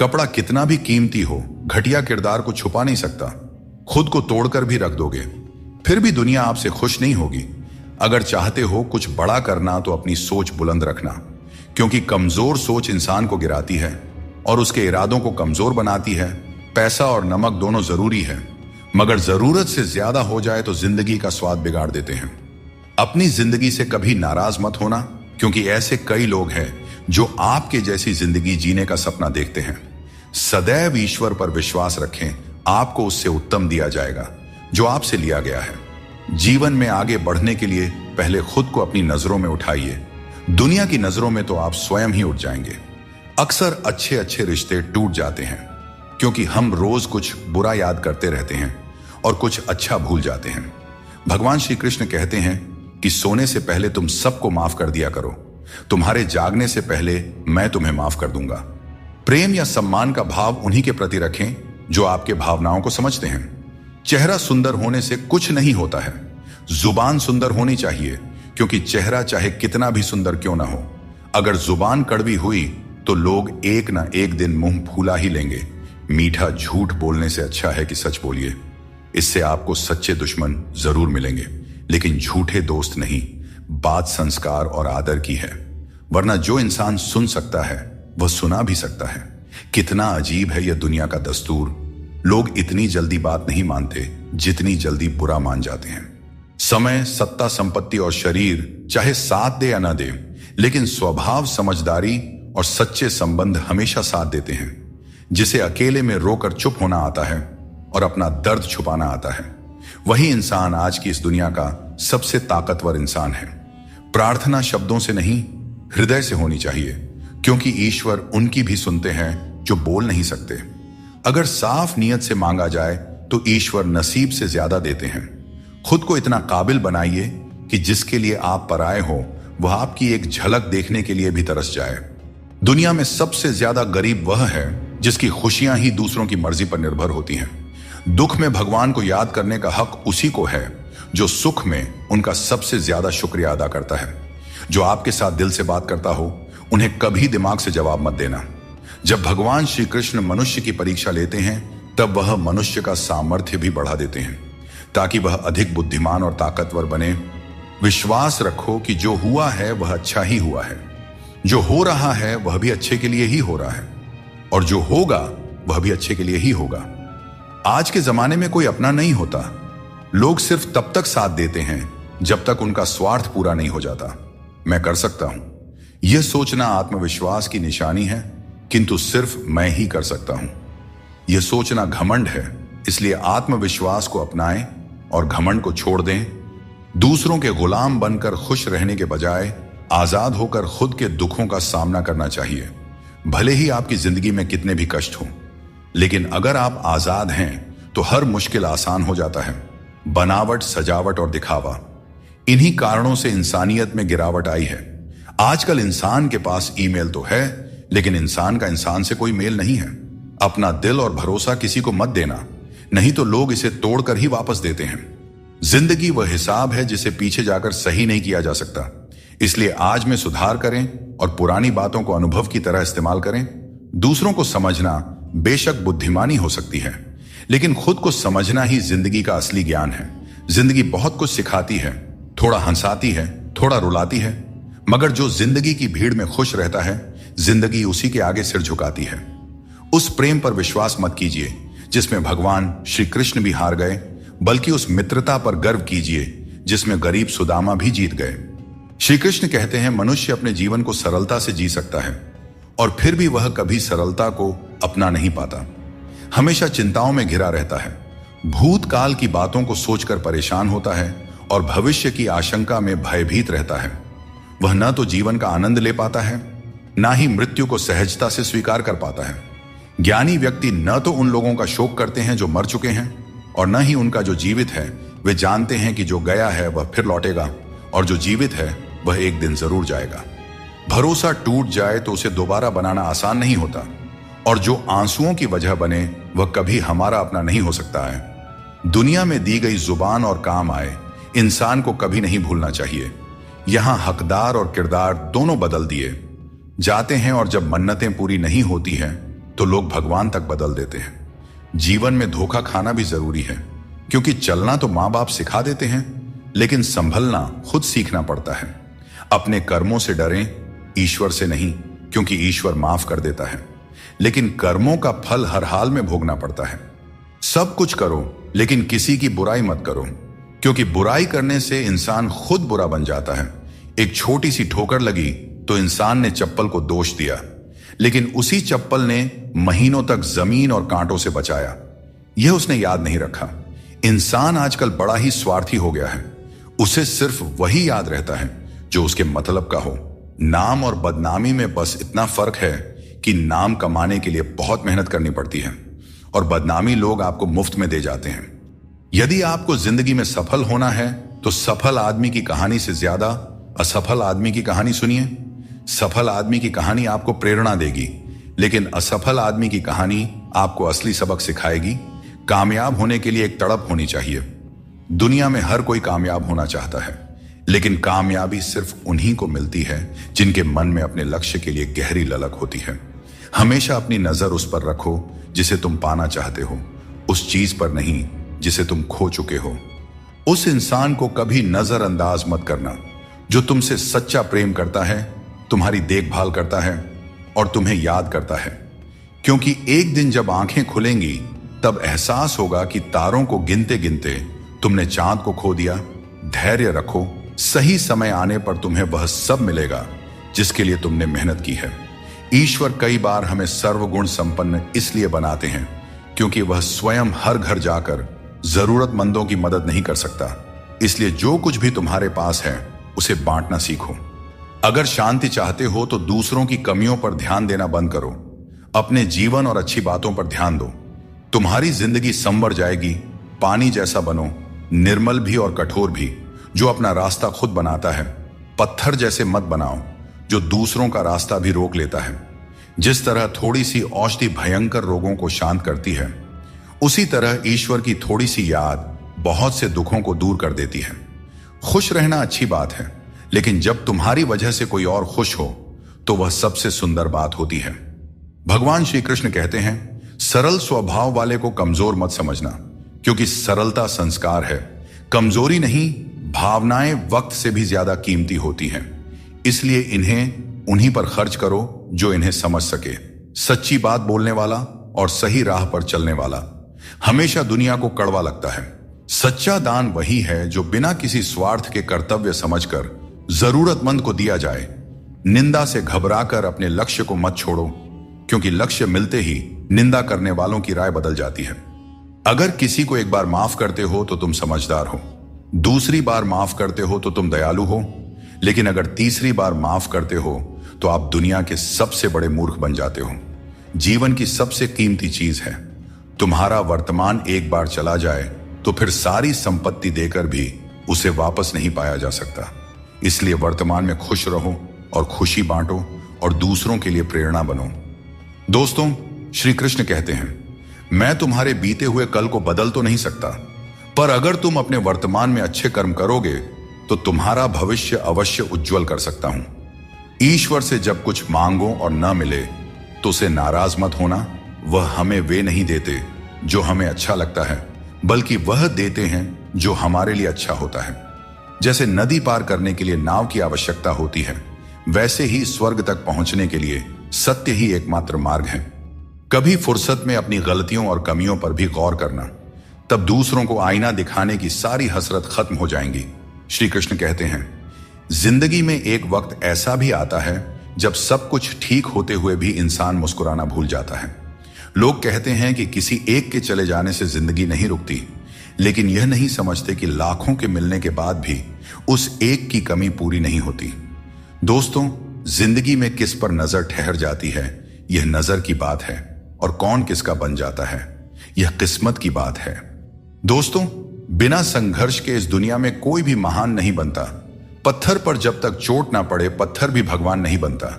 कपड़ा कितना भी कीमती हो, घटिया किरदार को छुपा नहीं सकता। खुद को तोड़कर भी रख दोगे, फिर भी दुनिया आपसे खुश नहीं होगी। अगर चाहते हो कुछ बड़ा करना तो अपनी सोच बुलंद रखना, क्योंकि कमजोर सोच इंसान को गिराती है और उसके इरादों को कमजोर बनाती है। पैसा और नमक दोनों जरूरी है, मगर जरूरत से ज्यादा हो जाए तो जिंदगी का स्वाद बिगाड़ देते हैं। अपनी जिंदगी से कभी नाराज मत होना, क्योंकि ऐसे कई लोग हैं जो आपके जैसी जिंदगी जीने का सपना देखते हैं। सदैव ईश्वर पर विश्वास रखें, आपको उससे उत्तम दिया जाएगा जो आपसे लिया गया है। जीवन में आगे बढ़ने के लिए पहले खुद को अपनी नजरों में उठाइए। दुनिया की नजरों में तो आप स्वयं ही उठ जाएंगे। अक्सर अच्छे अच्छे रिश्ते टूट जाते हैं, क्योंकि हम रोज कुछ बुरा याद करते रहते हैं और कुछ अच्छा भूल जाते हैं। भगवान श्री कृष्ण कहते हैं कि सोने से पहले तुम सबको माफ कर दिया करो, तुम्हारे जागने से पहले मैं तुम्हें माफ कर दूंगा। प्रेम या सम्मान का भाव उन्हीं के प्रति रखें जो आपके भावनाओं को समझते हैं। चेहरा सुंदर होने से कुछ नहीं होता है, जुबान सुंदर होनी चाहिए, क्योंकि चेहरा चाहे कितना भी सुंदर क्यों ना हो, अगर जुबान कड़वी हुई तो लोग एक ना एक दिन मुंह फूला ही लेंगे। मीठा झूठ बोलने से अच्छा है कि सच बोलिए। इससे आपको सच्चे दुश्मन जरूर मिलेंगे, लेकिन झूठे दोस्त नहीं। बात संस्कार और आदर की है, वरना जो इंसान सुन सकता है वह सुना भी सकता है। कितना अजीब है यह दुनिया का दस्तूर। लोग इतनी जल्दी बात नहीं मानते जितनी जल्दी बुरा मान जाते हैं। समय, सत्ता, संपत्ति और शरीर चाहे साथ दे या ना दे, लेकिन स्वभाव, समझदारी और सच्चे संबंध हमेशा साथ देते हैं। जिसे अकेले में रोकर चुप होना आता है और अपना दर्द छुपाना आता है, वही इंसान आज की इस दुनिया का सबसे ताकतवर इंसान है। प्रार्थना शब्दों से नहीं, हृदय से होनी चाहिए, क्योंकि ईश्वर उनकी भी सुनते हैं जो बोल नहीं सकते। अगर साफ नीयत से मांगा जाए तो ईश्वर नसीब से ज्यादा देते हैं। खुद को इतना काबिल बनाइए कि जिसके लिए आप पराए हो वह आपकी एक झलक देखने के लिए भी तरस जाए। दुनिया में सबसे ज्यादा गरीब वह है जिसकी खुशियां ही दूसरों की मर्जी पर निर्भर होती हैं। दुख में भगवान को याद करने का हक उसी को है जो सुख में उनका सबसे ज्यादा शुक्रिया अदा करता है। जो आपके साथ दिल से बात करता हो उन्हें कभी दिमाग से जवाब मत देना। जब भगवान श्री कृष्ण मनुष्य की परीक्षा लेते हैं तब वह मनुष्य का सामर्थ्य भी बढ़ा देते हैं ताकि वह अधिक बुद्धिमान और ताकतवर बने। विश्वास रखो कि जो हुआ है वह अच्छा ही हुआ है, जो हो रहा है वह भी अच्छे के लिए ही हो रहा है, और जो होगा वह भी अच्छे के लिए ही होगा। आज के जमाने में कोई अपना नहीं होता। लोग सिर्फ तब तक साथ देते हैं जब तक उनका स्वार्थ पूरा नहीं हो जाता। मैं कर सकता हूं, यह सोचना आत्मविश्वास की निशानी है, किंतु सिर्फ मैं ही कर सकता हूं, यह सोचना घमंड है। इसलिए आत्मविश्वास को अपनाएं और घमंड को छोड़ दें। दूसरों के गुलाम बनकर खुश रहने के बजाय आजाद होकर खुद के दुखों का सामना करना चाहिए। भले ही आपकी जिंदगी में कितने भी कष्ट हों, लेकिन अगर आप आजाद हैं तो हर मुश्किल आसान हो जाता है। बनावट, सजावट और दिखावा, इन्हीं कारणों से इंसानियत में गिरावट आई है। आजकल इंसान के पास ईमेल तो है, लेकिन इंसान का इंसान से कोई मेल नहीं है। अपना दिल और भरोसा किसी को मत देना, नहीं तो लोग इसे तोड़कर ही वापस देते हैं। जिंदगी वह हिसाब है जिसे पीछे जाकर सही नहीं किया जा सकता। इसलिए आज में सुधार करें और पुरानी बातों को अनुभव की तरह इस्तेमाल करें। दूसरों को समझना बेशक बुद्धिमानी हो सकती है, लेकिन खुद को समझना ही जिंदगी का असली ज्ञान है। जिंदगी बहुत कुछ सिखाती है, थोड़ा हंसाती है, थोड़ा रुलाती है, मगर जो जिंदगी की भीड़ में खुश रहता है, जिंदगी उसी के आगे सिर झुकाती है। उस प्रेम पर विश्वास मत कीजिए जिसमें भगवान श्री कृष्ण भी हार गए, बल्कि उस मित्रता पर गर्व कीजिए जिसमें गरीब सुदामा भी जीत गए। श्री कृष्ण कहते हैं, मनुष्य अपने जीवन को सरलता से जी सकता है और फिर भी वह कभी सरलता को अपना नहीं पाता। हमेशा चिंताओं में घिरा रहता है, भूतकाल की बातों को सोचकर परेशान होता है और भविष्य की आशंका में भयभीत रहता है। वह न तो जीवन का आनंद ले पाता है, ना ही मृत्यु को सहजता से स्वीकार कर पाता है। ज्ञानी व्यक्ति न तो उन लोगों का शोक करते हैं जो मर चुके हैं, और न ही उनका जो जीवित है। वे जानते हैं कि जो गया है वह फिर लौटेगा, और जो जीवित है वह एक दिन जरूर जाएगा। भरोसा टूट जाए तो उसे दोबारा बनाना आसान नहीं होता, और जो आंसुओं की वजह बने वह कभी हमारा अपना नहीं हो सकता है। दुनिया में दी गई जुबान और काम आए इंसान को कभी नहीं भूलना चाहिए। यहां हकदार और किरदार दोनों बदल दिए जाते हैं, और जब मन्नतें पूरी नहीं होती हैं तो लोग भगवान तक बदल देते हैं। जीवन में धोखा खाना भी जरूरी है, क्योंकि चलना तो मां बाप सिखा देते हैं, लेकिन संभलना खुद सीखना पड़ता है। अपने कर्मों से डरें, ईश्वर से नहीं, क्योंकि ईश्वर माफ कर देता है, लेकिन कर्मों का फल हर हाल में भोगना पड़ता है। सब कुछ करो, लेकिन किसी की बुराई मत करो, क्योंकि बुराई करने से इंसान खुद बुरा बन जाता है। एक छोटी सी ठोकर लगी तो इंसान ने चप्पल को दोष दिया, लेकिन उसी चप्पल ने महीनों तक जमीन और कांटों से बचाया। यह उसने याद नहीं रखा। इंसान आजकल बड़ा ही स्वार्थी हो गया है। उसे सिर्फ वही याद रहता है जो उसके मतलब का हो। नाम और बदनामी में बस इतना फर्क है कि नाम कमाने के लिए बहुत मेहनत करनी पड़ती है, और बदनामी लोग आपको मुफ्त में दे जाते हैं। यदि आपको जिंदगी में सफल होना है तो सफल आदमी की कहानी से ज्यादा असफल आदमी की कहानी सुनिए। सफल आदमी की कहानी आपको प्रेरणा देगी, लेकिन असफल आदमी की कहानी आपको असली सबक सिखाएगी। कामयाब होने के लिए एक तड़प होनी चाहिए। दुनिया में हर कोई कामयाब होना चाहता है, लेकिन कामयाबी सिर्फ उन्हीं को मिलती है जिनके मन में अपने लक्ष्य के लिए गहरी ललक होती है। हमेशा अपनी नजर उस पर रखो जिसे तुम पाना चाहते हो, उस चीज पर नहीं जिसे तुम खो चुके हो। उस इंसान को कभी नजरअंदाज मत करना जो तुमसे सच्चा प्रेम करता है, तुम्हारी देखभाल करता है और तुम्हें याद करता है। क्योंकि एक दिन जब आंखें खुलेंगी तब एहसास होगा कि तारों को गिनते गिनते तुमने चांद को खो दिया। धैर्य रखो, सही समय आने पर तुम्हें वह सब मिलेगा जिसके लिए तुमने मेहनत की है। ईश्वर कई बार हमें सर्वगुण संपन्न इसलिए बनाते हैं क्योंकि वह स्वयं हर घर जाकर जरूरतमंदों की मदद नहीं कर सकता। इसलिए जो कुछ भी तुम्हारे पास है उसे बांटना सीखो। अगर शांति चाहते हो तो दूसरों की कमियों पर ध्यान देना बंद करो। अपने जीवन और अच्छी बातों पर ध्यान दो। तुम्हारी जिंदगी संवर जाएगी। पानी जैसा बनो, निर्मल भी और कठोर भी, जो अपना रास्ता खुद बनाता है। पत्थर जैसे मत बनाओ जो दूसरों का रास्ता भी रोक लेता है। जिस तरह थोड़ी सी औषधि भयंकर रोगों को शांत करती है, उसी तरह ईश्वर की थोड़ी सी याद बहुत से दुखों को दूर कर देती है। खुश रहना अच्छी बात है, लेकिन जब तुम्हारी वजह से कोई और खुश हो तो वह सबसे सुंदर बात होती है। भगवान श्री कृष्ण कहते हैं, सरल स्वभाव वाले को कमजोर मत समझना, क्योंकि सरलता संस्कार है। कमजोरी नहीं, भावनाएं वक्त से भी ज्यादा कीमती होती हैं। इसलिए इन्हें उन्हीं पर खर्च करो जो इन्हें समझ सके। सच्ची बात बोलने वाला और सही राह पर चलने वाला हमेशा दुनिया को कड़वा लगता है। सच्चा दान वही है जो बिना किसी स्वार्थ के कर्तव्य समझकर जरूरतमंद को दिया जाए। निंदा से घबराकर अपने लक्ष्य को मत छोड़ो, क्योंकि लक्ष्य मिलते ही निंदा करने वालों की राय बदल जाती है। अगर किसी को एक बार माफ करते हो तो तुम समझदार हो, दूसरी बार माफ करते हो तो तुम दयालु हो, लेकिन अगर तीसरी बार माफ करते हो तो आप दुनिया के सबसे बड़े मूर्ख बन जाते हो। जीवन की सबसे कीमती चीज है। तुम्हारा वर्तमान एक बार चला जाए तो फिर सारी संपत्ति देकर भी उसे वापस नहीं पाया जा सकता। इसलिए वर्तमान में खुश रहो और खुशी बांटो और दूसरों के लिए प्रेरणा बनो। दोस्तों, श्री कृष्ण कहते हैं, मैं तुम्हारे बीते हुए कल को बदल तो नहीं सकता, पर अगर तुम अपने वर्तमान में अच्छे कर्म करोगे तो तुम्हारा भविष्य अवश्य उज्जवल कर सकता हूं। ईश्वर से जब कुछ मांगो और न मिले तो उसे नाराज मत होना। वह हमें वे नहीं देते जो हमें अच्छा लगता है, बल्कि वह देते हैं जो हमारे लिए अच्छा होता है। जैसे नदी पार करने के लिए नाव की आवश्यकता होती है, वैसे ही स्वर्ग तक पहुंचने के लिए सत्य ही एकमात्र मार्ग है। कभी फुर्सत में अपनी गलतियों और कमियों पर भी गौर करना, तब दूसरों को आईना दिखाने की सारी हसरत खत्म हो जाएंगी। श्री कृष्ण कहते हैं, जिंदगी में एक वक्त ऐसा भी आता है जब सब कुछ ठीक होते हुए भी इंसान मुस्कुराना भूल जाता है। लोग कहते हैं कि किसी एक के चले जाने से जिंदगी नहीं रुकती, लेकिन यह नहीं समझते कि लाखों के मिलने के बाद भी उस एक की कमी पूरी नहीं होती। दोस्तों, जिंदगी में किस पर नजर ठहर जाती है यह नजर की बात है, और कौन किसका बन जाता है यह किस्मत की बात है। दोस्तों, बिना संघर्ष के इस दुनिया में कोई भी महान नहीं बनता। पत्थर पर जब तक चोट ना पड़े पत्थर भी भगवान नहीं बनता।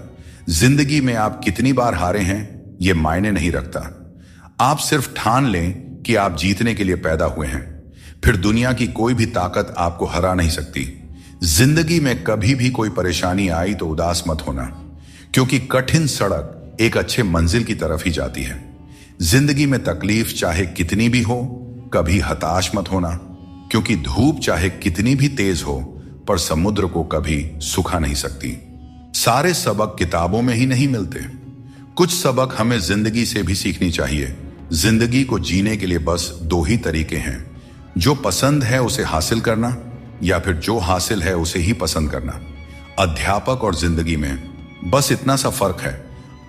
जिंदगी में आप कितनी बार हारे हैं यह मायने नहीं रखता। आप सिर्फ ठान लें कि आप जीतने के लिए पैदा हुए हैं, फिर दुनिया की कोई भी ताकत आपको हरा नहीं सकती। जिंदगी में कभी भी कोई परेशानी आई तो उदास मत होना, क्योंकि कठिन सड़क एक अच्छे मंजिल की तरफ ही जाती है। जिंदगी में तकलीफ चाहे कितनी भी हो, कभी हताश मत होना, क्योंकि धूप चाहे कितनी भी तेज हो पर समुद्र को कभी सुखा नहीं सकती। सारे सबक किताबों में ही नहीं मिलते। कुछ सबक हमें जिंदगी से भी सीखनी चाहिए। जिंदगी को जीने के लिए बस दो ही तरीके हैं, जो पसंद है उसे हासिल करना, या फिर जो हासिल है उसे ही पसंद करना। अध्यापक और जिंदगी में बस इतना सा फर्क है।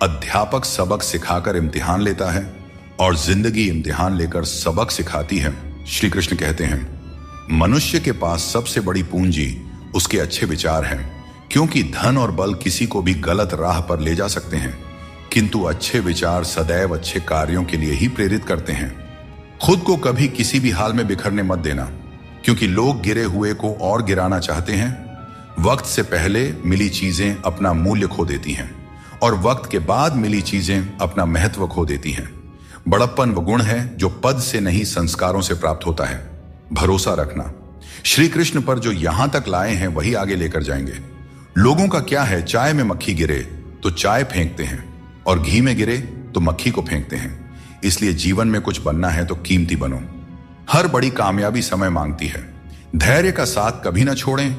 अध्यापक सबक सिखाकर इम्तिहान लेता है और जिंदगी इम्तिहान लेकर सबक सिखाती है। श्री कृष्ण कहते हैं, मनुष्य के पास सबसे बड़ी पूंजी उसके अच्छे विचार हैं, क्योंकि धन और बल किसी को भी गलत राह पर ले जा सकते हैं, किंतु अच्छे विचार सदैव अच्छे कार्यों के लिए ही प्रेरित करते हैं। खुद को कभी किसी भी हाल में बिखरने मत देना, क्योंकि लोग गिरे हुए को और गिराना चाहते हैं। वक्त से पहले मिली चीजें अपना मूल्य खो देती हैं और वक्त के बाद मिली चीजें अपना महत्व खो देती हैं। बड़प्पन वो गुण है जो पद से नहीं संस्कारों से प्राप्त होता है। भरोसा रखना, श्री कृष्ण पर जो यहां तक लाए हैं वही आगे लेकर जाएंगे। लोगों का क्या है, चाय में मक्खी गिरे तो चाय फेंकते हैं और घी में गिरे तो मक्खी को फेंकते हैं। इसलिए जीवन में कुछ बनना है तो कीमती बनो। हर बड़ी कामयाबी समय मांगती है। धैर्य का साथ कभी ना छोड़ें।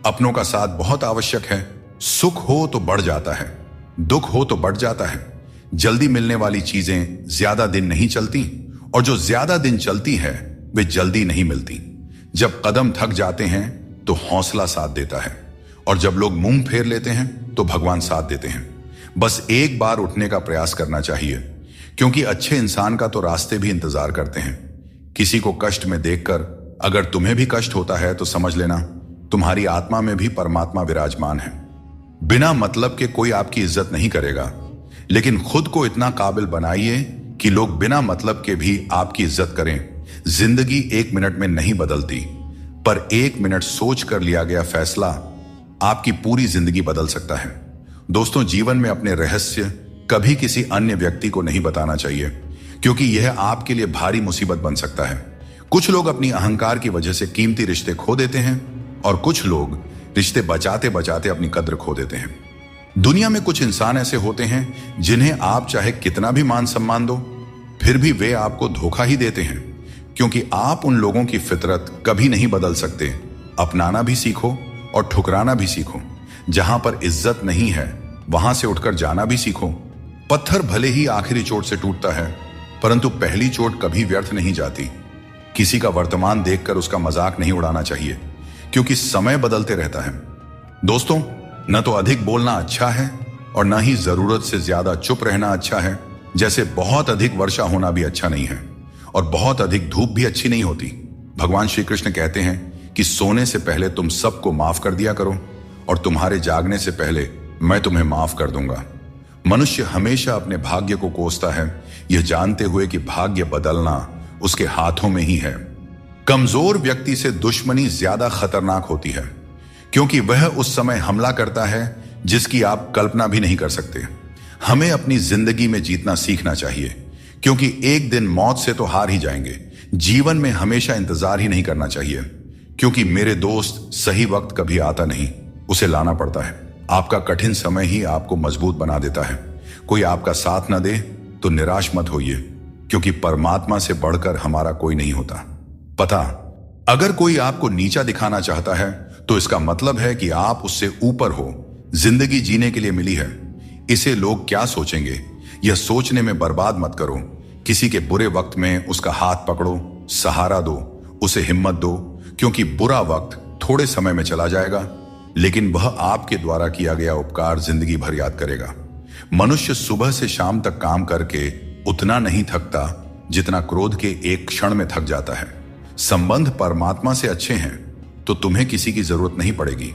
अपनों का साथ बहुत आवश्यक है। सुख हो तो बढ़ जाता है, दुख हो तो बढ़ जाता है। जल्दी मिलने वाली चीजें ज्यादा दिन नहीं चलती और जो ज्यादा दिन चलती है वे जल्दी नहीं मिलती। जब कदम थक जाते हैं तो हौसला साथ देता है और जब लोग मुंह फेर लेते हैं तो भगवान साथ देते हैं। बस एक बार उठने का प्रयास करना चाहिए, क्योंकि अच्छे इंसान का तो रास्ते भी इंतजार करते हैं। किसी को कष्ट में देखकर अगर तुम्हें भी कष्ट होता है तो समझ लेना तुम्हारी आत्मा में भी परमात्मा विराजमान है। बिना मतलब के कोई आपकी इज्जत नहीं करेगा, लेकिन खुद को इतना काबिल बनाइए कि लोग बिना मतलब के भी आपकी इज्जत करें। जिंदगी 1 मिनट में नहीं बदलती, पर 1 मिनट सोच कर लिया गया फैसला आपकी पूरी जिंदगी बदल सकता है। दोस्तों, जीवन में अपने रहस्य कभी किसी अन्य व्यक्ति को नहीं बताना चाहिए, क्योंकि यह आपके लिए भारी मुसीबत बन सकता है। कुछ लोग अपनी अहंकार की वजह से कीमती रिश्ते खो देते हैं और कुछ लोग रिश्ते बचाते बचाते अपनी कद्र खो देते हैं। दुनिया में कुछ इंसान ऐसे होते हैं जिन्हें आप चाहे कितना भी मान सम्मान दो, फिर भी वे आपको धोखा ही देते हैं, क्योंकि आप उन लोगों की फितरत कभी नहीं बदल सकते। अपनाना भी सीखो और ठुकराना भी सीखो। जहां पर इज्जत नहीं है वहां से उठकर जाना भी सीखो। पत्थर भले ही आखिरी चोट से टूटता है, परंतु पहली चोट कभी व्यर्थ नहीं जाती। किसी का वर्तमान देखकर उसका मजाक नहीं उड़ाना चाहिए, क्योंकि समय बदलते रहता है। दोस्तों, न तो अधिक बोलना अच्छा है और न ही जरूरत से ज्यादा चुप रहना अच्छा है। जैसे बहुत अधिक वर्षा होना भी अच्छा नहीं है और बहुत अधिक धूप भी अच्छी नहीं होती। भगवान श्री कृष्ण कहते हैं कि सोने से पहले तुम सबको माफ कर दिया करो और तुम्हारे जागने से पहले मैं तुम्हें माफ कर दूंगा। मनुष्य हमेशा अपने भाग्य को कोसता है, यह जानते हुए कि भाग्य बदलना उसके हाथों में ही है। कमजोर व्यक्ति से दुश्मनी ज्यादा खतरनाक होती है, क्योंकि वह उस समय हमला करता है जिसकी आप कल्पना भी नहीं कर सकते। हमें अपनी जिंदगी में जीतना सीखना चाहिए, क्योंकि एक दिन मौत से तो हार ही जाएंगे। जीवन में हमेशा इंतजार ही नहीं करना चाहिए, क्योंकि मेरे दोस्त सही वक्त कभी आता नहीं, उसे लाना पड़ता है। आपका कठिन समय ही आपको मजबूत बना देता है। कोई आपका साथ न दे तो निराश मत होइए, क्योंकि परमात्मा से बढ़कर हमारा कोई नहीं होता। पता, अगर कोई आपको नीचा दिखाना चाहता है तो इसका मतलब है कि आप उससे ऊपर हो। जिंदगी जीने के लिए मिली है, इसे लोग क्या सोचेंगे यह सोचने में बर्बाद मत करो। किसी के बुरे वक्त में उसका हाथ पकड़ो, सहारा दो, उसे हिम्मत दो, क्योंकि बुरा वक्त थोड़े समय में चला जाएगा, लेकिन वह आपके द्वारा किया गया उपकार जिंदगी भर याद करेगा। मनुष्य सुबह से शाम तक काम करके उतना नहीं थकता जितना क्रोध के एक क्षण में थक जाता है। संबंध परमात्मा से अच्छे हैं तो तुम्हें किसी की जरूरत नहीं पड़ेगी।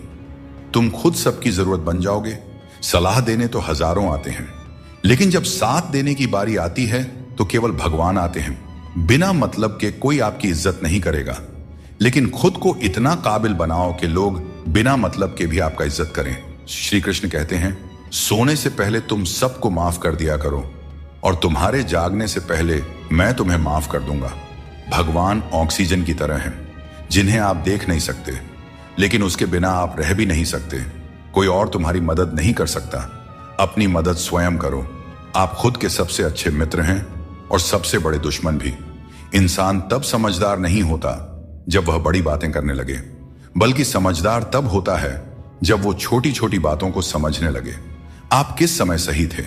तुम खुद सबकी जरूरत बन जाओगे। सलाह देने तो हजारों आते हैं, लेकिन जब साथ देने की बारी आती है तो केवल भगवान आते हैं। बिना मतलब के कोई आपकी इज्जत नहीं करेगा, लेकिन खुद को इतना काबिल बनाओ कि लोग बिना मतलब के भी आपका इज्जत करें। श्री कृष्ण कहते हैं, सोने से पहले तुम सबको माफ कर दिया करो और तुम्हारे जागने से पहले मैं तुम्हें माफ कर दूंगा। भगवान ऑक्सीजन की तरह हैं, जिन्हें आप देख नहीं सकते, लेकिन उसके बिना आप रह भी नहीं सकते। कोई और तुम्हारी मदद नहीं कर सकता। अपनी मदद स्वयं करो। आप खुद के सबसे अच्छे मित्र हैं और सबसे बड़े दुश्मन भी। इंसान तब समझदार नहीं होता जब वह बड़ी बातें करने लगे, बल्कि समझदार तब होता है जब वो छोटी छोटी बातों को समझने लगे। आप किस समय सही थे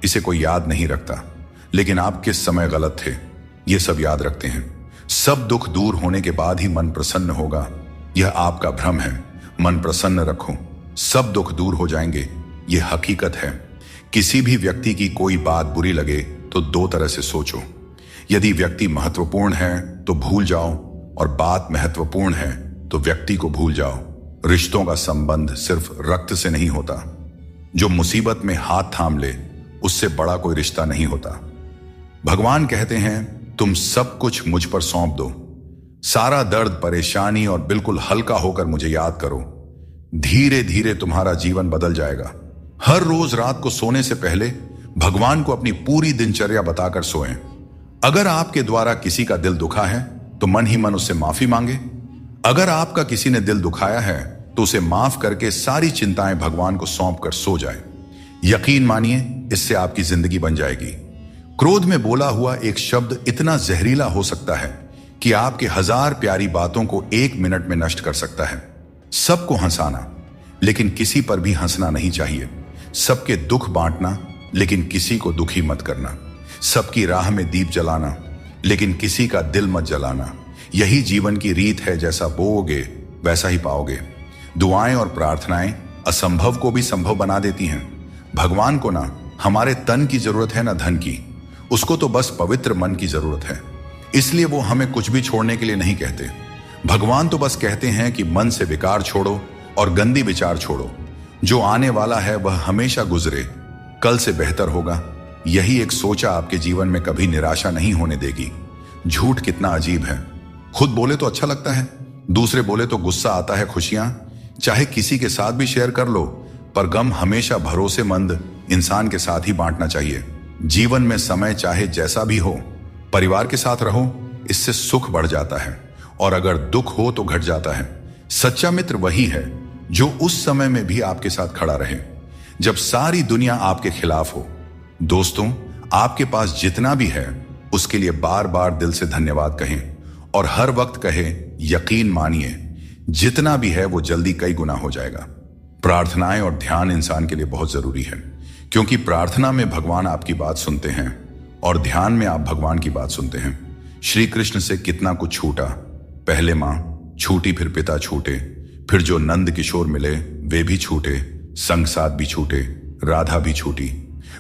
इसे कोई याद नहीं रखता, लेकिन आप किस समय गलत थे ये सब याद रखते हैं। सब दुख दूर होने के बाद ही मन प्रसन्न होगा, यह आपका भ्रम है। मन प्रसन्न रखो, सब दुख दूर हो जाएंगे, यह हकीकत है। किसी भी व्यक्ति की कोई बात बुरी लगे तो 2 तरह से सोचो। यदि व्यक्ति महत्वपूर्ण है तो भूल जाओ, और बात महत्वपूर्ण है तो व्यक्ति को भूल जाओ। रिश्तों का संबंध सिर्फ रक्त से नहीं होता। जो मुसीबत में हाथ थाम ले उससे बड़ा कोई रिश्ता नहीं होता। भगवान कहते हैं, तुम सब कुछ मुझ पर सौंप दो। सारा दर्द, परेशानी और बिल्कुल हल्का होकर मुझे याद करो। धीरे धीरे तुम्हारा जीवन बदल जाएगा। हर रोज रात को सोने से पहले भगवान को अपनी पूरी दिनचर्या बताकर सोएं। अगर आपके द्वारा किसी का दिल दुखा है तो मन ही मन उससे माफी मांगे। अगर आपका किसी ने दिल दुखाया है तो उसे माफ करके सारी चिंताएं भगवान को सौंप कर सो जाए। यकीन मानिए, इससे आपकी जिंदगी बन जाएगी। क्रोध में बोला हुआ एक शब्द इतना जहरीला हो सकता है कि आपके 1000 प्यारी बातों को 1 मिनट में नष्ट कर सकता है। सबको हंसाना, लेकिन किसी पर भी हंसना नहीं चाहिए। सबके दुख बांटना, लेकिन किसी को दुखी मत करना। सबकी राह में दीप जलाना, लेकिन किसी का दिल मत जलाना। यही जीवन की रीत है, जैसा बोओगे वैसा ही पाओगे। दुआएं और प्रार्थनाएं असंभव को भी संभव बना देती हैं। भगवान को ना हमारे तन की जरूरत है, ना धन की। उसको तो बस पवित्र मन की जरूरत है। इसलिए वो हमें कुछ भी छोड़ने के लिए नहीं कहते। भगवान तो बस कहते हैं कि मन से विकार छोड़ो और गंदी विचार छोड़ो। जो आने वाला है वह हमेशा गुजरे, कल से बेहतर होगा। यही एक सोचा आपके जीवन में कभी निराशा नहीं होने देगी। झूठ कितना अजीब है। खुद बोले तो अच्छा लगता है, दूसरे बोले तो गुस्सा आता है। खुशियां चाहे किसी के साथ भी शेयर कर लो, पर गम हमेशा भरोसेमंद इंसान के साथ ही बांटना चाहिए। जीवन में समय चाहे जैसा भी हो, परिवार के साथ रहो, इससे सुख बढ़ जाता है, और अगर दुख हो तो घट जाता है। सच्चा मित्र वही है जो उस समय में भी आपके साथ खड़ा रहे जब सारी दुनिया आपके खिलाफ हो। दोस्तों, आपके पास जितना भी है उसके लिए बार बार दिल से धन्यवाद कहें, और हर वक्त कहें, यकीन मानिए जितना भी है वो जल्दी कई गुना हो जाएगा। प्रार्थनाएं और ध्यान इंसान के लिए बहुत जरूरी है, क्योंकि प्रार्थना में भगवान आपकी बात सुनते हैं और ध्यान में आप भगवान की बात सुनते हैं। श्री कृष्ण से कितना कुछ छूटा। पहले मां छूटी, फिर पिता छूटे, फिर जो नंद किशोर मिले वे भी छूटे, संग साथ भी छूटे, राधा भी छूटी,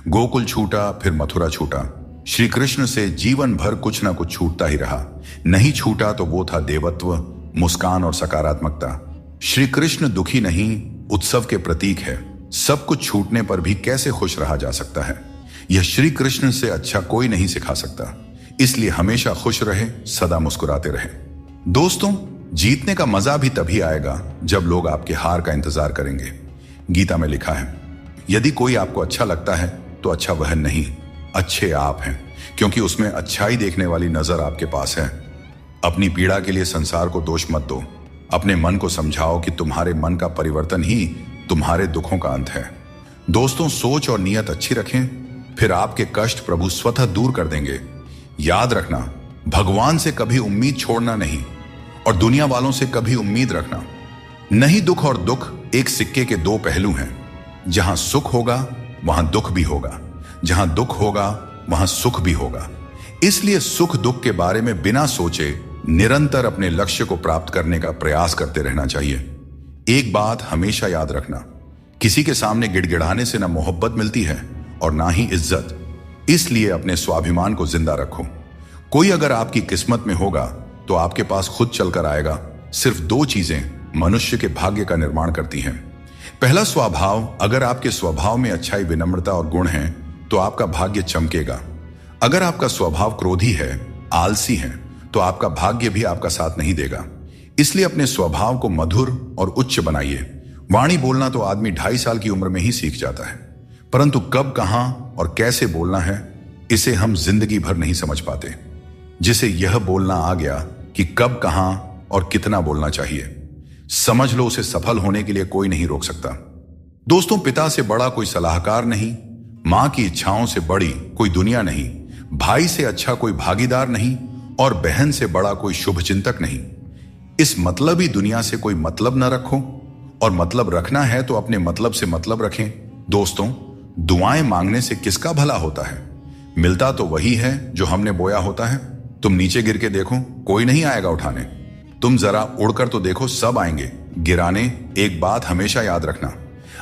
गोकुल छूटा, फिर मथुरा छूटा। श्री कृष्ण से जीवन भर कुछ ना कुछ छूटता ही रहा। नहीं छूटा तो वो था देवत्व, मुस्कान और सकारात्मकता। श्री कृष्ण दुखी नहीं, उत्सव के प्रतीक है। सब कुछ छूटने पर भी कैसे खुश रहा जा सकता है, यह श्री कृष्ण से अच्छा कोई नहीं सिखा सकता। इसलिए हमेशा खुश रहे, सदा मुस्कुराते रहे। दोस्तों, जीतने का मजा भी तभी आएगा जब लोग आपके हार का इंतजार करेंगे। गीता में लिखा है, यदि कोई आपको अच्छा लगता है तो अच्छा वह नहीं, अच्छे आप हैं, क्योंकि उसमें अच्छाई देखने वाली नजर आपके पास है। अपनी पीड़ा के लिए संसार को दोष मत दो। अपने मन को समझाओ कि तुम्हारे मन का परिवर्तन ही तुम्हारे दुखों का अंत है। दोस्तों, सोच और नीयत अच्छी रखें, फिर आपके कष्ट प्रभु स्वतः दूर कर देंगे। याद रखना, भगवान से कभी उम्मीद छोड़ना नहीं, और दुनिया वालों से कभी उम्मीद रखना नहीं। दुख और दुख एक सिक्के के 2 पहलू हैं। जहां सुख होगा वहां दुख भी होगा, जहां दुख होगा वहां सुख भी होगा। इसलिए सुख दुख के बारे में बिना सोचे निरंतर अपने लक्ष्य को प्राप्त करने का प्रयास करते रहना चाहिए। एक बात हमेशा याद रखना, किसी के सामने गिड़गिड़ाने से ना मोहब्बत मिलती है और ना ही इज्जत। इसलिए अपने स्वाभिमान को जिंदा रखो। कोई अगर आपकी किस्मत में होगा तो आपके पास खुद चलकर आएगा। सिर्फ 2 चीजें मनुष्य के भाग्य का निर्माण करती हैं। पहला, स्वभाव। अगर आपके स्वभाव में अच्छाई, विनम्रता और गुण हैं तो आपका भाग्य चमकेगा। अगर आपका स्वभाव क्रोधी है, आलसी है, तो आपका भाग्य भी आपका साथ नहीं देगा। इसलिए अपने स्वभाव को मधुर और उच्च बनाइए। वाणी बोलना तो आदमी 2.5 साल की उम्र में ही सीख जाता है, परंतु कब, कहां और कैसे बोलना है, इसे हम जिंदगी भर नहीं समझ पाते। जिसे यह बोलना आ गया कि कब, कहां और कितना बोलना चाहिए, समझ लो उसे सफल होने के लिए कोई नहीं रोक सकता। दोस्तों, पिता से बड़ा कोई सलाहकार नहीं, मां की इच्छाओं से बड़ी कोई दुनिया नहीं, भाई से अच्छा कोई भागीदार नहीं, और बहन से बड़ा कोई शुभ चिंतक नहीं। इस मतलबी दुनिया से कोई मतलब न रखो, और मतलब रखना है तो अपने मतलब से मतलब रखें। दोस्तों, दुआएं मांगने से किसका भला होता है? मिलता तो वही है जो हमने बोया होता है। तुम नीचे गिर के देखो, कोई नहीं आएगा उठाने। तुम जरा उड़कर तो देखो, सब आएंगे गिराने। एक बात हमेशा याद रखना,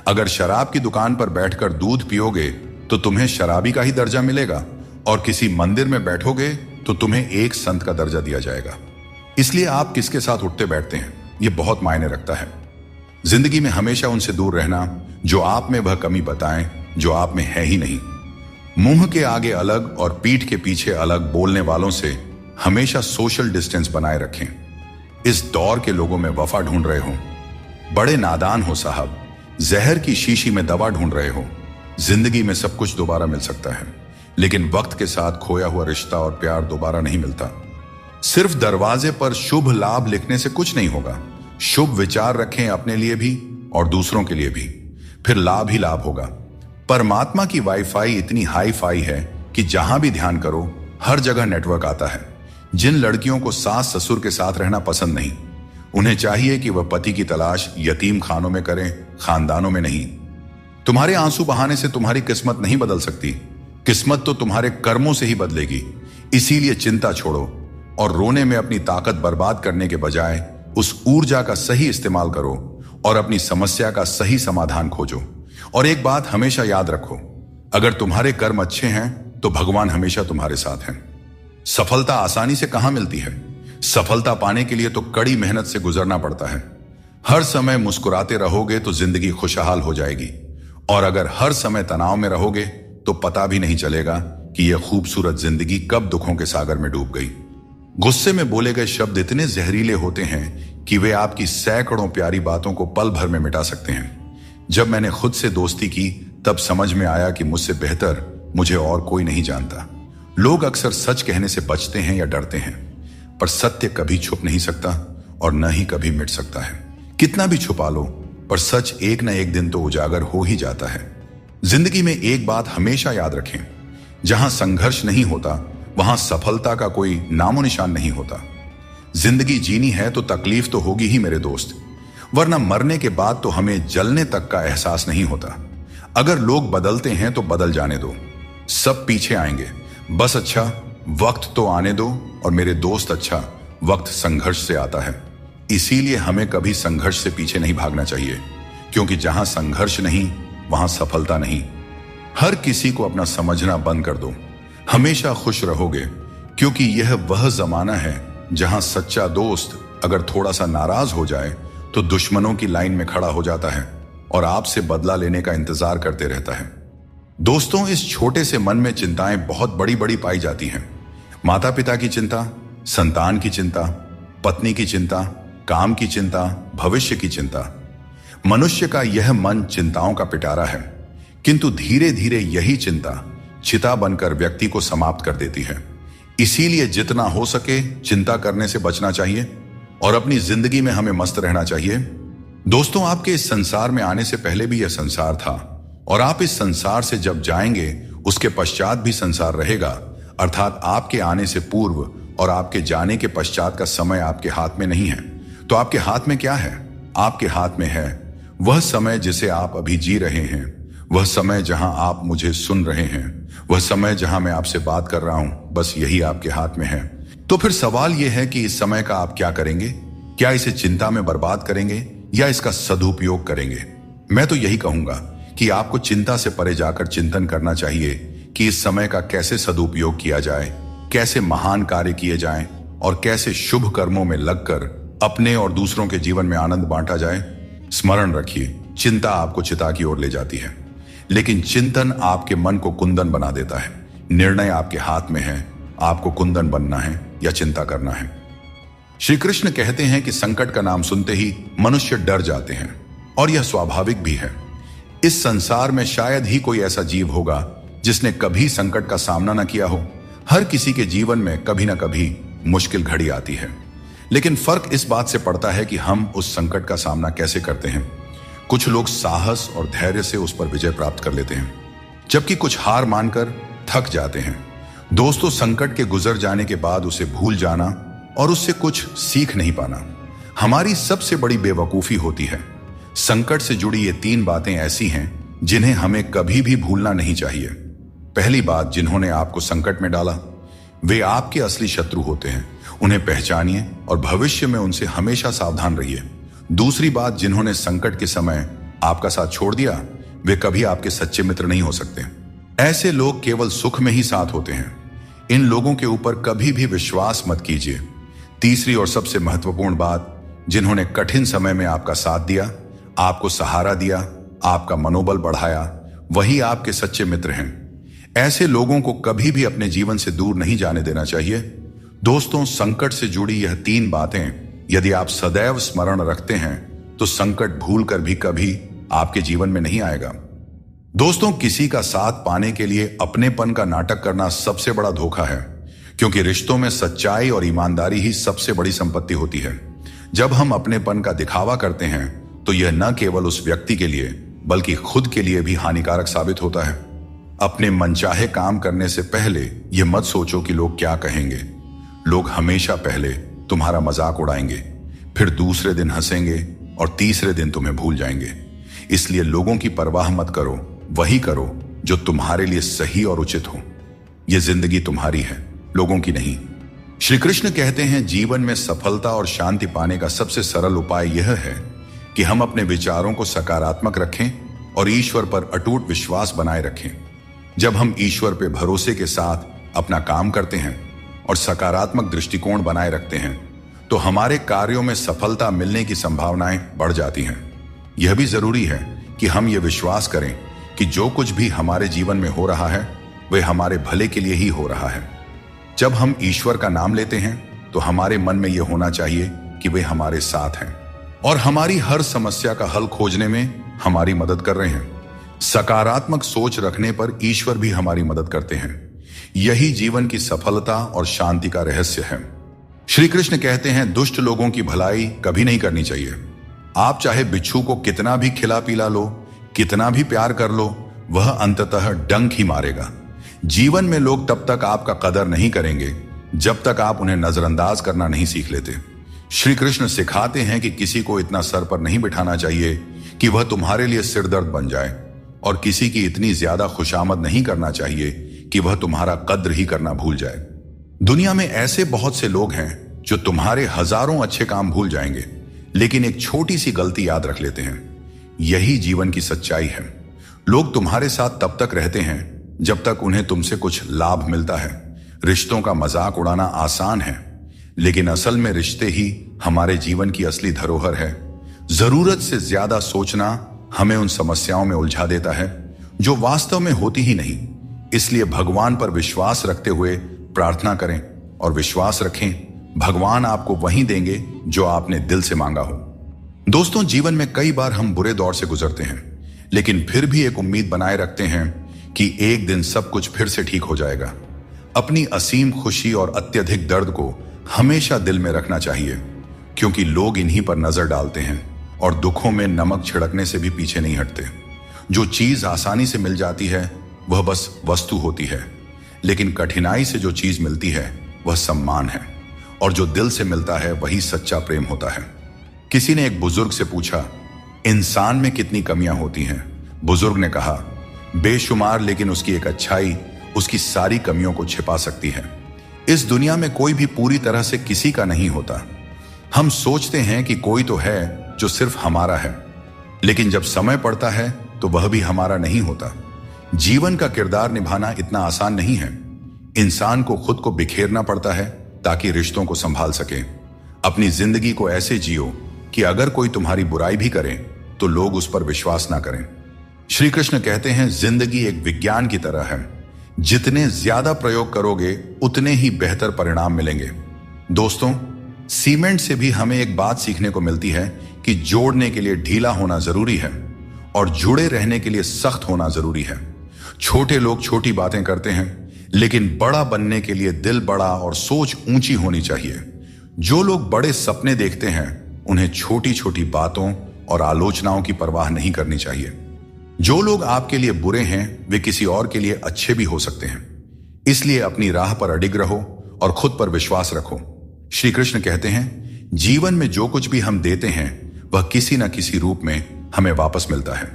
अगर शराब की दुकान पर बैठकर दूध पियोगे तो तुम्हें शराबी का ही दर्जा मिलेगा, और किसी मंदिर में बैठोगे तो तुम्हें एक संत का दर्जा दिया जाएगा। इसलिए आप किसके साथ उठते बैठते हैं, यह बहुत मायने रखता है। जिंदगी में हमेशा उनसे दूर रहना जो आप में वह कमी बताएं जो आप में है ही नहीं। मुंह के आगे अलग और पीठ के पीछे अलग बोलने वालों से हमेशा सोशल डिस्टेंस बनाए रखें। इस दौर के लोगों में वफा ढूंढ रहे हो, बड़े नादान हो साहब। जहर की शीशी में दवा ढूंढ रहे हो। जिंदगी में सब कुछ दोबारा मिल सकता है, लेकिन वक्त के साथ खोया हुआ रिश्ता और प्यार दोबारा नहीं मिलता। सिर्फ दरवाजे पर शुभ लाभ लिखने से कुछ नहीं होगा। शुभ विचार रखें अपने लिए भी और दूसरों के लिए भी, फिर लाभ ही लाभ होगा। परमात्मा की वाईफाई इतनी हाई फाई है कि जहां भी ध्यान करो हर जगह नेटवर्क आता है। जिन लड़कियों को सास ससुर के साथ रहना पसंद नहीं, उन्हें चाहिए कि वह पति की तलाश यतीम खानों में करें, खानदानों में नहीं। तुम्हारे आंसू बहाने से तुम्हारी किस्मत नहीं बदल सकती। किस्मत तो तुम्हारे कर्मों से ही बदलेगी। इसीलिए चिंता छोड़ो और रोने में अपनी ताकत बर्बाद करने के बजाय उस ऊर्जा का सही इस्तेमाल करो और अपनी समस्या का सही समाधान खोजो। और एक बात हमेशा याद रखो, अगर तुम्हारे कर्म अच्छे हैं तो भगवान हमेशा तुम्हारे साथ हैं। सफलता आसानी से कहां मिलती है? सफलता पाने के लिए तो कड़ी मेहनत से गुजरना पड़ता है। हर समय मुस्कुराते रहोगे तो जिंदगी खुशहाल हो जाएगी, और अगर हर समय तनाव में रहोगे तो पता भी नहीं चलेगा कि यह खूबसूरत जिंदगी कब दुखों के सागर में डूब गई। गुस्से में बोले गए शब्द इतने जहरीले होते हैं कि वे आपकी सैकड़ों प्यारी बातों को पल भर में मिटा सकते हैं। जब मैंने खुद से दोस्ती की तब समझ में आया कि मुझसे बेहतर मुझे और कोई नहीं जानता। लोग अक्सर सच कहने से बचते हैं या डरते हैं, पर सत्य कभी छुप नहीं सकता और न ही कभी मिट सकता है। कितना भी छुपा लो, पर सच एक न एक दिन तो उजागर हो ही जाता है। जिंदगी में एक बात हमेशा याद रखें, जहां संघर्ष नहीं होता वहां सफलता का कोई नामो निशान नहीं होता। जिंदगी जीनी है तो तकलीफ तो होगी ही मेरे दोस्त, वरना मरने के बाद तो हमें जलने तक का एहसास नहीं होता। अगर लोग बदलते हैं तो बदल जाने दो, सब पीछे आएंगे। बस अच्छा वक्त तो आने दो, और मेरे दोस्त अच्छा वक्त संघर्ष से आता है। इसीलिए हमें कभी संघर्ष से पीछे नहीं भागना चाहिए, क्योंकि जहां संघर्ष नहीं वहां सफलता नहीं। हर किसी को अपना समझना बंद कर दो, हमेशा खुश रहोगे, क्योंकि यह वह जमाना है जहां सच्चा दोस्त अगर थोड़ा सा नाराज हो जाए तो दुश्मनों की लाइन में खड़ा हो जाता है और आपसे बदला लेने का इंतजार करते रहता है। दोस्तों, इस छोटे से मन में चिंताएं बहुत बड़ी बड़ी पाई जाती हैं। माता पिता की चिंता, संतान की चिंता, पत्नी की चिंता, काम की चिंता, भविष्य की चिंता। मनुष्य का यह मन चिंताओं का पिटारा है, किंतु धीरे धीरे यही चिंता चिता बनकर व्यक्ति को समाप्त कर देती है। इसीलिए जितना हो सके चिंता करने से बचना चाहिए और अपनी जिंदगी में हमें मस्त रहना चाहिए। दोस्तों, आपके इस संसार में आने से पहले भी यह संसार था, और आप इस संसार से जब जाएंगे उसके पश्चात भी संसार रहेगा। अर्थात आपके आने से पूर्व और आपके जाने के पश्चात का समय आपके हाथ में नहीं है। तो आपके हाथ में क्या है? आपके हाथ में है वह समय जिसे आप अभी जी रहे हैं, वह समय जहां आप मुझे सुन रहे हैं, वह समय जहां मैं आपसे बात कर रहा हूं। बस यही आपके हाथ में है। तो फिर सवाल यह है कि इस समय का आप क्या करेंगे? क्या इसे चिंता में बर्बाद करेंगे या इसका सदुपयोग करेंगे? मैं तो यही कहूंगा कि आपको चिंता से परे जाकर चिंतन करना चाहिए कि इस समय का कैसे सदुपयोग किया जाए, कैसे महान कार्य किए जाएं और कैसे शुभ कर्मों में लगकर अपने और दूसरों के जीवन में आनंद बांटा जाए। स्मरण रखिए, चिंता आपको चिता की ओर ले जाती है, लेकिन चिंतन आपके मन को कुंदन बना देता है। निर्णय आपके हाथ में है, आपको कुंदन बनना है या चिंता करना है। श्री कृष्ण कहते हैं कि संकट का नाम सुनते ही मनुष्य डर जाते हैं, और यह स्वाभाविक भी है। इस संसार में शायद ही कोई ऐसा जीव होगा जिसने कभी संकट का सामना न किया हो। हर किसी के जीवन में कभी ना कभी मुश्किल घड़ी आती है, लेकिन फर्क इस बात से पड़ता है कि हम उस संकट का सामना कैसे करते हैं। कुछ लोग साहस और धैर्य से उस पर विजय प्राप्त कर लेते हैं, जबकि कुछ हार मानकर थक जाते हैं। दोस्तों, संकट के गुजर जाने के बाद उसे भूल जाना और उससे कुछ सीख नहीं पाना हमारी सबसे बड़ी बेवकूफी होती है। संकट से जुड़ी ये 3 बातें ऐसी हैं जिन्हें हमें कभी भी भूलना नहीं चाहिए। पहली बात, जिन्होंने आपको संकट में डाला वे आपके असली शत्रु होते हैं। उन्हें पहचानिए और भविष्य में उनसे हमेशा सावधान रहिए। दूसरी बात, जिन्होंने संकट के समय आपका साथ छोड़ दिया वे कभी आपके सच्चे मित्र नहीं हो सकते। ऐसे लोग केवल सुख में ही साथ होते हैं। इन लोगों के ऊपर कभी भी विश्वास मत कीजिए। तीसरी और सबसे महत्वपूर्ण बात, जिन्होंने कठिन समय में आपका साथ दिया, आपको सहारा दिया, आपका मनोबल बढ़ाया, वही आपके सच्चे मित्र हैं। ऐसे लोगों को कभी भी अपने जीवन से दूर नहीं जाने देना चाहिए। दोस्तों, संकट से जुड़ी यह 3 बातें यदि आप सदैव स्मरण रखते हैं तो संकट भूलकर भी कभी आपके जीवन में नहीं आएगा। दोस्तों, किसी का साथ पाने के लिए अपनेपन का नाटक करना सबसे बड़ा धोखा है, क्योंकि रिश्तों में सच्चाई और ईमानदारी ही सबसे बड़ी संपत्ति होती है। जब हम अपनेपन का दिखावा करते हैं तो यह न केवल उस व्यक्ति के लिए बल्कि खुद के लिए भी हानिकारक साबित होता है। अपने मनचाहे काम करने से पहले यह मत सोचो कि लोग क्या कहेंगे। लोग हमेशा पहले तुम्हारा मजाक उड़ाएंगे, फिर दूसरे दिन हंसेंगे और तीसरे दिन तुम्हें भूल जाएंगे। इसलिए लोगों की परवाह मत करो, वही करो जो तुम्हारे लिए सही और उचित हो। यह जिंदगी तुम्हारी है, लोगों की नहीं। श्री कृष्ण कहते हैं, जीवन में सफलता और शांति पाने का सबसे सरल उपाय यह है कि हम अपने विचारों को सकारात्मक रखें और ईश्वर पर अटूट विश्वास बनाए रखें। जब हम ईश्वर पे भरोसे के साथ अपना काम करते हैं और सकारात्मक दृष्टिकोण बनाए रखते हैं तो हमारे कार्यों में सफलता मिलने की संभावनाएं बढ़ जाती हैं। यह भी जरूरी है कि हम ये विश्वास करें कि जो कुछ भी हमारे जीवन में हो रहा है वह हमारे भले के लिए ही हो रहा है। जब हम ईश्वर का नाम लेते हैं तो हमारे मन में यह होना चाहिए कि वे हमारे साथ हैं और हमारी हर समस्या का हल खोजने में हमारी मदद कर रहे हैं। सकारात्मक सोच रखने पर ईश्वर भी हमारी मदद करते हैं। यही जीवन की सफलता और शांति का रहस्य है। श्री कृष्ण कहते हैं, दुष्ट लोगों की भलाई कभी नहीं करनी चाहिए। आप चाहे बिच्छू को कितना भी खिला पिला लो, कितना भी प्यार कर लो, वह अंततः डंक ही मारेगा। जीवन में लोग तब तक आपका कदर नहीं करेंगे जब तक आप उन्हें नजरअंदाज करना नहीं सीख लेते। श्री कृष्ण सिखाते हैं कि किसी को इतना सर पर नहीं बिठाना चाहिए कि वह तुम्हारे लिए सिरदर्द बन जाए, और किसी की इतनी ज्यादा खुशामद नहीं करना चाहिए कि वह तुम्हारा कद्र ही करना भूल जाए। दुनिया में ऐसे बहुत से लोग हैं जो तुम्हारे हजारों अच्छे काम भूल जाएंगे, लेकिन एक छोटी सी गलती याद रख लेते हैं। यही जीवन की सच्चाई है। लोग तुम्हारे साथ तब तक रहते हैं जब तक उन्हें तुमसे कुछ लाभ मिलता है। रिश्तों का मजाक उड़ाना आसान है, लेकिन असल में रिश्ते ही हमारे जीवन की असली धरोहर है। जरूरत से ज्यादा सोचना हमें उन समस्याओं में उलझा देता है जो वास्तव में होती ही नहीं। इसलिए भगवान पर विश्वास रखते हुए प्रार्थना करें और विश्वास रखें, भगवान आपको वही देंगे जो आपने दिल से मांगा हो। दोस्तों, जीवन में कई बार हम बुरे दौर से गुजरते हैं, लेकिन फिर भी एक उम्मीद बनाए रखते हैं कि एक दिन सब कुछ फिर से ठीक हो जाएगा। अपनी असीम खुशी और अत्यधिक दर्द को हमेशा दिल में रखना चाहिए, क्योंकि लोग इन्हीं पर नजर डालते हैं और दुखों में नमक छिड़कने से भी पीछे नहीं हटते। जो चीज आसानी से मिल जाती है वह बस वस्तु होती है, लेकिन कठिनाई से जो चीज मिलती है वह सम्मान है, और जो दिल से मिलता है वही सच्चा प्रेम होता है। किसी ने एक बुजुर्ग से पूछा, इंसान में कितनी कमियां होती हैं? बुजुर्ग ने कहा, बेशुमार, लेकिन उसकी एक अच्छाई उसकी सारी कमियों को छिपा सकती है। इस दुनिया में कोई भी पूरी तरह से किसी का नहीं होता। हम सोचते हैं कि कोई तो है जो सिर्फ हमारा है, लेकिन जब समय पड़ता है तो वह भी हमारा नहीं होता। जीवन का किरदार निभाना इतना आसान नहीं है। इंसान को खुद को बिखेरना पड़ता है ताकि रिश्तों को संभाल सके। अपनी जिंदगी को ऐसे जियो कि अगर कोई तुम्हारी बुराई भी करे तो लोग उस पर विश्वास ना करें। श्री कृष्ण कहते हैं, जिंदगी एक विज्ञान की तरह है। जितने ज्यादा प्रयोग करोगे उतने ही बेहतर परिणाम मिलेंगे। दोस्तों, सीमेंट से भी हमें एक बात सीखने को मिलती है कि जोड़ने के लिए ढीला होना जरूरी है और जुड़े रहने के लिए सख्त होना जरूरी है। छोटे लोग छोटी बातें करते हैं, लेकिन बड़ा बनने के लिए दिल बड़ा और सोच ऊंची होनी चाहिए। जो लोग बड़े सपने देखते हैं उन्हें छोटी छोटी बातों और आलोचनाओं की परवाह नहीं करनी चाहिए। जो लोग आपके लिए बुरे हैं वे किसी और के लिए अच्छे भी हो सकते हैं। इसलिए अपनी राह पर अडिग रहो और खुद पर विश्वास रखो। श्री कृष्ण कहते हैं, जीवन में जो कुछ भी हम देते हैं वह किसी न किसी रूप में हमें वापस मिलता है।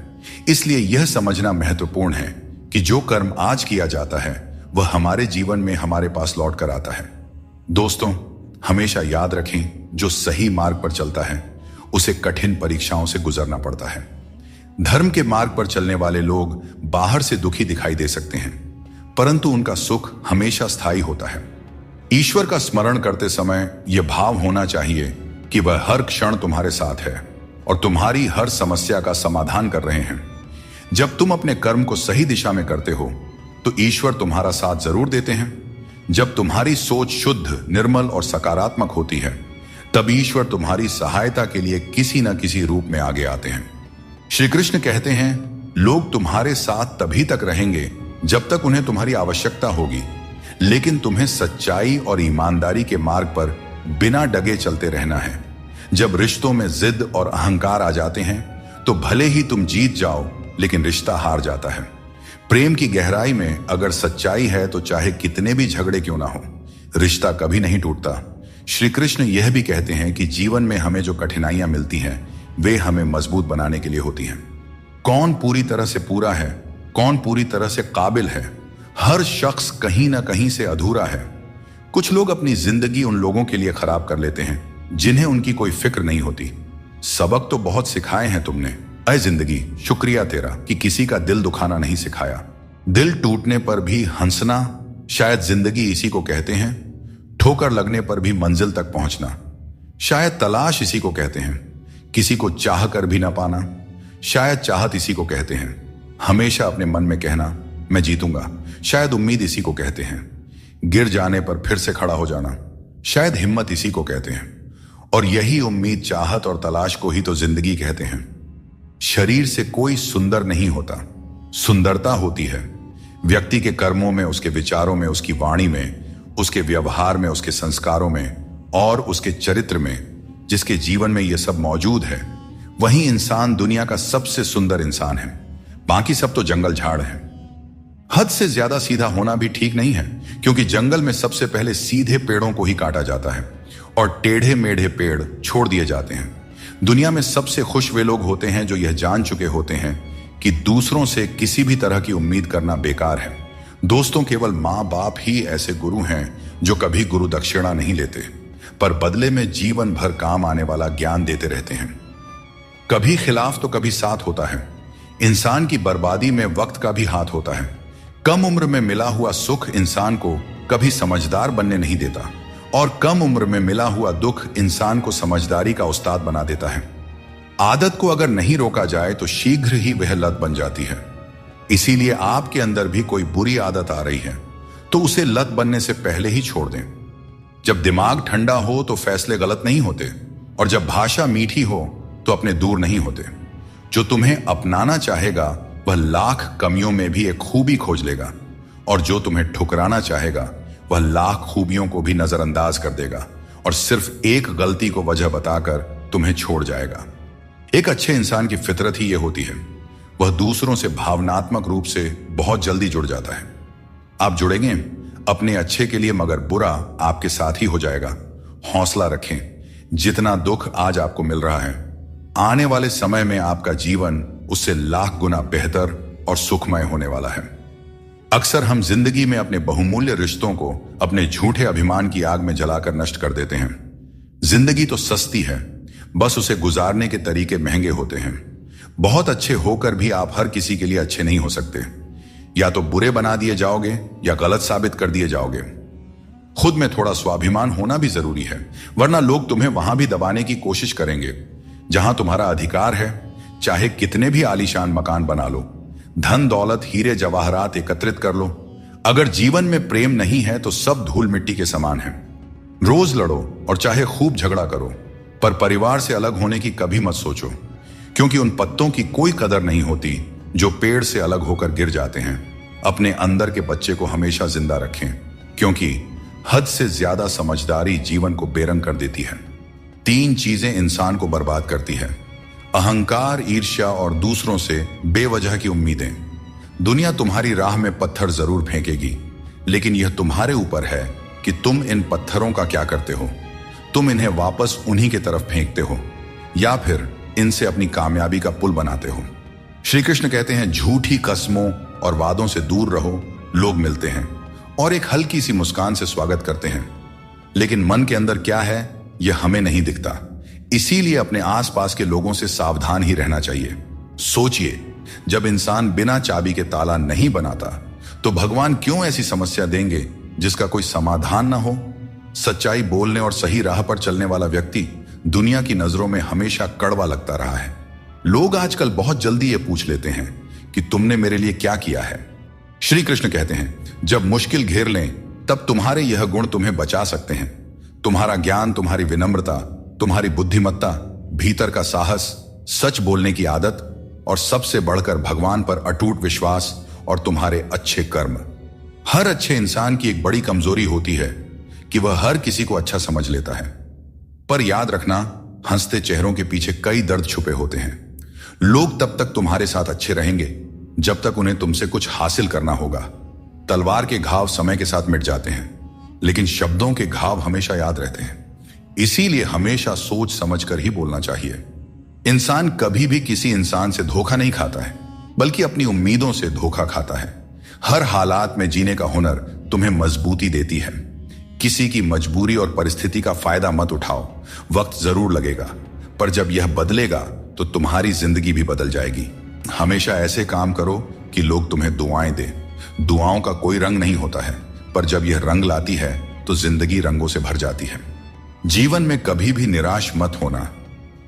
इसलिए यह समझना महत्वपूर्ण है कि जो कर्म आज किया जाता है वह हमारे जीवन में हमारे पास लौट कर आता है। दोस्तों, हमेशा याद रखें, जो सही मार्ग पर चलता है उसे कठिन परीक्षाओं से गुजरना पड़ता है। धर्म के मार्ग पर चलने वाले लोग बाहर से दुखी दिखाई दे सकते हैं, परंतु उनका सुख हमेशा स्थायी होता है। ईश्वर का स्मरण करते समय यह भाव होना चाहिए कि वह हर क्षण तुम्हारे साथ है और तुम्हारी हर समस्या का समाधान कर रहे हैं। जब तुम अपने कर्म को सही दिशा में करते हो तो ईश्वर तुम्हारा साथ जरूर देते हैं। जब तुम्हारी सोच शुद्ध, निर्मल और सकारात्मक होती है तब ईश्वर तुम्हारी सहायता के लिए किसी न किसी रूप में आगे आते हैं। श्री कृष्ण कहते हैं, लोग तुम्हारे साथ तभी तक रहेंगे जब तक उन्हें तुम्हारी आवश्यकता होगी, लेकिन तुम्हें सच्चाई और ईमानदारी के मार्ग पर बिना डगे चलते रहना है। जब रिश्तों में जिद और अहंकार आ जाते हैं तो भले ही तुम जीत जाओ, लेकिन रिश्ता हार जाता है। प्रेम की गहराई में अगर सच्चाई है तो चाहे कितने भी झगड़े क्यों ना हो, रिश्ता कभी नहीं टूटता। श्री कृष्ण यह भी कहते हैं कि जीवन में हमें जो कठिनाइयां मिलती हैं वे हमें मजबूत बनाने के लिए होती हैं। कौन पूरी तरह से पूरा है, कौन पूरी तरह से काबिल है, हर शख्स कहीं ना कहीं से अधूरा है। कुछ लोग अपनी जिंदगी उन लोगों के लिए खराब कर लेते हैं जिन्हें उनकी कोई फिक्र नहीं होती। सबक तो बहुत सिखाए हैं तुमने, ऐ जिंदगी शुक्रिया तेरा कि किसी का दिल दुखाना नहीं सिखाया। दिल टूटने पर भी हंसना, शायद जिंदगी इसी को कहते हैं। ठोकर लगने पर भी मंजिल तक पहुंचना, शायद तलाश इसी को कहते हैं। किसी को चाह कर भी ना पाना, शायद चाहत इसी को कहते हैं। हमेशा अपने मन में कहना मैं जीतूंगा, शायद उम्मीद इसी को कहते हैं। गिर जाने पर फिर से खड़ा हो जाना, शायद हिम्मत इसी को कहते हैं। और यही उम्मीद, चाहत और तलाश को ही तो जिंदगी कहते हैं। शरीर से कोई सुंदर नहीं होता, सुंदरता होती है व्यक्ति के कर्मों में, उसके विचारों में, उसकी वाणी में, उसके व्यवहार में, उसके संस्कारों में और उसके चरित्र में। जिसके जीवन में यह सब मौजूद है वही इंसान दुनिया का सबसे सुंदर इंसान है। बाकी सब तो जंगल झाड़ है। हद से ज्यादा सीधा होना भी ठीक नहीं है, क्योंकि जंगल में सबसे पहले सीधे पेड़ों को ही काटा जाता है और टेढ़े मेढ़े पेड़ छोड़ दिए जाते हैं। दुनिया में सबसे खुश वे लोग होते हैं जो यह जान चुके होते हैं कि दूसरों से किसी भी तरह की उम्मीद करना बेकार है। दोस्तों, केवल माँ बाप ही ऐसे गुरु हैं जो कभी गुरु दक्षिणा नहीं लेते, पर बदले में जीवन भर काम आने वाला ज्ञान देते रहते हैं। कभी खिलाफ तो कभी साथ होता है। इंसान की बर्बादी में वक्त का भी हाथ होता है। कम उम्र में मिला हुआ सुख इंसान को कभी समझदार बनने नहीं देता, और कम उम्र में मिला हुआ दुख इंसान को समझदारी का उस्ताद बना देता है। आदत को अगर नहीं रोका जाए तो शीघ्र ही वह लत बन जाती है। इसीलिए आपके अंदर भी कोई बुरी आदत आ रही है तो उसे लत बनने से पहले ही छोड़ दें। जब दिमाग ठंडा हो तो फैसले गलत नहीं होते, और जब भाषा मीठी हो तो अपने दूर नहीं होते। जो तुम्हें अपनाना चाहेगा वह लाख कमियों में भी एक खूबी खोज लेगा, और जो तुम्हें ठुकराना चाहेगा वह लाख खूबियों को भी नजरअंदाज कर देगा और सिर्फ एक गलती को वजह बताकर तुम्हें छोड़ जाएगा। एक अच्छे इंसान की फितरत ही यह होती है, वह दूसरों से भावनात्मक रूप से बहुत जल्दी जुड़ जाता है। आप जुड़ेंगे अपने अच्छे के लिए, मगर बुरा आपके साथ ही हो जाएगा। हौसला रखें। जितना दुख आज आपको मिल रहा है, आने वाले समय में आपका जीवन उससे लाख गुना बेहतर और सुखमय होने वाला है। अक्सर हम जिंदगी में अपने बहुमूल्य रिश्तों को अपने झूठे अभिमान की आग में जलाकर नष्ट कर देते हैं। जिंदगी तो सस्ती है, बस उसे गुजारने के तरीके महंगे होते हैं। बहुत अच्छे होकर भी आप हर किसी के लिए अच्छे नहीं हो सकते। या तो बुरे बना दिए जाओगे या गलत साबित कर दिए जाओगे। खुद में थोड़ा स्वाभिमान होना भी जरूरी है, वरना लोग तुम्हें वहां भी दबाने की कोशिश करेंगे जहां तुम्हारा अधिकार है। चाहे कितने भी आलीशान मकान बना लो, धन दौलत हीरे जवाहरात एकत्रित कर लो, अगर जीवन में प्रेम नहीं है तो सब धूल मिट्टी के समान है। रोज लड़ो और चाहे खूब झगड़ा करो, पर परिवार से अलग होने की कभी मत सोचो, क्योंकि उन पत्तों की कोई कदर नहीं होती जो पेड़ से अलग होकर गिर जाते हैं। अपने अंदर के बच्चे को हमेशा जिंदा रखें, क्योंकि हद से ज्यादा समझदारी जीवन को बेरंग कर देती है। 3 चीजें इंसान को बर्बाद करती है: अहंकार, ईर्ष्या और दूसरों से बेवजह की उम्मीदें। दुनिया तुम्हारी राह में पत्थर जरूर फेंकेगी, लेकिन यह तुम्हारे ऊपर है कि तुम इन पत्थरों का क्या करते हो। तुम इन्हें वापस उन्हीं की तरफ फेंकते हो या फिर इनसे अपनी कामयाबी का पुल बनाते हो। श्री कृष्ण कहते हैं, झूठी कस्मों और वादों से दूर रहो। लोग मिलते हैं और एक हल्की सी मुस्कान से स्वागत करते हैं, लेकिन मन के अंदर क्या है यह हमें नहीं दिखता। इसीलिए अपने आसपास के लोगों से सावधान ही रहना चाहिए। सोचिए, जब इंसान बिना चाबी के ताला नहीं बनाता तो भगवान क्यों ऐसी समस्या देंगे जिसका कोई समाधान ना हो। सच्चाई बोलने और सही राह पर चलने वाला व्यक्ति दुनिया की नजरों में हमेशा कड़वा लगता रहा है। लोग आजकल बहुत जल्दी ये पूछ लेते हैं कि तुमने मेरे लिए क्या किया है। श्री कृष्ण कहते हैं, जब मुश्किल घेर लें तब तुम्हारे यह गुण तुम्हें बचा सकते हैं। तुम्हारा ज्ञान, तुम्हारी विनम्रता, तुम्हारी बुद्धिमत्ता, भीतर का साहस, सच बोलने की आदत और सबसे बढ़कर भगवान पर अटूट विश्वास और तुम्हारे अच्छे कर्म। हर अच्छे इंसान की एक बड़ी कमजोरी होती है कि वह हर किसी को अच्छा समझ लेता है। पर याद रखना, हंसते चेहरों के पीछे कई दर्द छुपे होते हैं। लोग तब तक तुम्हारे साथ अच्छे रहेंगे जब तक उन्हें तुमसे कुछ हासिल करना होगा। तलवार के घाव समय के साथ मिट जाते हैं, लेकिन शब्दों के घाव हमेशा याद रहते हैं। इसीलिए हमेशा सोच समझकर ही बोलना चाहिए। इंसान कभी भी किसी इंसान से धोखा नहीं खाता है, बल्कि अपनी उम्मीदों से धोखा खाता है। हर हालात में जीने का हुनर तुम्हें मजबूती देती है। किसी की मजबूरी और परिस्थिति का फायदा मत उठाओ। वक्त जरूर लगेगा, पर जब यह बदलेगा तो तुम्हारी जिंदगी भी बदल जाएगी। हमेशा ऐसे काम करो कि लोग तुम्हें दुआएं दें। दुआओं का कोई रंग नहीं होता है, पर जब यह रंग लाती है तो जिंदगी रंगों से भर जाती है। जीवन में कभी भी निराश मत होना।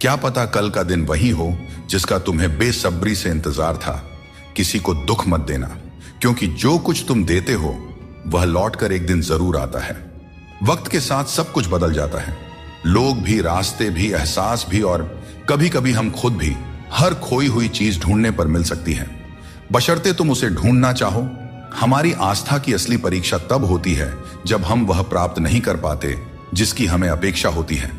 क्या पता कल का दिन वही हो जिसका तुम्हें बेसब्री से इंतजार था। किसी को दुख मत देना, क्योंकि जो कुछ तुम देते हो वह लौटकर एक दिन जरूर आता है। वक्त के साथ सब कुछ बदल जाता है, लोग भी, रास्ते भी, एहसास भी, और कभी कभी हम खुद भी। हर खोई हुई चीज ढूंढने पर मिल सकती है, बशर्ते तुम उसे ढूंढना चाहो। हमारी आस्था की असली परीक्षा तब होती है जब हम वह प्राप्त नहीं कर पाते जिसकी हमें अपेक्षा होती है,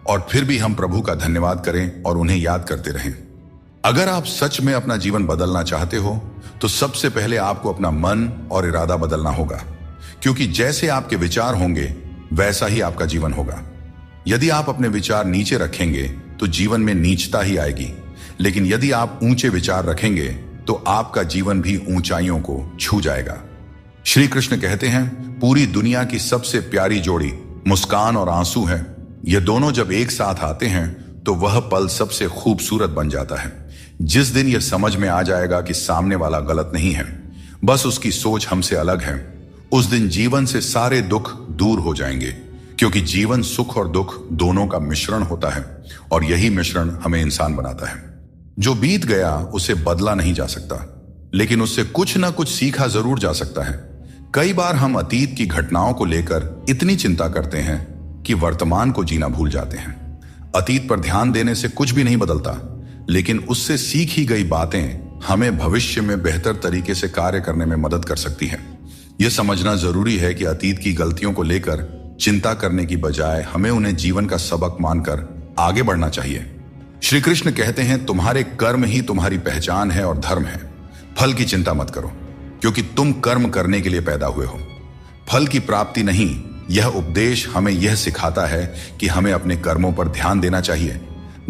और फिर भी हम प्रभु का धन्यवाद करें और उन्हें याद करते रहें। अगर आप सच में अपना जीवन बदलना चाहते हो तो सबसे पहले आपको अपना मन और इरादा बदलना होगा, क्योंकि जैसे आपके विचार होंगे वैसा ही आपका जीवन होगा। यदि आप अपने विचार नीचे रखेंगे तो जीवन में नीचता ही आएगी, लेकिन यदि आप ऊंचे विचार रखेंगे तो आपका जीवन भी ऊंचाइयों को छू जाएगा। श्री कृष्ण कहते हैं, पूरी दुनिया की सबसे प्यारी जोड़ी मुस्कान और आंसू है। ये दोनों जब एक साथ आते हैं तो वह पल सबसे खूबसूरत बन जाता है। जिस दिन यह समझ में आ जाएगा कि सामने वाला गलत नहीं है, बस उसकी सोच हमसे अलग है, उस दिन जीवन से सारे दुख दूर हो जाएंगे। क्योंकि जीवन सुख और दुख दोनों का मिश्रण होता है, और यही मिश्रण हमें इंसान बनाता है। जो बीत गया उसे बदला नहीं जा सकता, लेकिन उससे कुछ ना कुछ सीखा जरूर जा सकता है। कई बार हम अतीत की घटनाओं को लेकर इतनी चिंता करते हैं कि वर्तमान को जीना भूल जाते हैं। अतीत पर ध्यान देने से कुछ भी नहीं बदलता, लेकिन उससे सीखी गई बातें हमें भविष्य में बेहतर तरीके से कार्य करने में मदद कर सकती हैं। यह समझना जरूरी है कि अतीत की गलतियों को लेकर चिंता करने की बजाय हमें उन्हें जीवन का सबक मानकर आगे बढ़ना चाहिए। श्री कृष्ण कहते हैं, तुम्हारे कर्म ही तुम्हारी पहचान है और धर्म है। फल की चिंता मत करो, क्योंकि तुम कर्म करने के लिए पैदा हुए हो, फल की प्राप्ति नहीं। यह उपदेश हमें यह सिखाता है कि हमें अपने कर्मों पर ध्यान देना चाहिए,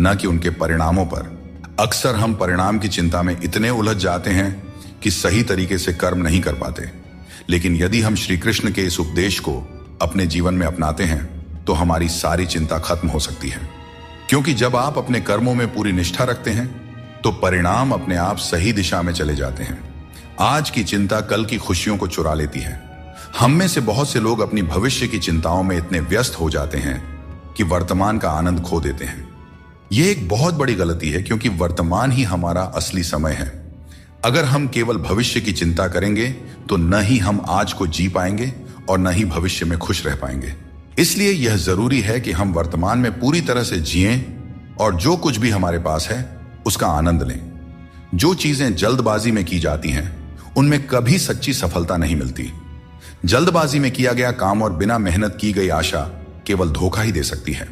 न कि उनके परिणामों पर। अक्सर हम परिणाम की चिंता में इतने उलझ जाते हैं कि सही तरीके से कर्म नहीं कर पाते। लेकिन यदि हम श्री कृष्ण के इस उपदेश को अपने जीवन में अपनाते हैं तो हमारी सारी चिंता खत्म हो सकती है। क्योंकि जब आप अपने कर्मों में पूरी निष्ठा रखते हैं तो परिणाम अपने आप सही दिशा में चले जाते हैं। आज की चिंता कल की खुशियों को चुरा लेती है। हम में से बहुत से लोग अपनी भविष्य की चिंताओं में इतने व्यस्त हो जाते हैं कि वर्तमान का आनंद खो देते हैं। यह एक बहुत बड़ी गलती है, क्योंकि वर्तमान ही हमारा असली समय है। अगर हम केवल भविष्य की चिंता करेंगे तो न ही हम आज को जी पाएंगे और न ही भविष्य में खुश रह पाएंगे। इसलिए यह जरूरी है कि हम वर्तमान में पूरी तरह से जिएं और जो कुछ भी हमारे पास है उसका आनंद लें। जो चीजें जल्दबाजी में की जाती हैं उनमें कभी सच्ची सफलता नहीं मिलती। जल्दबाजी में किया गया काम और बिना मेहनत की गई आशा केवल धोखा ही दे सकती है।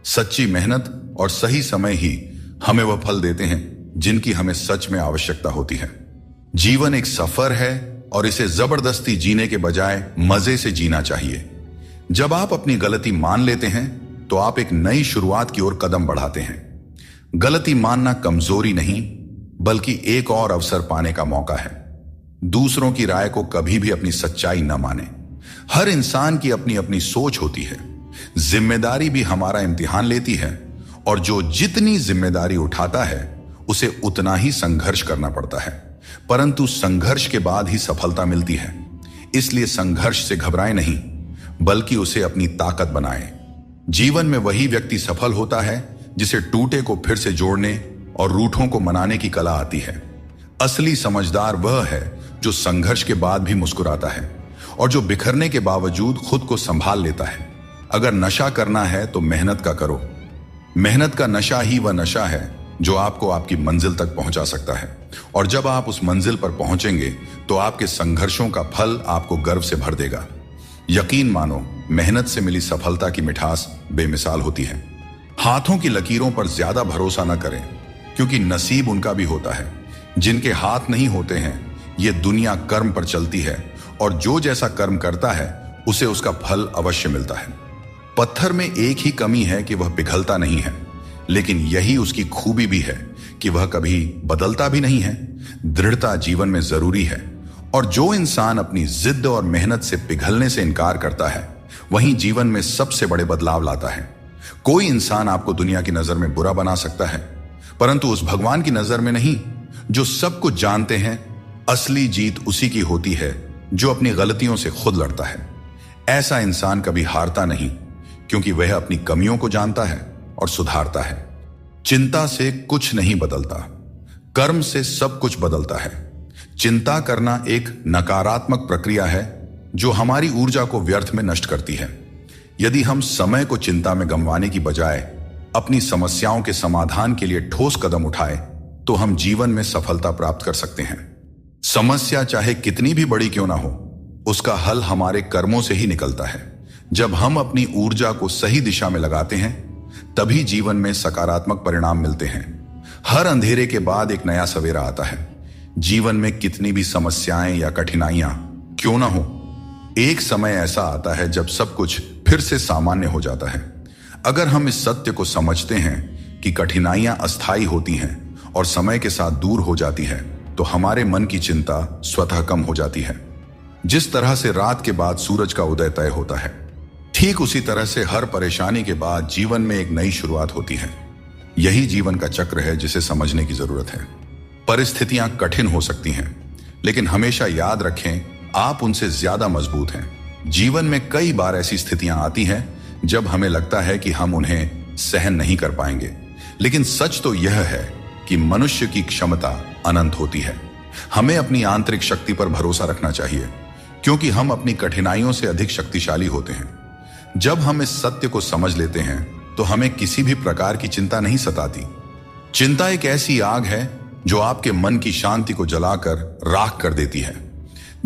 सच्ची मेहनत और सही समय ही हमें वह फल देते हैं जिनकी हमें सच में आवश्यकता होती है। जीवन एक सफर है और इसे जबरदस्ती जीने के बजाय मजे से जीना चाहिए। जब आप अपनी गलती मान लेते हैं तो आप एक नई शुरुआत की ओर कदम बढ़ाते हैं। गलती मानना कमजोरी नहीं, बल्कि एक और अवसर पाने का मौका है। दूसरों की राय को कभी भी अपनी सच्चाई न माने। हर इंसान की अपनी अपनी सोच होती है। जिम्मेदारी भी हमारा इम्तिहान लेती है, और जो जितनी जिम्मेदारी उठाता है उसे उतना ही संघर्ष करना पड़ता है। परंतु संघर्ष के बाद ही सफलता मिलती है। इसलिए संघर्ष से घबराएं नहीं, बल्कि उसे अपनी ताकत बनाएं। जीवन में वही व्यक्ति सफल होता है जिसे टूटे को फिर से जोड़ने और रूठों को मनाने की कला आती है। असली समझदार वह है जो संघर्ष के बाद भी मुस्कुराता है और जो बिखरने के बावजूद खुद को संभाल लेता है। अगर नशा करना है तो मेहनत का करो। मेहनत का नशा ही वह नशा है जो आपको आपकी मंजिल तक पहुंचा सकता है। और जब आप उस मंजिल पर पहुंचेंगे तो आपके संघर्षों का फल आपको गर्व से भर देगा। यकीन मानो, मेहनत से मिली सफलता की मिठास बेमिसाल होती है। हाथों की लकीरों पर ज्यादा भरोसा न करें, क्योंकि नसीब उनका भी होता है। जिनके हाथ नहीं होते हैं, ये दुनिया कर्म पर चलती है, और जो जैसा कर्म करता है उसे उसका फल अवश्य मिलता है। पत्थर में एक ही कमी है कि वह पिघलता नहीं है, लेकिन यही उसकी खूबी भी है कि वह कभी बदलता भी नहीं है। दृढ़ता जीवन में जरूरी है, और जो इंसान अपनी जिद और मेहनत से पिघलने से इनकार करता है, वहीं जीवन में सबसे बड़े बदलाव लाता है। कोई इंसान आपको दुनिया की नजर में बुरा बना सकता है, परंतु उस भगवान की नजर में नहीं, जो सब कुछ जानते हैं। असली जीत उसी की होती है जो अपनी गलतियों से खुद लड़ता है। ऐसा इंसान कभी हारता नहीं, क्योंकि वह अपनी कमियों को जानता है और सुधारता है। चिंता से कुछ नहीं बदलता, कर्म से सब कुछ बदलता है। चिंता करना एक नकारात्मक प्रक्रिया है जो हमारी ऊर्जा को व्यर्थ में नष्ट करती है। यदि हम समय को चिंता में गंवाने की बजाय अपनी समस्याओं के समाधान के लिए ठोस कदम उठाए, तो हम जीवन में सफलता प्राप्त कर सकते हैं। समस्या चाहे कितनी भी बड़ी क्यों ना हो, उसका हल हमारे कर्मों से ही निकलता है। जब हम अपनी ऊर्जा को सही दिशा में लगाते हैं, तभी जीवन में सकारात्मक परिणाम मिलते हैं। हर अंधेरे के बाद एक नया सवेरा आता है। जीवन में कितनी भी समस्याएं या कठिनाइयां क्यों ना हो, एक समय ऐसा आता है जब सब कुछ फिर से सामान्य हो जाता है। अगर हम इस सत्य को समझते हैं कि कठिनाइयां अस्थायी होती हैं और समय के साथ दूर हो जाती है, तो हमारे मन की चिंता स्वतः कम हो जाती है। जिस तरह से रात के बाद सूरज का उदय तय होता है, ठीक उसी तरह से हर परेशानी के बाद जीवन में एक नई शुरुआत होती है। यही जीवन का चक्र है जिसे समझने की जरूरत है। परिस्थितियां कठिन हो सकती हैं, लेकिन हमेशा याद रखें, आप उनसे ज्यादा मजबूत हैं। जीवन में कई बार ऐसी स्थितियां आती हैं जब हमें लगता है कि हम उन्हें सहन नहीं कर पाएंगे, लेकिन सच तो यह है कि मनुष्य की क्षमता अनंत होती है। हमें अपनी आंतरिक शक्ति पर भरोसा रखना चाहिए, क्योंकि हम अपनी कठिनाइयों से अधिक शक्तिशाली होते हैं। जब हम इस सत्य को समझ लेते हैं, तो हमें किसी भी प्रकार की चिंता नहीं सताती। चिंता एक ऐसी आग है जो आपके मन की शांति को जलाकर राख कर देती है।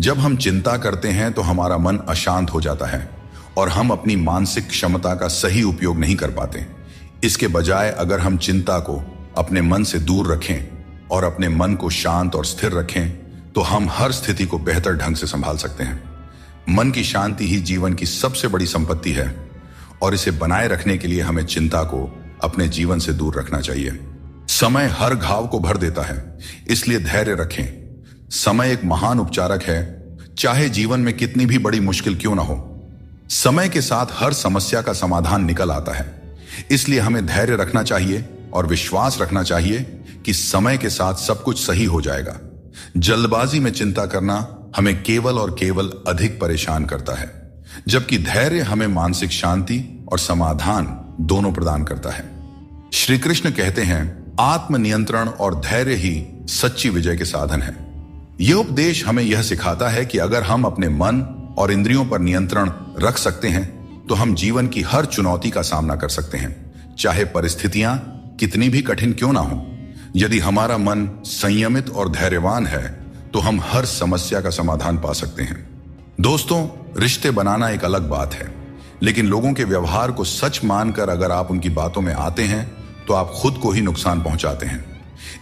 जब हम चिंता करते हैं तो हमारा मन अशांत हो जाता है और हम अपनी मानसिक क्षमता का सही उपयोग नहीं कर पाते। इसके बजाय अगर हम चिंता को अपने मन से दूर रखें और अपने मन को शांत और स्थिर रखें, तो हम हर स्थिति को बेहतर ढंग से संभाल सकते हैं। मन की शांति ही जीवन की सबसे बड़ी संपत्ति है, और इसे बनाए रखने के लिए हमें चिंता को अपने जीवन से दूर रखना चाहिए। समय हर घाव को भर देता है, इसलिए धैर्य रखें। समय एक महान उपचारक है, चाहे जीवन में कितनी भी बड़ी मुश्किल क्यों ना हो। समय के साथ हर समस्या का समाधान निकल आता है, इसलिए हमें धैर्य रखना चाहिए और विश्वास रखना चाहिए कि समय के साथ सब कुछ सही हो जाएगा। जल्दबाजी में चिंता करना हमें केवल और केवल अधिक परेशान करता है, जबकि धैर्य हमें मानसिक शांति और समाधान दोनों प्रदान करता है। श्री कृष्ण कहते हैं, आत्मनियंत्रण और धैर्य ही सच्ची विजय के साधन है। यह उपदेश हमें यह सिखाता है कि अगर हम अपने मन और इंद्रियों पर नियंत्रण रख सकते हैं, तो हम जीवन की हर चुनौती का सामना कर सकते हैं, चाहे परिस्थितियां कितनी भी कठिन क्यों ना हो। यदि हमारा मन संयमित और धैर्यवान है, तो हम हर समस्या का समाधान पा सकते हैं। दोस्तों, रिश्ते बनाना एक अलग बात है, लेकिन लोगों के व्यवहार को सच मानकर अगर आप उनकी बातों में आते हैं, तो आप खुद को ही नुकसान पहुंचाते हैं।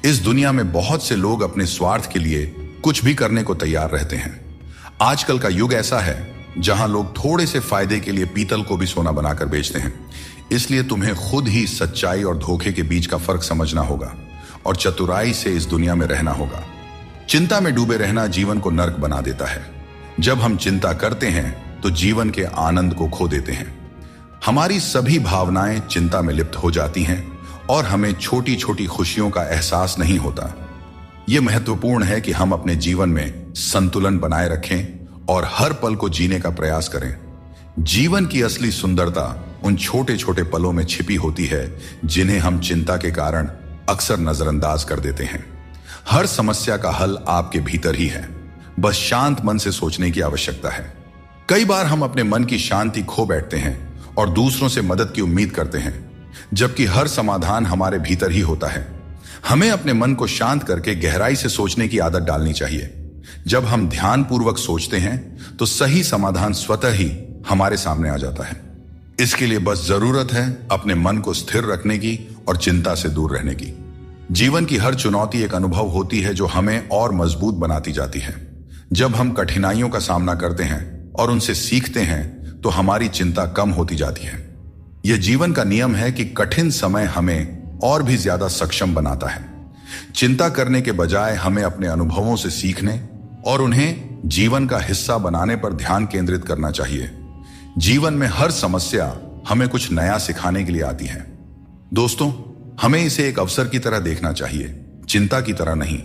इस दुनिया में बहुत से लोग अपने स्वार्थ के लिए कुछ भी करने को तैयार रहते हैं। आजकल का युग ऐसा है जहां लोग थोड़े से फायदे के लिए पीतल को भी सोना बनाकर बेचते हैं। इसलिए तुम्हें खुद ही सच्चाई और धोखे के बीच का फर्क समझना होगा और चतुराई से इस दुनिया में रहना होगा। चिंता में डूबे रहना जीवन को नर्क बना देता है। जब हम चिंता करते हैं तो जीवन के आनंद को खो देते हैं। हमारी सभी भावनाएं चिंता में लिप्त हो जाती हैं और हमें छोटी छोटी खुशियों का एहसास नहीं होता। यह महत्वपूर्ण है कि हम अपने जीवन में संतुलन बनाए रखें और हर पल को जीने का प्रयास करें। जीवन की असली सुंदरता उन छोटे छोटे पलों में छिपी होती है जिन्हें हम चिंता के कारण अक्सर नजरअंदाज कर देते हैं। हर समस्या का हल आपके भीतर ही है, बस शांत मन से सोचने की आवश्यकता है। कई बार हम अपने मन की शांति खो बैठते हैं और दूसरों से मदद की उम्मीद करते हैं, जबकि हर समाधान हमारे भीतर ही होता है। हमें अपने मन को शांत करके गहराई से सोचने की आदत डालनी चाहिए। जब हम ध्यानपूर्वक सोचते हैं तो सही समाधान स्वतः ही हमारे सामने आ जाता है। इसके लिए बस जरूरत है अपने मन को स्थिर रखने की और चिंता से दूर रहने की। जीवन की हर चुनौती एक अनुभव होती है जो हमें और मजबूत बनाती जाती है। जब हम कठिनाइयों का सामना करते हैं और उनसे सीखते हैं तो हमारी चिंता कम होती जाती है। यह जीवन का नियम है कि कठिन समय हमें और भी ज्यादा सक्षम बनाता है। चिंता करने के बजाय हमें अपने अनुभवों से सीखने और उन्हें जीवन का हिस्सा बनाने पर ध्यान केंद्रित करना चाहिए। जीवन में हर समस्या हमें कुछ नया सिखाने के लिए आती है। दोस्तों, हमें इसे एक अवसर की तरह देखना चाहिए, चिंता की तरह नहीं।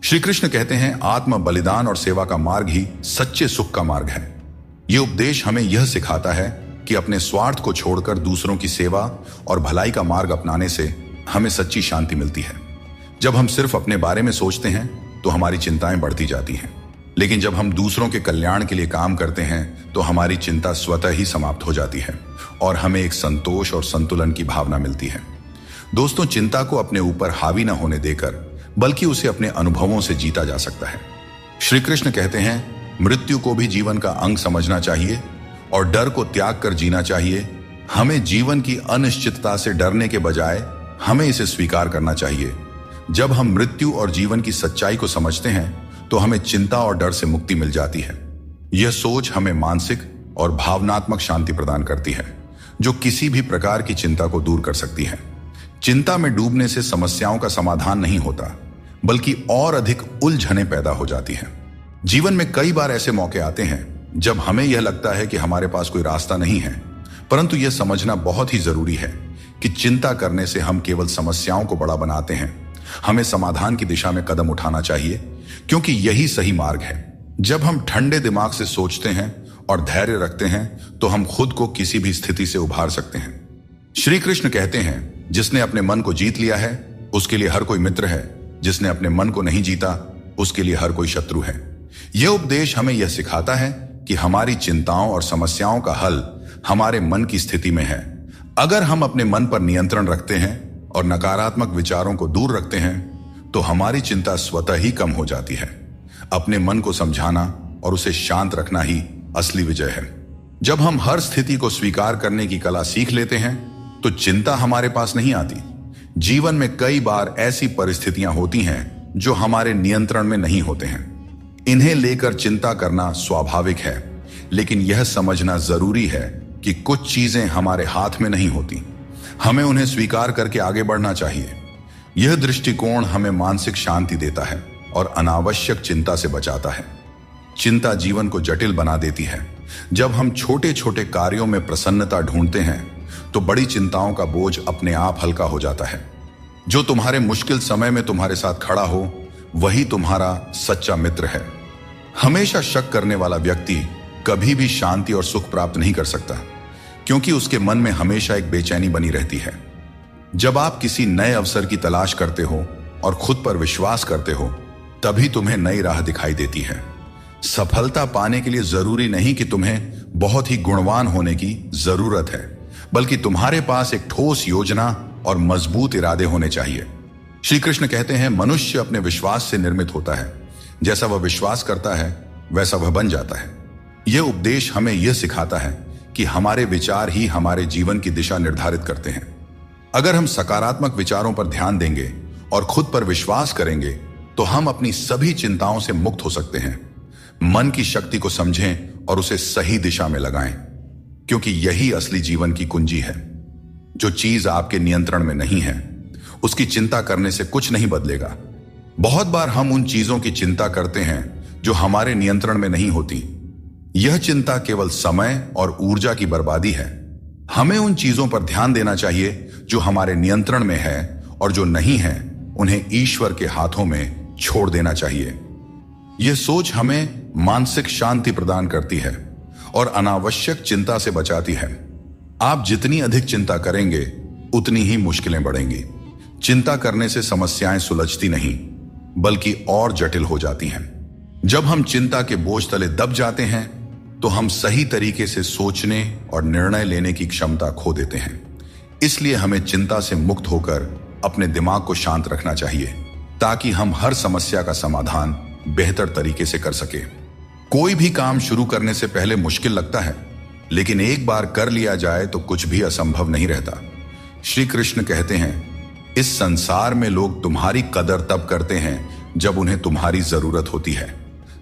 श्री कृष्ण कहते हैं, आत्म बलिदान और सेवा का मार्ग ही सच्चे सुख का मार्ग है। यह उपदेश हमें यह सिखाता है कि अपने स्वार्थ को छोड़कर दूसरों की सेवा और भलाई का मार्ग अपनाने से हमें सच्ची शांति मिलती है। जब हम सिर्फ अपने बारे में सोचते हैं तो हमारी चिंताएं बढ़ती जाती हैं, लेकिन जब हम दूसरों के कल्याण के लिए काम करते हैं तो हमारी चिंता स्वतः ही समाप्त हो जाती है और हमें एक संतोष और संतुलन की भावना मिलती है। दोस्तों, चिंता को अपने ऊपर हावी न होने देकर बल्कि उसे अपने अनुभवों से जीता जा सकता है। श्री कृष्ण कहते हैं, मृत्यु को भी जीवन का अंग समझना चाहिए और डर को त्याग कर जीना चाहिए। हमें जीवन की अनिश्चितता से डरने के बजाय हमें इसे स्वीकार करना चाहिए। जब हम मृत्यु और जीवन की सच्चाई को समझते हैं तो हमें चिंता और डर से मुक्ति मिल जाती है। यह सोच हमें मानसिक और भावनात्मक शांति प्रदान करती है, जो किसी भी प्रकार की चिंता को दूर कर सकती है। चिंता में डूबने से समस्याओं का समाधान नहीं होता, बल्कि और अधिक उलझनें पैदा हो जाती हैं। जीवन में कई बार ऐसे मौके आते हैं जब हमें यह लगता है कि हमारे पास कोई रास्ता नहीं है, परंतु यह समझना बहुत ही जरूरी है कि चिंता करने से हम केवल समस्याओं को बड़ा बनाते हैं। हमें समाधान की दिशा में कदम उठाना चाहिए, क्योंकि यही सही मार्ग है। जब हम ठंडे दिमाग से सोचते हैं और धैर्य रखते हैं तो हम खुद को किसी भी स्थिति से उभार सकते हैं। श्री कृष्ण कहते हैं, जिसने अपने मन को जीत लिया है उसके लिए हर कोई मित्र है, जिसने अपने मन को नहीं जीता उसके लिए हर कोई शत्रु है। यह उपदेश हमें यह सिखाता है कि हमारी चिंताओं और समस्याओं का हल हमारे मन की स्थिति में है। अगर हम अपने मन पर नियंत्रण रखते हैं और नकारात्मक विचारों को दूर रखते हैं तो हमारी चिंता स्वतः ही कम हो जाती है। अपने मन को समझाना और उसे शांत रखना ही असली विजय है। जब हम हर स्थिति को स्वीकार करने की कला सीख लेते हैं तो चिंता हमारे पास नहीं आती। जीवन में कई बार ऐसी परिस्थितियां होती हैं जो हमारे नियंत्रण में नहीं होते हैं। इन्हें लेकर चिंता करना स्वाभाविक है, लेकिन यह समझना जरूरी है कि कुछ चीजें हमारे हाथ में नहीं होती। हमें उन्हें स्वीकार करके आगे बढ़ना चाहिए। यह दृष्टिकोण हमें मानसिक शांति देता है और अनावश्यक चिंता से बचाता है। चिंता जीवन को जटिल बना देती है। जब हम छोटे छोटे कार्यों में प्रसन्नता ढूंढते हैं तो बड़ी चिंताओं का बोझ अपने आप हल्का हो जाता है। जो तुम्हारे मुश्किल समय में तुम्हारे साथ खड़ा हो वही तुम्हारा सच्चा मित्र है। हमेशा शक करने वाला व्यक्ति कभी भी शांति और सुख प्राप्त नहीं कर सकता, क्योंकि उसके मन में हमेशा एक बेचैनी बनी रहती है। जब आप किसी नए अवसर की तलाश करते हो और खुद पर विश्वास करते हो, तभी तुम्हें नई राह दिखाई देती है। सफलता पाने के लिए जरूरी नहीं कि तुम्हें बहुत ही गुणवान होने की जरूरत है, बल्कि तुम्हारे पास एक ठोस योजना और मजबूत इरादे होने चाहिए। श्री कृष्ण कहते हैं, मनुष्य अपने विश्वास से निर्मित होता है। जैसा वह विश्वास करता है वैसा वह बन जाता है। यह उपदेश हमें यह सिखाता है कि हमारे विचार ही हमारे जीवन की दिशा निर्धारित करते हैं। अगर हम सकारात्मक विचारों पर ध्यान देंगे और खुद पर विश्वास करेंगे तो हम अपनी सभी चिंताओं से मुक्त हो सकते हैं। मन की शक्ति को समझें और उसे सही दिशा में लगाएं, क्योंकि यही असली जीवन की कुंजी है। जो चीज आपके नियंत्रण में नहीं है उसकी चिंता करने से कुछ नहीं बदलेगा। बहुत बार हम उन चीजों की चिंता करते हैं जो हमारे नियंत्रण में नहीं होती। यह चिंता केवल समय और ऊर्जा की बर्बादी है। हमें उन चीजों पर ध्यान देना चाहिए जो हमारे नियंत्रण में है, और जो नहीं है उन्हें ईश्वर के हाथों में छोड़ देना चाहिए। यह सोच हमें मानसिक शांति प्रदान करती है और अनावश्यक चिंता से बचाती है। आप जितनी अधिक चिंता करेंगे उतनी ही मुश्किलें बढ़ेंगी। चिंता करने से समस्याएं सुलझती नहीं, बल्कि और जटिल हो जाती हैं। जब हम चिंता के बोझ तले दब जाते हैं तो हम सही तरीके से सोचने और निर्णय लेने की क्षमता खो देते हैं। इसलिए हमें चिंता से मुक्त होकर अपने दिमाग को शांत रखना चाहिए ताकि हम हर समस्या का समाधान बेहतर तरीके से कर सके। कोई भी काम शुरू करने से पहले मुश्किल लगता है, लेकिन एक बार कर लिया जाए तो कुछ भी असंभव नहीं रहता। श्री कृष्ण कहते हैं, इस संसार में लोग तुम्हारी कदर तब करते हैं जब उन्हें तुम्हारी जरूरत होती है।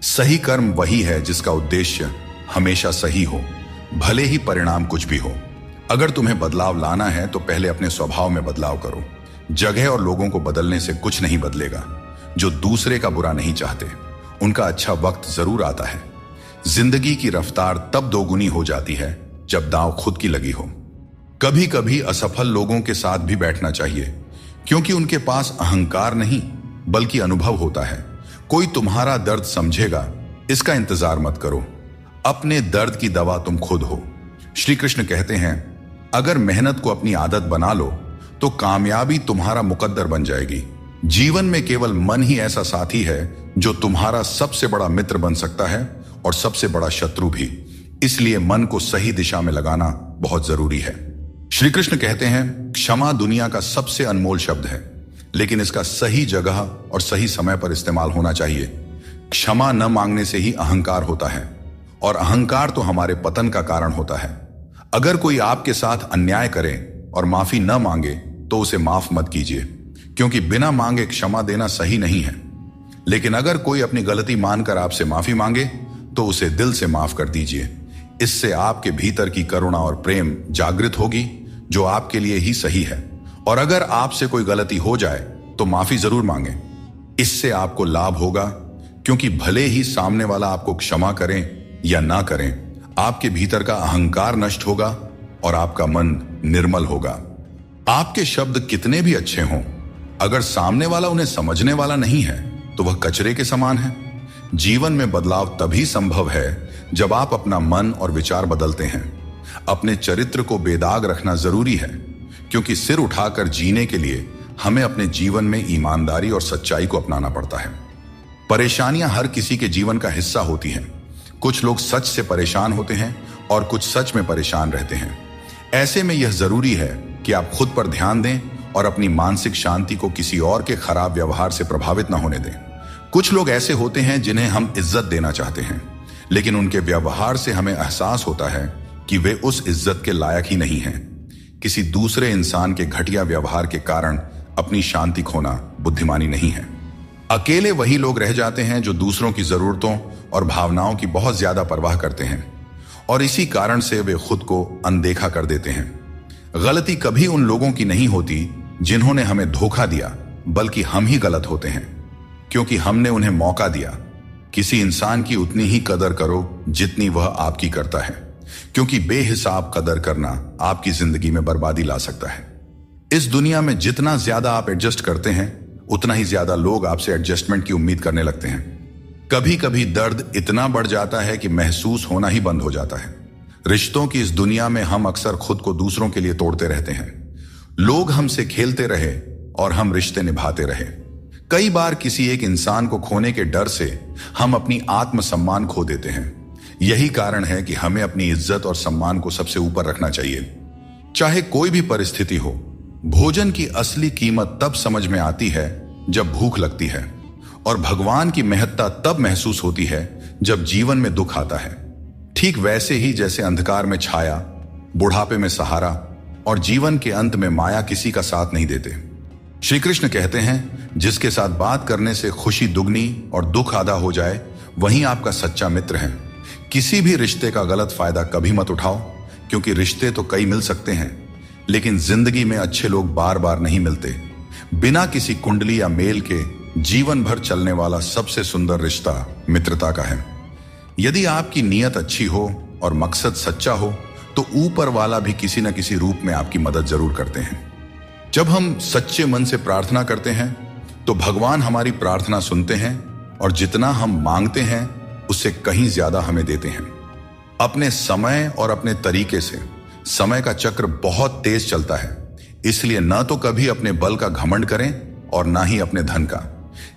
सही कर्म वही है जिसका उद्देश्य हमेशा सही हो, भले ही परिणाम कुछ भी हो। अगर तुम्हें बदलाव लाना है तो पहले अपने स्वभाव में बदलाव करो। जगह और लोगों को बदलने से कुछ नहीं बदलेगा। जो दूसरे का बुरा नहीं चाहते उनका अच्छा वक्त जरूर आता है। जिंदगी की रफ्तार तब दोगुनी हो जाती है जब दांव खुद की लगी हो। कभी कभी असफल लोगों के साथ भी बैठना चाहिए, क्योंकि उनके पास अहंकार नहीं बल्कि अनुभव होता है। कोई तुम्हारा दर्द समझेगा, इसका इंतजार मत करो। अपने दर्द की दवा तुम खुद हो। श्री कृष्ण कहते हैं, अगर मेहनत को अपनी आदत बना लो तो कामयाबी तुम्हारा मुकद्दर बन जाएगी। जीवन में केवल मन ही ऐसा साथी है जो तुम्हारा सबसे बड़ा मित्र बन सकता है और सबसे बड़ा शत्रु भी। इसलिए मन को सही दिशा में लगाना बहुत जरूरी है। श्री कृष्ण कहते हैं, क्षमा दुनिया का सबसे अनमोल शब्द है, लेकिन इसका सही जगह और सही समय पर इस्तेमाल होना चाहिए। क्षमा न मांगने से ही अहंकार होता है, और अहंकार तो हमारे पतन का कारण होता है। अगर कोई आपके साथ अन्याय करे और माफी न मांगे तो उसे माफ मत कीजिए, क्योंकि बिना मांगे क्षमा देना सही नहीं है। लेकिन अगर कोई अपनी गलती मानकर आपसे माफी मांगे तो उसे दिल से माफ कर दीजिए। इससे आपके भीतर की करुणा और प्रेम जागृत होगी, जो आपके लिए ही सही है। और अगर आपसे कोई गलती हो जाए तो माफी जरूर मांगे। इससे आपको लाभ होगा, क्योंकि भले ही सामने वाला आपको क्षमा करें या ना करें, आपके भीतर का अहंकार नष्ट होगा और आपका मन निर्मल होगा। आपके शब्द कितने भी अच्छे हों, अगर सामने वाला उन्हें समझने वाला नहीं है तो वह कचरे के समान है। जीवन में बदलाव तभी संभव है जब आप अपना मन और विचार बदलते हैं। अपने चरित्र को बेदाग रखना जरूरी है, क्योंकि सिर उठाकर जीने के लिए हमें अपने जीवन में ईमानदारी और सच्चाई को अपनाना पड़ता है। परेशानियां हर किसी के जीवन का हिस्सा होती हैं। कुछ लोग सच से परेशान होते हैं और कुछ सच में परेशान रहते हैं। ऐसे में यह जरूरी है कि आप खुद पर ध्यान दें और अपनी मानसिक शांति को किसी और के खराब व्यवहार से प्रभावित न होने दें। कुछ लोग ऐसे होते हैं जिन्हें हम इज्जत देना चाहते हैं, लेकिन उनके व्यवहार से हमें एहसास होता है कि वे उस इज्जत के लायक ही नहीं हैं। किसी दूसरे इंसान के घटिया व्यवहार के कारण अपनी शांति खोना बुद्धिमानी नहीं है। अकेले वही लोग रह जाते हैं जो दूसरों की जरूरतों और भावनाओं की बहुत ज्यादा परवाह करते हैं, और इसी कारण से वे खुद को अनदेखा कर देते हैं। गलती कभी उन लोगों की नहीं होती जिन्होंने हमें धोखा दिया, बल्कि हम ही गलत होते हैं, क्योंकि हमने उन्हें मौका दिया। किसी इंसान की उतनी ही कदर करो जितनी वह आपकी करता है, क्योंकि बेहिसाब कदर करना आपकी जिंदगी में बर्बादी ला सकता है। इस दुनिया में जितना ज्यादा आप एडजस्ट करते हैं, उतना ही ज्यादा लोग आपसे एडजस्टमेंट की उम्मीद करने लगते हैं। कभी कभी दर्द इतना बढ़ जाता है कि महसूस होना ही बंद हो जाता है। रिश्तों की इस दुनिया में हम अक्सर खुद को दूसरों के लिए तोड़ते रहते हैं। लोग हमसे खेलते रहे और हम रिश्ते निभाते रहे। कई बार किसी एक इंसान को खोने के डर से हम अपनी आत्मसम्मान खो देते हैं। यही कारण है कि हमें अपनी इज्जत और सम्मान को सबसे ऊपर रखना चाहिए, चाहे कोई भी परिस्थिति हो। भोजन की असली कीमत तब समझ में आती है जब भूख लगती है, और भगवान की महत्ता तब महसूस होती है जब जीवन में दुख आता है। ठीक वैसे ही जैसे अंधकार में छाया, बुढ़ापे में सहारा और जीवन के अंत में माया किसी का साथ नहीं देते। श्री कृष्ण कहते हैं, जिसके साथ बात करने से खुशी दुगनी और दुख आधा हो जाए, वही आपका सच्चा मित्र है। किसी भी रिश्ते का गलत फायदा कभी मत उठाओ, क्योंकि रिश्ते तो कई मिल सकते हैं, लेकिन जिंदगी में अच्छे लोग बार बार नहीं मिलते। बिना किसी कुंडली या मेल के जीवन भर चलने वाला सबसे सुंदर रिश्ता मित्रता का है। यदि आपकी नीयत अच्छी हो और मकसद सच्चा हो, तो ऊपर वाला भी किसी न किसी रूप में आपकी मदद जरूर करते हैं। जब हम सच्चे मन से प्रार्थना करते हैं तो भगवान हमारी प्रार्थना सुनते हैं, और जितना हम मांगते हैं उससे कहीं ज्यादा हमें देते हैं। अपने समय और अपने तरीके से समय का चक्र बहुत तेज चलता है, इसलिए न तो कभी अपने बल का घमंड करें और ना ही अपने धन का।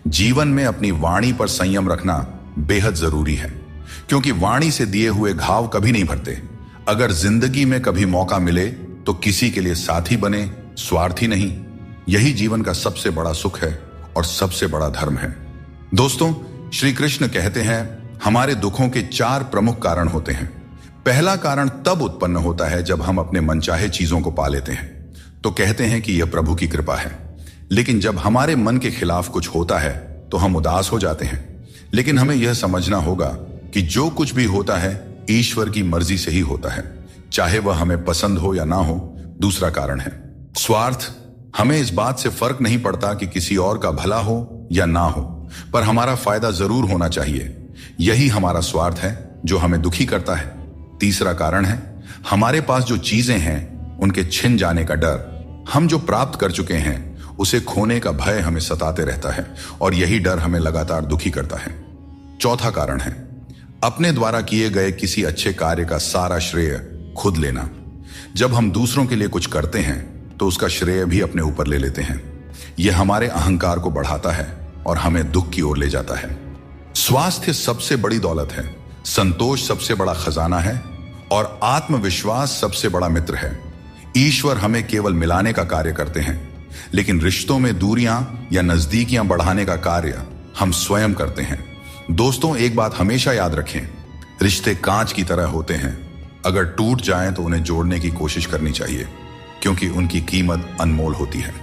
जीवन में अपनी वाणी पर संयम रखना बेहद जरूरी है, क्योंकि वाणी से दिए हुए घाव कभी नहीं भरते। अगर जिंदगी में कभी मौका मिले तो किसी के लिए साथी बने, स्वार्थी नहीं। यही जीवन का सबसे बड़ा सुख है और सबसे बड़ा धर्म है। दोस्तों, श्री कृष्ण कहते हैं हमारे दुखों के 4 प्रमुख कारण होते हैं। पहला कारण तब उत्पन्न होता है जब हम अपने मनचाहे चीजों को पा लेते हैं तो कहते हैं कि यह प्रभु की कृपा है। लेकिन जब हमारे मन के खिलाफ कुछ होता है तो हम उदास हो जाते हैं। लेकिन हमें यह समझना होगा कि जो कुछ भी होता है ईश्वर की मर्जी से ही होता है, चाहे वह हमें पसंद हो या ना हो। दूसरा कारण है स्वार्थ। हमें इस बात से फर्क नहीं पड़ता कि किसी और का भला हो या ना हो, पर हमारा फायदा जरूर होना चाहिए। यही हमारा स्वार्थ है जो हमें दुखी करता है। तीसरा कारण है हमारे पास जो चीजें हैं उनके छिन जाने का डर। हम जो प्राप्त कर चुके हैं उसे खोने का भय हमें सताते रहता है और यही डर हमें लगातार दुखी करता है। चौथा कारण है अपने द्वारा किए गए किसी अच्छे कार्य का सारा श्रेय खुद लेना। जब हम दूसरों के लिए कुछ करते हैं तो उसका श्रेय भी अपने ऊपर ले लेते हैं। यह हमारे अहंकार को बढ़ाता है और हमें दुख की ओर ले जाता है। स्वास्थ्य सबसे बड़ी दौलत है, संतोष सबसे बड़ा खजाना है और आत्मविश्वास सबसे बड़ा मित्र है। ईश्वर हमें केवल मिलाने का कार्य करते हैं, लेकिन रिश्तों में दूरियां या नजदीकियां बढ़ाने का कार्य हम स्वयं करते हैं। दोस्तों, एक बात हमेशा याद रखें, रिश्ते कांच की तरह होते हैं। अगर टूट जाएं तो उन्हें जोड़ने की कोशिश करनी चाहिए, क्योंकि उनकी कीमत अनमोल होती है।